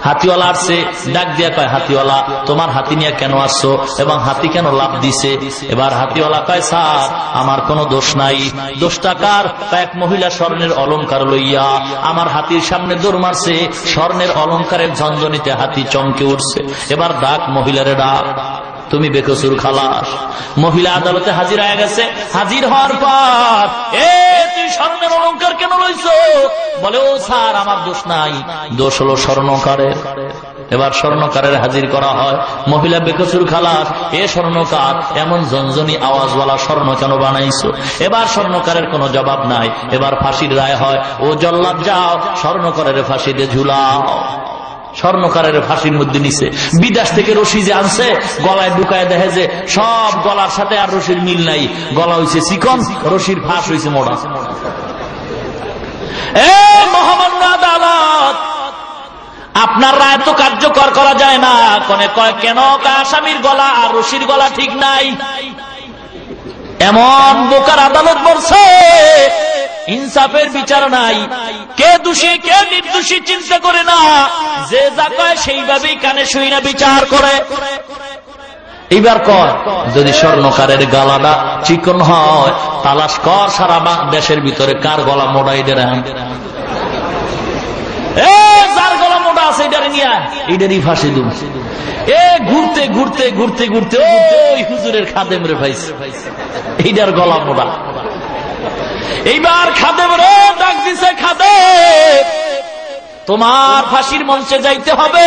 হাতিওয়ালা আসছে, ডাক দিয়া কয় হাতিওয়ালা তোমার হাতি নিয়ে কেন আসছো এবং হাতি কেন লাভ দিছে? এবার হাতিওয়ালা কয় স্যার আমার কোনো দোষ নাই। দোষটা কার? এক মহিলা স্বর্ণের অলংকার লইয়া আমার হাতির সামনে দৌড় মারছে, স্বর্ণের অলংকারের ঝনঝনিতে হাতি চমকে উঠছে। এবার ডাক মহিলারে ডাক, তুমি বেকসুর খালাস। মহিলা আদালতে হাজির হয়ে গেছে। হাজির হওয়ার পর তুই স্বর্ণের অলংকার কেন লইছ? বলে ও স্যার আমার দোষ নাই, দোষ হলো স্বর্ণকারের। এবার স্বর্ণকারের হাজির করা হয়। মহিলা বেকসুর খালাস, স্বর্ণকার এমন ঝনঝনি আওয়াজওয়ালা স্বর্ণ কেন বানাইছো? এবার স্বর্ণকারের কোনো জবাব নাই। এবার ফাঁসির রায় হয়। ও জল্লাদ যাও স্বর্ণকারের ফাঁসিতে ঝুলাও। স্বর্ণকারের ফাঁসির মধ্যে নিছে। বিদেশ থেকে রশি যে আনছে গলায় ঢুকায় দেখে যে সব গলার সাথে আর রশির মিল নাই, গলা হইছে চিকন, রশির ফাঁস হইছে মোড়া। মহামান্য আদালত, আপনার রায় তো কার্যকর করা যায় না। কনে কয় কেন? আসামির গলা আর রশির গলা ঠিক নাই। এমন বোকার আদালত বলছে, ইনসাফের বিচার নাই, কে দোষী কে নির্দোষী চিন্তা করে না, যে যা কয় সেইভাবেই কানে শুই না বিচার করে। এইবার কর, যদি স্বর্ণকারের গলাটা চিকন হয় তালাশ কর সারা দেশের ভিতরে কার গলা মোড়াই দেন, যার গলা মোটা আছে এটারে নিয়ে এটারই ফাঁসি দিন। ঘুরতে ঘুরতে ঘুরতে ঘুরতে ওই হুজুরের খাদেম রে পাইছে, এইটার গলা মোটা। এইবার খাদেম রে ডাক দিছে, খাদেম তোমার ফাঁসির মঞ্চে যাইতে হবে,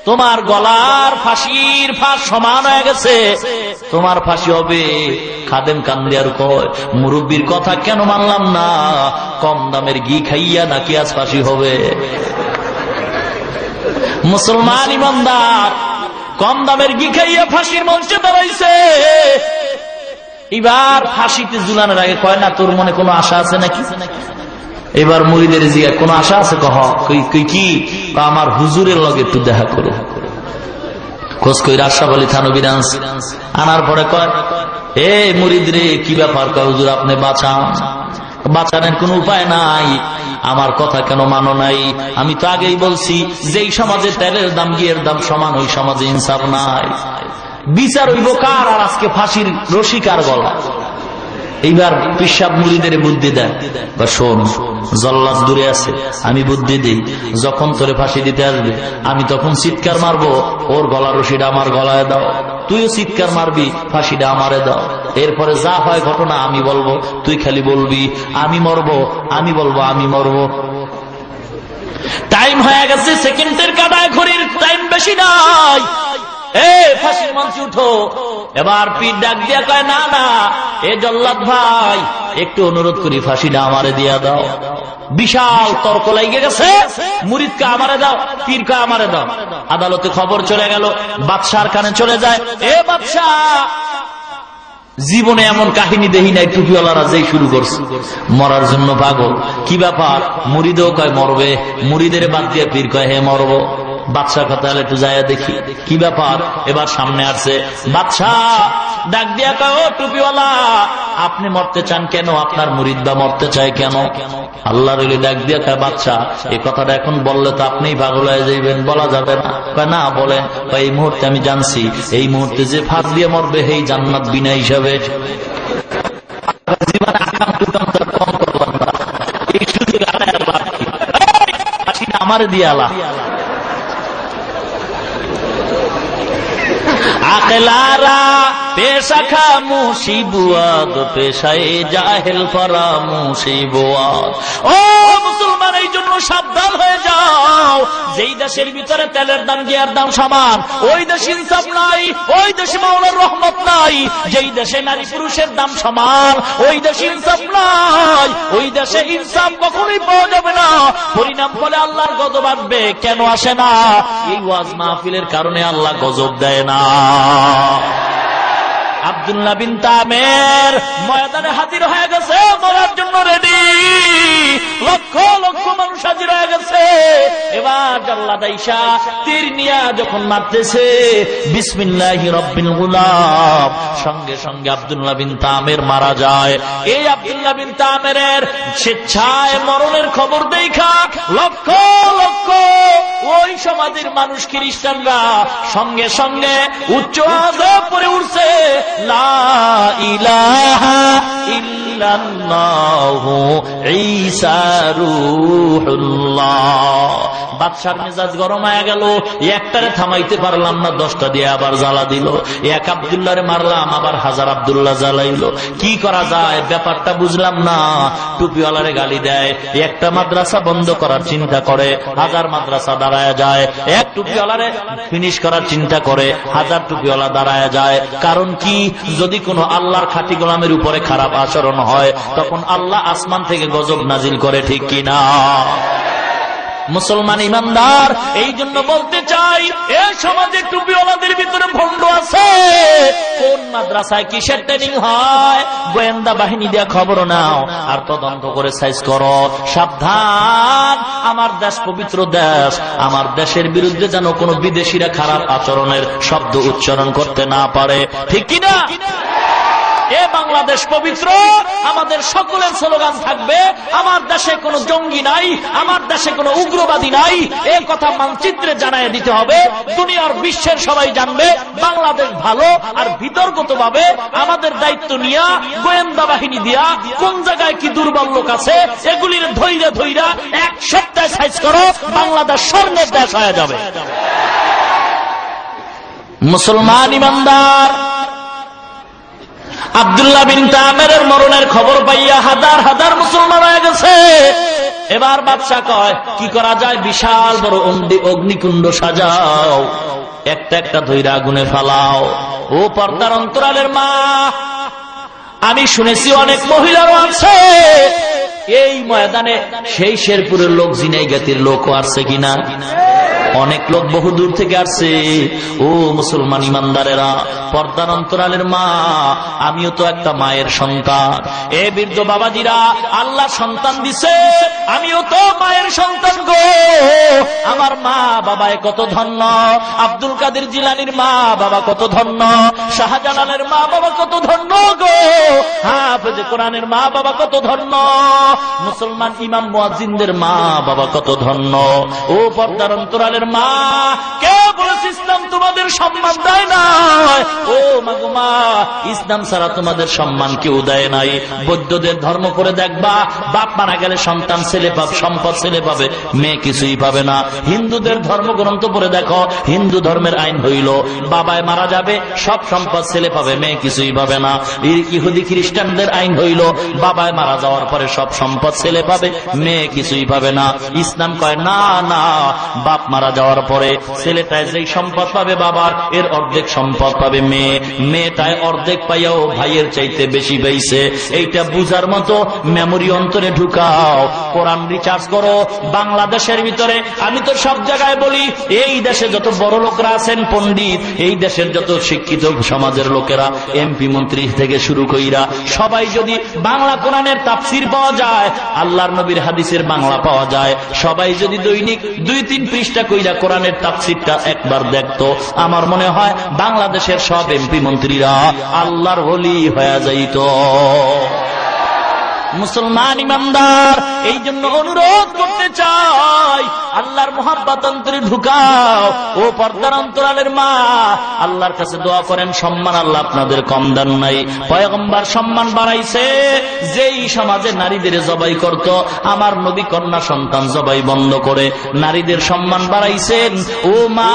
তোমার গলার ফাঁসির ফাঁস সমান হয়ে গেছে, তোমার ফাঁসি হবে। খাদেম কান্দিয়ার কয় মুরব্বীর কথা কেন মানলাম না, কম দামের ঘি খাইয়া নাকি আজ ফাঁসি হবে? মুসলমান ইমানদার কম দামের ঘি খাইয়া ফাঁসির মঞ্চে দাঁড়াইছে। এবার ফাঁসিতে ঝুলানোর আগে কয় না তোর মনে কোনো আশা আছে নাকি? এবার মুরিদের জিজ্ঞা কোন আশা আছে? কহ কি? আমার হুজুরের লগে একটু দেখা করো। খোঁজ কই আশরাফ আলী থানভী আনার পরে কয় মুরিদ রে কি ব্যাপার? কয় হুজুর আপনি বাঁচান। বাঁচানোর কোন উপায় নাই, আমার কথা কেন মানো নাই? আমি তো আগেই বলছি যেই সমাজে তেলের দাম ঘিয়ের দাম সমান ওই সমাজে ইনসাফ নাই। বিচার হইব কার? আর আজকে ফাঁসির রশি কার গলা? এইবার পিসাব মুরিদের বুদ্ধি দেয়, বা শোন, জল্লাদ দূরে আছে, আমি বুদ্ধি দিই, যখন তোরে ফাঁসি দিতে আসবে আমি তখন চিৎকার মারবো, ওর গলার রশিটা আমার গলায় দাও, তুইও চিৎকার মারবি, ফাঁসিটা আমারে দাও। এরপরে যা হয় ঘটনা আমি বলবো, তুই খালি বলবি আমি মরবো, আমি বলবো আমি মরবো। টাইম হয়ে গেছে, সেকেন্ডের কাটায় ঘড়ির টাইম বেশি নাই। ফাঁসির মঞ্চে উঠো। এবার পীর ডাক দিয়া কয়, না না, এ জল্লাদ ভাই, একটু অনুরোধ করি, ফাঁসিটা আমারে দিয়া দাও। বিশাল তর্ক লাগিয়ে গেছে, মুরিদকে আমারে দাও, পীরকে আমারে দাও। আদালতে খবর চলে গেল, বাদশার কানে চলে যায়, এ বাদশা, জীবনে এমন কাহিনী দেখি নাই, টুপিওয়ালারা যেই শুরু করছে, মরার জন্য পাগল। কি ব্যাপার? মুরিদও কয় মরবে, মুরিদের বাদ দিয়ে পীর কয় হে মরবো। বাদশাহ কথা একটু যায় দেখি কি ব্যাপার। এবার সামনে আসছে, বাদশাহ ডাক দিয়া কয়, ও টুপিওয়ালা, আপনি মরতে চান কেন? আপনার মুরিদ বা মরতে চায় কেন? আল্লাহর ওলি ডাক দিয়া কয়, বাদশাহ, এই কথাটা এখন বললে তো আপনিই পাগল হয়ে যাইবেন, বলা যাবে না। কয় না, বলেন। এই মুহূর্তে আমি জানছি, এই মুহূর্তে যে ফাঁস দিয়ে মরবে সেই জান্নাত বিনা হিসাবে। আমার দিয়ে আলা আকেলারা পেশা খামুশি বুয়াদ, পেশায় জাহেল ফরামুশি বুয়াদ। ও মুসলমান, এই জন্য সাবধান হয়ে যাও। যেই দেশের ভিতরে তেলের দাম গিয়ার দাম সমান, ওই দেশে ইনসাফ নাই, ওই দেশে মাওলার রহমত নাই। যেই দেশে নারী পুরুষের দাম সমান, ওই দেশে ইনসাফ নাই, ওই দেশে ইনসাফ কখনোই পাওয়া যাবে না। পরিণাম ফলে আল্লাহর গজব আসবে। কেন আসে না? এই ওয়াজ মাহফিলের কারণে আল্লাহ গজব দেয় না। আব্দুল্লাহ বিন তামের ময়দানে হাজির হয়ে গেছে, মরার জন্য রেডি। লক্ষ লক্ষ মানুষ হাজির হয়ে গেছে। এবার জাল্লাদ আইসা তীর নিয়া যখন মারতেছে, বিসমিল্লাহি রাব্বিল গুলাম, সঙ্গে সঙ্গে আব্দুল্লাহ বিন তামের মারা যায়। এই আব্দুল্লাহ বিন তামের স্বেচ্ছায় মরণের খবর দেখা লক্ষ লক্ষ ওই সমাজের মানুষ, খ্রিস্টানরা সঙ্গে সঙ্গে উচ্চ আওয়াজে পড়ে উঠছে, লা ইলাহা ইল্লাল্লাহু ঈসা রূহুল্লাহ। বাদশার মেজাজ গরম হয়ে গেল, একটারে থামাইতে পারলাম না, 10টা দিয়ে আবার জ্বালা দিল। এক আব্দুল্লাহরে মারলাম, আবার 1000 আব্দুল্লাহ জ্বালাইল। কি করা যায় ব্যাপারটা বুঝলাম না। টুপিওয়ালারে গালি দেয়, একটা মাদ্রাসা বন্ধ করার চিন্তা করে, 1000 মাদ্রাসা দাঁড়ায় যায়। এক টুপিওয়ালারে ফিনিশ করার চিন্তা করে, 1000 টুপিওয়ালা দাঁড়ায় যায়। কারণ কি? যদি কোনো আল্লাহর খাঁটি গোলামের উপরে খারাপ আচরণ হয়, তখন আল্লাহ আসমান থেকে গজব নাজিল করে, ঠিক কিনা? মুসলমান ইমানদার, এই জন্য বলতে চাই, এই সমাজে টুপিওয়ালাদের ভিতরে ভণ্ড আছে। কোন মাদ্রাসায় কিসের ট্রেনিং হয়, গোয়েন্দা বাহিনী দিয়ে খবর নাও, আর তদন্ত করে সাইজ করো। সাবধান, আমার দেশ পবিত্র দেশ, আমার দেশের বিরুদ্ধে যেন কোনো বিদেশিরা খারাপ আচরণের শব্দ উচ্চারণ করতে না পারে, ঠিক কিনা? এ বাংলাদেশ পবিত্র, আমাদের সকলের স্লোগান থাকবে, আমার দেশে কোনো জঙ্গি নাই, আমার দেশে কোনো উগ্রবাদী নাই। এই কথা মানচিত্রে জানায় দিতে হবে, দুনিয়ার বিশ্বের সবাই জানবে বাংলাদেশ ভালো। আর বিতর্কতভাবে আমাদের দায়িত্ব নিয়া, গোয়েন্দা বাহিনী দিয়া কোন জায়গায় কি দুর্বল লোক আছে, এগুলির ধৈর্য ধৈর্য এক সপ্তাহে সাইজ করো, বাংলাদেশ স্বর্ণের দেশ হয়ে যাবে। মুসলমান ইমানদার, আব্দুল্লাহ বিন তামের মরণের খবর পাইয়া হাজার হাজার মুসলমান হয়ে গেছে। এবার বাদশা কয়, কি করা যায়? বিশাল বড় অগ্নিকুণ্ড সাজাও, একটা একটা ধৈর্য আগুনে ফালাও। ও পর্দার অন্তরালের মা, আমি শুনেছি অনেক মহিলারও আছে এই ময়দানে। সেই শেরপুরের লোক, জিনাইগাতির লোকও আসছে কিনা? অনেক লোক বহু দূর থেকে আসছে। ও মুসলমান ইমানদারেরা, পর্দার অন্তরালের মা, আমিও তো একটা মায়ের সন্তান। এ বৃদ্ধ বাবাজিরা, আল্লাহ সন্তান দিছে, আমিও তো মায়ের সন্তান গো। আমার মা বাবায় কত ধন্য, আব্দুল কাদের জিলানির মা বাবা কত ধন্য, শাহজালালের মা বাবা কত ধন্য গো, হাফেজ কোরআনের মা বাবা কত ধন্য, মুসলমান ইমাম মুয়াজ্জিনদের মা বাবা কত ধন্য। ও পর্দার অন্তরালের মা, কে বলেছে ইসলাম তোমাদের তোমাদের সম্মান দেয় না। ও মাগমা, ইসলাম ছাড়া তোমাদের সম্মান কেউ দেয় নাই। বৌদ্ধদের ধর্ম করে দেখবা, বাপ মারা গেলে সন্তান ছেলে পাবে, সম্পদ ছেলে পাবে, মেয়ে কিছুই পাবে না। হিন্দুদের ধর্মগ্রন্থ পড়ে দেখো, হিন্দু ধর্মের আইন হইল বাবায় মারা যাবে, সব সম্পদ ছেলে পাবে, মেয়ে কিছুই পাবে না। ইহুদি খ্রিস্টানদের আইন হইল বাবায় মারা যাওয়ার পরে সব সম্পদ ছেলে পাবে, মেয়ে কিছুই পাবে না। ইসলাম কয় না না, বাপ মারা যাওয়ার পরে ছেলেটায় যেই সম্পদ পাবে বাবার, এর অর্ধেক সম্পদ পাবে মেয়ে, মেয়েটায় অর্ধেক পাইয়াও ভাইয়ের চাইতে বেশি পাইছে। এইটা বুঝার মতো মেমোরি অন্তরে ঢুকাও, কোরআন রিচার্জ করো। বাংলাদেশের ভিতরে আমি তো সব জায়গায় বলি, এই দেশে যত বড় লোকরা আছেন পণ্ডিত, এই দেশের যত শিক্ষিত সমাজের লোকেরা, এমপি মন্ত্রী থেকে শুরু কইরা সবাই যদি বাংলা কোরআনের তাফসির পাওয়া যায়, আল্লাহর নবীর হাদিসের বাংলা পাওয়া যায়, সবাই যদি দৈনিক 2-3 পৃষ্ঠা কইরা কোরআনের তাফসিরটা একবার দেখতো, আমার মনে হয় বাংলাদেশের সব এমপি মন্ত্রীরা আল্লাহর ওলি হয়ে যাইত। মুসলমান ইমানদার, এই জন্য অনুরোধ করতে চাই, আল্লাহর মোহাব্বত অন্তরে ঢুকাও। ও পর্দার অন্তরালের মা, আল্লাহর কাছে দোয়া করেন, সম্মান আল্লাহ আপনাদের কম দেন নাই। পয়গম্বর সম্মান বাড়াইছে। যেই সমাজে নারীদের জবাই করত, আমার নবী কন্যা সন্তান জবাই বন্ধ করে নারীদের সম্মান বাড়াইছেন। ও মা,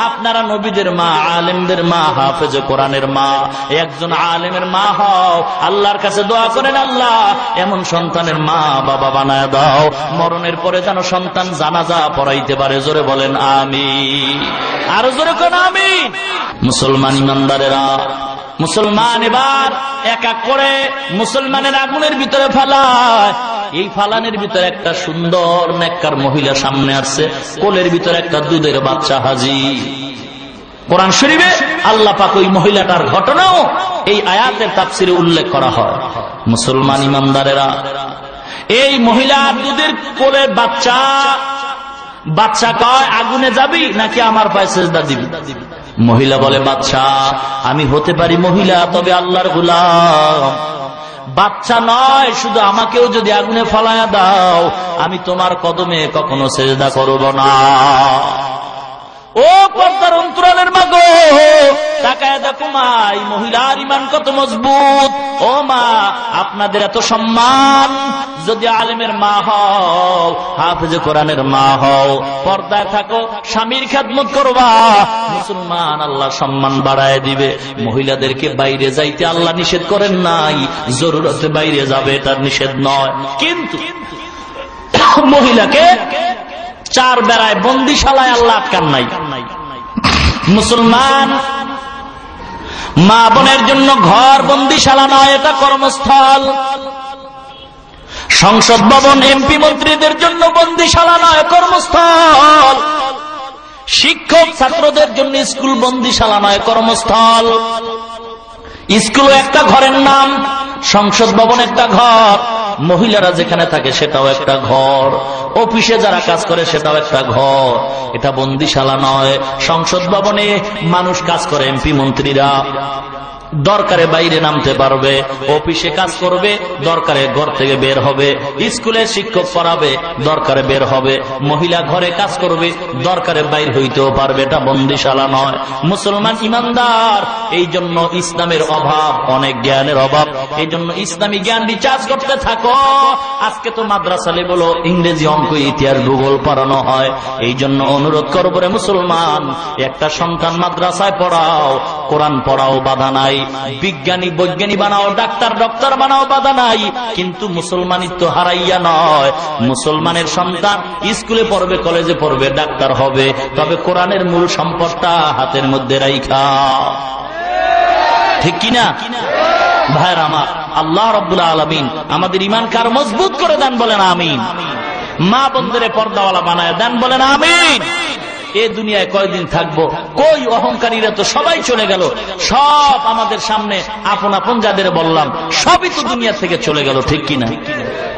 আপনারা নবীদের মা, আলেমদের মা, হাফেজ কোরআনের মা, একজন আলেমের মা হও। আল্লাহর কাছে দোয়া করেন, আল্লাহ এমন সন্তানের মা বাবা বানায় দাও, মরণের পরে যেন সন্তান জানাজা পড়াইতে পারে। জোরে বলেন আমিন, আরো জোরে কোন আমিন। মুসলমান ইমানদারেরা, মুসলমান এবার এক এক করে মুসলমানের আগুনের ভিতরে ফালায়। এই ফালানের ভিতরে একটা সুন্দর নেককার মহিলা সামনে আসছে, কোলের ভিতরে একটা দুধের বাচ্চা হাজির। কোরআন শরীফে আল্লাহ পাক ওই মহিলাটার ঘটনাও এই আয়াতের তাফসিরে উল্লেখ করা হয়। মুসলমান ইমানদারেরা, এই মহিলার দুধের কোলের বাচ্চা, বাচ্চা কয় আগুনে যাবি নাকি আমার পায়ে সেজদা দিবি? মহিলা বলে, বাচ্চা আমি হতে পারি মহিলা, তবে আল্লাহর গোলাম। বাচ্চা নয়, শুধু আমাকেও যদি আগুনে ফালায়া দাও, আমি তোমার কদমে কখনো সেজদা করব না। ও পর্দার অন্তরালের মা গো, তাকায় দেখো মা, এই মহিলার ইমান কত মজবুত। ও মা, আপনাদের এত সম্মান, যদি আলেমের মা হও, হাফেজে কোরআনের মা হও, পর্দায় থাকো, স্বামীর খেদমত করবা, মুসলমান আল্লাহ সম্মান বাড়ায় দিবে। মহিলাদেরকে বাইরে যাইতে আল্লাহ নিষেধ করেন নাই, জরুরতে বাইরে যাবে তার নিষেধ নয়, কিন্তু মহিলাকে 4 বেড়ায় বন্দিশালায় আল্লাহ আটকান নাই। মুসলমান মা বোনের জন্য ঘর বন্দিশালা নয়, এটা কর্মস্থল। সংসদ ভবন এমপি মন্ত্রীদের জন্য বন্দিশালা নয়, কর্মস্থল। শিক্ষক ছাত্রদের জন্য স্কুল বন্দিশালা নয়, কর্মস্থল। স্কুল একটা ঘরের নাম, সংসদ ভবন একটা ঘর, মহিলারা যেখানে থাকে সেটাও একটা ঘর, অফিসে যারা কাজ করে সেটাও একটা ঘর। এটা বন্দিশালা নয়। সংসদ ভবনে মানুষ কাজ করে, এমপি মন্ত্রীরা দরকারে বাইরে নামতে পারবে, অফিসে কাজ করবে, দরকারে ঘর থেকে বের হবে, স্কুলে শিক্ষক পড়াবে, দরকারে বের হবে, মহিলা ঘরে কাজ করবে, দরকারে বাইর হইতেও পারবে। এটা বন্দিশালা নয়। মুসলমান ইমানদার, এই জন্য ইসলামের অভাব, অনেক জ্ঞানের অভাব। এই জন্য ইসলামী জ্ঞান রিচার্জ করতে থাকো। আজকে তো মাদ্রাসালে বলো ইংরেজি, অঙ্ক, ইতিহাস, ভূগোল পড়ানো হয়। এই জন্য অনুরোধ করবো রে মুসলমান, একটা সন্তান মাদ্রাসায় পড়াও, কোরআন পড়াও, বাধা নাই। বিজ্ঞানী বৈজ্ঞানী বানাও, ডাক্তার ডক্টর বানাও, বাধা নাই। কিন্তু মুসলমানিত্ব হারাইয়া নয়। মুসলমানের সন্তান স্কুলে পড়বে, কলেজে পড়বে, ডাক্তার হবে, তবে কোরআনের মূল সম্পদটা হাতের মধ্যে রাইখা। ঠিক কিনা ভাইরা আমার? আল্লাহ রাব্বুল আলামিন আমাদের ঈমান কার মজবুত করে দেন, বলেন আমিন। মা বন্ধুরে পর্দাওয়ালা বানায় দেন, বলেন আমিন। এ দুনিয়ায় কয়দিন থাকবো? কই অহংকারীরা তো সবাই চলে গেল, সব আমাদের সামনে আপন আপন যাদের বললাম সবই তো দুনিয়া থেকে চলে গেল, ঠিক কিনা?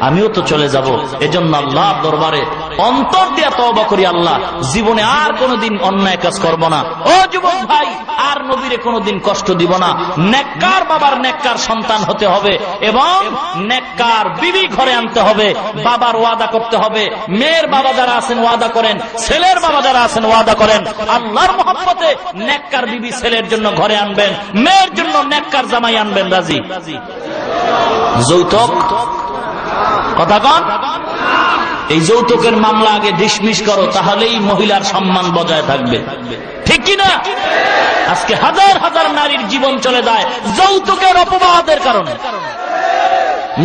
আমিও তো চলে যাব। এজন্য আল্লাহর দরবারে অন্তর দিয়া তওবা করি, আল্লাহ জীবনে আর কোনোদিন অন্যায় কাজ করব না। ও যুবক ভাই, আর নবীরে কোনোদিন কষ্ট দিব না। নেককার বাবার নেককার সন্তান হতে হবে এবং নেককার বিবি ঘরে আনতে হবে। বাবার ওয়াদা করতে হবে। মেয়ের বাবা যারা আছেন ওয়াদা করেন, ছেলের বাবা যারা আছেন ওয়াদা করেন, আল্লাহর মহব্বতে নেককার বিবি ছেলের জন্য ঘরে আনবেন, মেয়ের জন্য নেককার জামাই আনবেন। রাজি? যৌতুক কথা কন, এই যৌতুকের মামলা আগে ডিসমিস করো, তাহলেই মহিলার সম্মান বজায় থাকবে। ঠিক কিনা? আজকে হাজার হাজার নারীর জীবন চলে যায় যৌতুকের অপবাদের কারণে।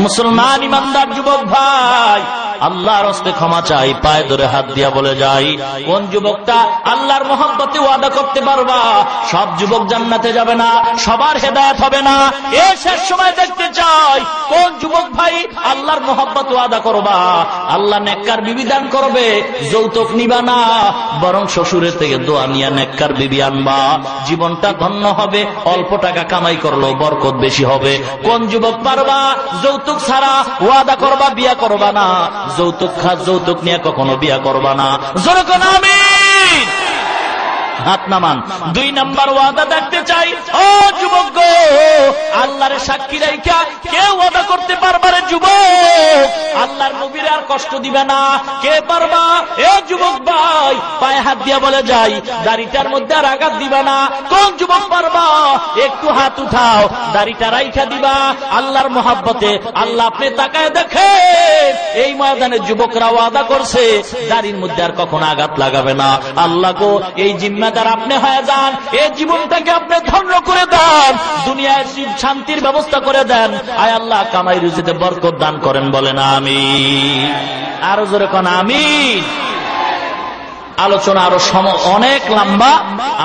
মুসলমান ইমানদার যুবক ভাই, আল্লাহর হস্তে ক্ষমা চাই, পায়ে ধরে হাত দিয়া বলে যাই, কোন যুবকটা আল্লাহর মহব্বতে ওয়াদা করতে পারবা? সব যুবক জান্নাতে যাবে না, সবার হেদায়েত হবে না। এই শেষ সময় দেখতে চাই কোন যুবক ভাই আল্লাহর মহব্বত ওয়াদা করবা, আল্লাহ নেককার বিবি দান করবে, যৌতুক নিবা না, বরং শ্বশুরের থেকে দোয়া নিয়া নেককার বিবি আনবা। জীবনটা ধন্য হবে, অল্প টাকা কামাই করলেও বরকত বেশি হবে। কোন যুবক পারবা যৌতুক ছাড়া ওয়াদা করবা, বিয়া করবা না, যৌতুক যৌতুক নিয়ে কখনো বিয়া করবা না। জোরে কোন আমিন। হাত নামান। 2 নাম্বার ওয়াদা দেখতে চাই। ও যুবক গো, আল্লাহর সাক্ষী রাইখা কেউ ওয়াদা করতে পারবা রে যুবক, আল্লাহর নবীর আর কষ্ট দিবে না? কে পারবা? এ যুবক ভাই, পায়ে হাত দিয়া বলে যাই, দাড়িটার মধ্যে আর আঘাত দিবা না। কোন যুবক পারবা? একটু হাত উঠাও, দাড়িটা রাইখা দিবা আল্লাহর মহব্বতে। আল্লাহ আপনি তাকায় দেখে এই ময়দানে যুবকরা ওয়াদা করছে দাড়ির মধ্যে আর কখনো আঘাত লাগাবে না। আল্লাহ গো, এই জিম্মাদার আপনি হয়ে যান, এই জীবনটাকে আপনি ধন্য করে দেন, দুনিয়ায় শান্তির ব্যবস্থা করে দেন। আয় আল্লাহ কামাই রুজিতে বরকত দান করেন। বলেন আমিন। আরো জোরে কোন আমিন। আলোচনা আরো অনেক লম্বা,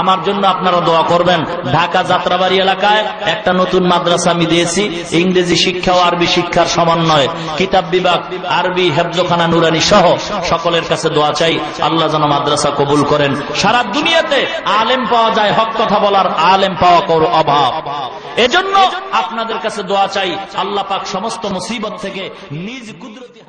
আমার জন্য আপনারা দোয়া করবেন। ঢাকা যাত্রাবাড়ি এলাকায় একটা নতুন মাদ্রাসা আমি দিয়েছি, ইংরেজি শিক্ষা ও আরবি শিক্ষার সমন্বয়ে, কিতাব বিভাগ, আরবি, হেফজখানা, নুরানি সহ সকলের কাছে দোয়া চাই, আল্লাহ যেন মাদ্রাসা কবুল করেন। সারা দুনিয়াতে আলেম পাওয়া যায়, হক কথা বলার আলেম পাওয়া করো অভাব। এজন্য আপনাদের কাছে দোয়া চাই, আল্লাহ পাক সমস্ত মুসিবত থেকে নিজ কুদরতি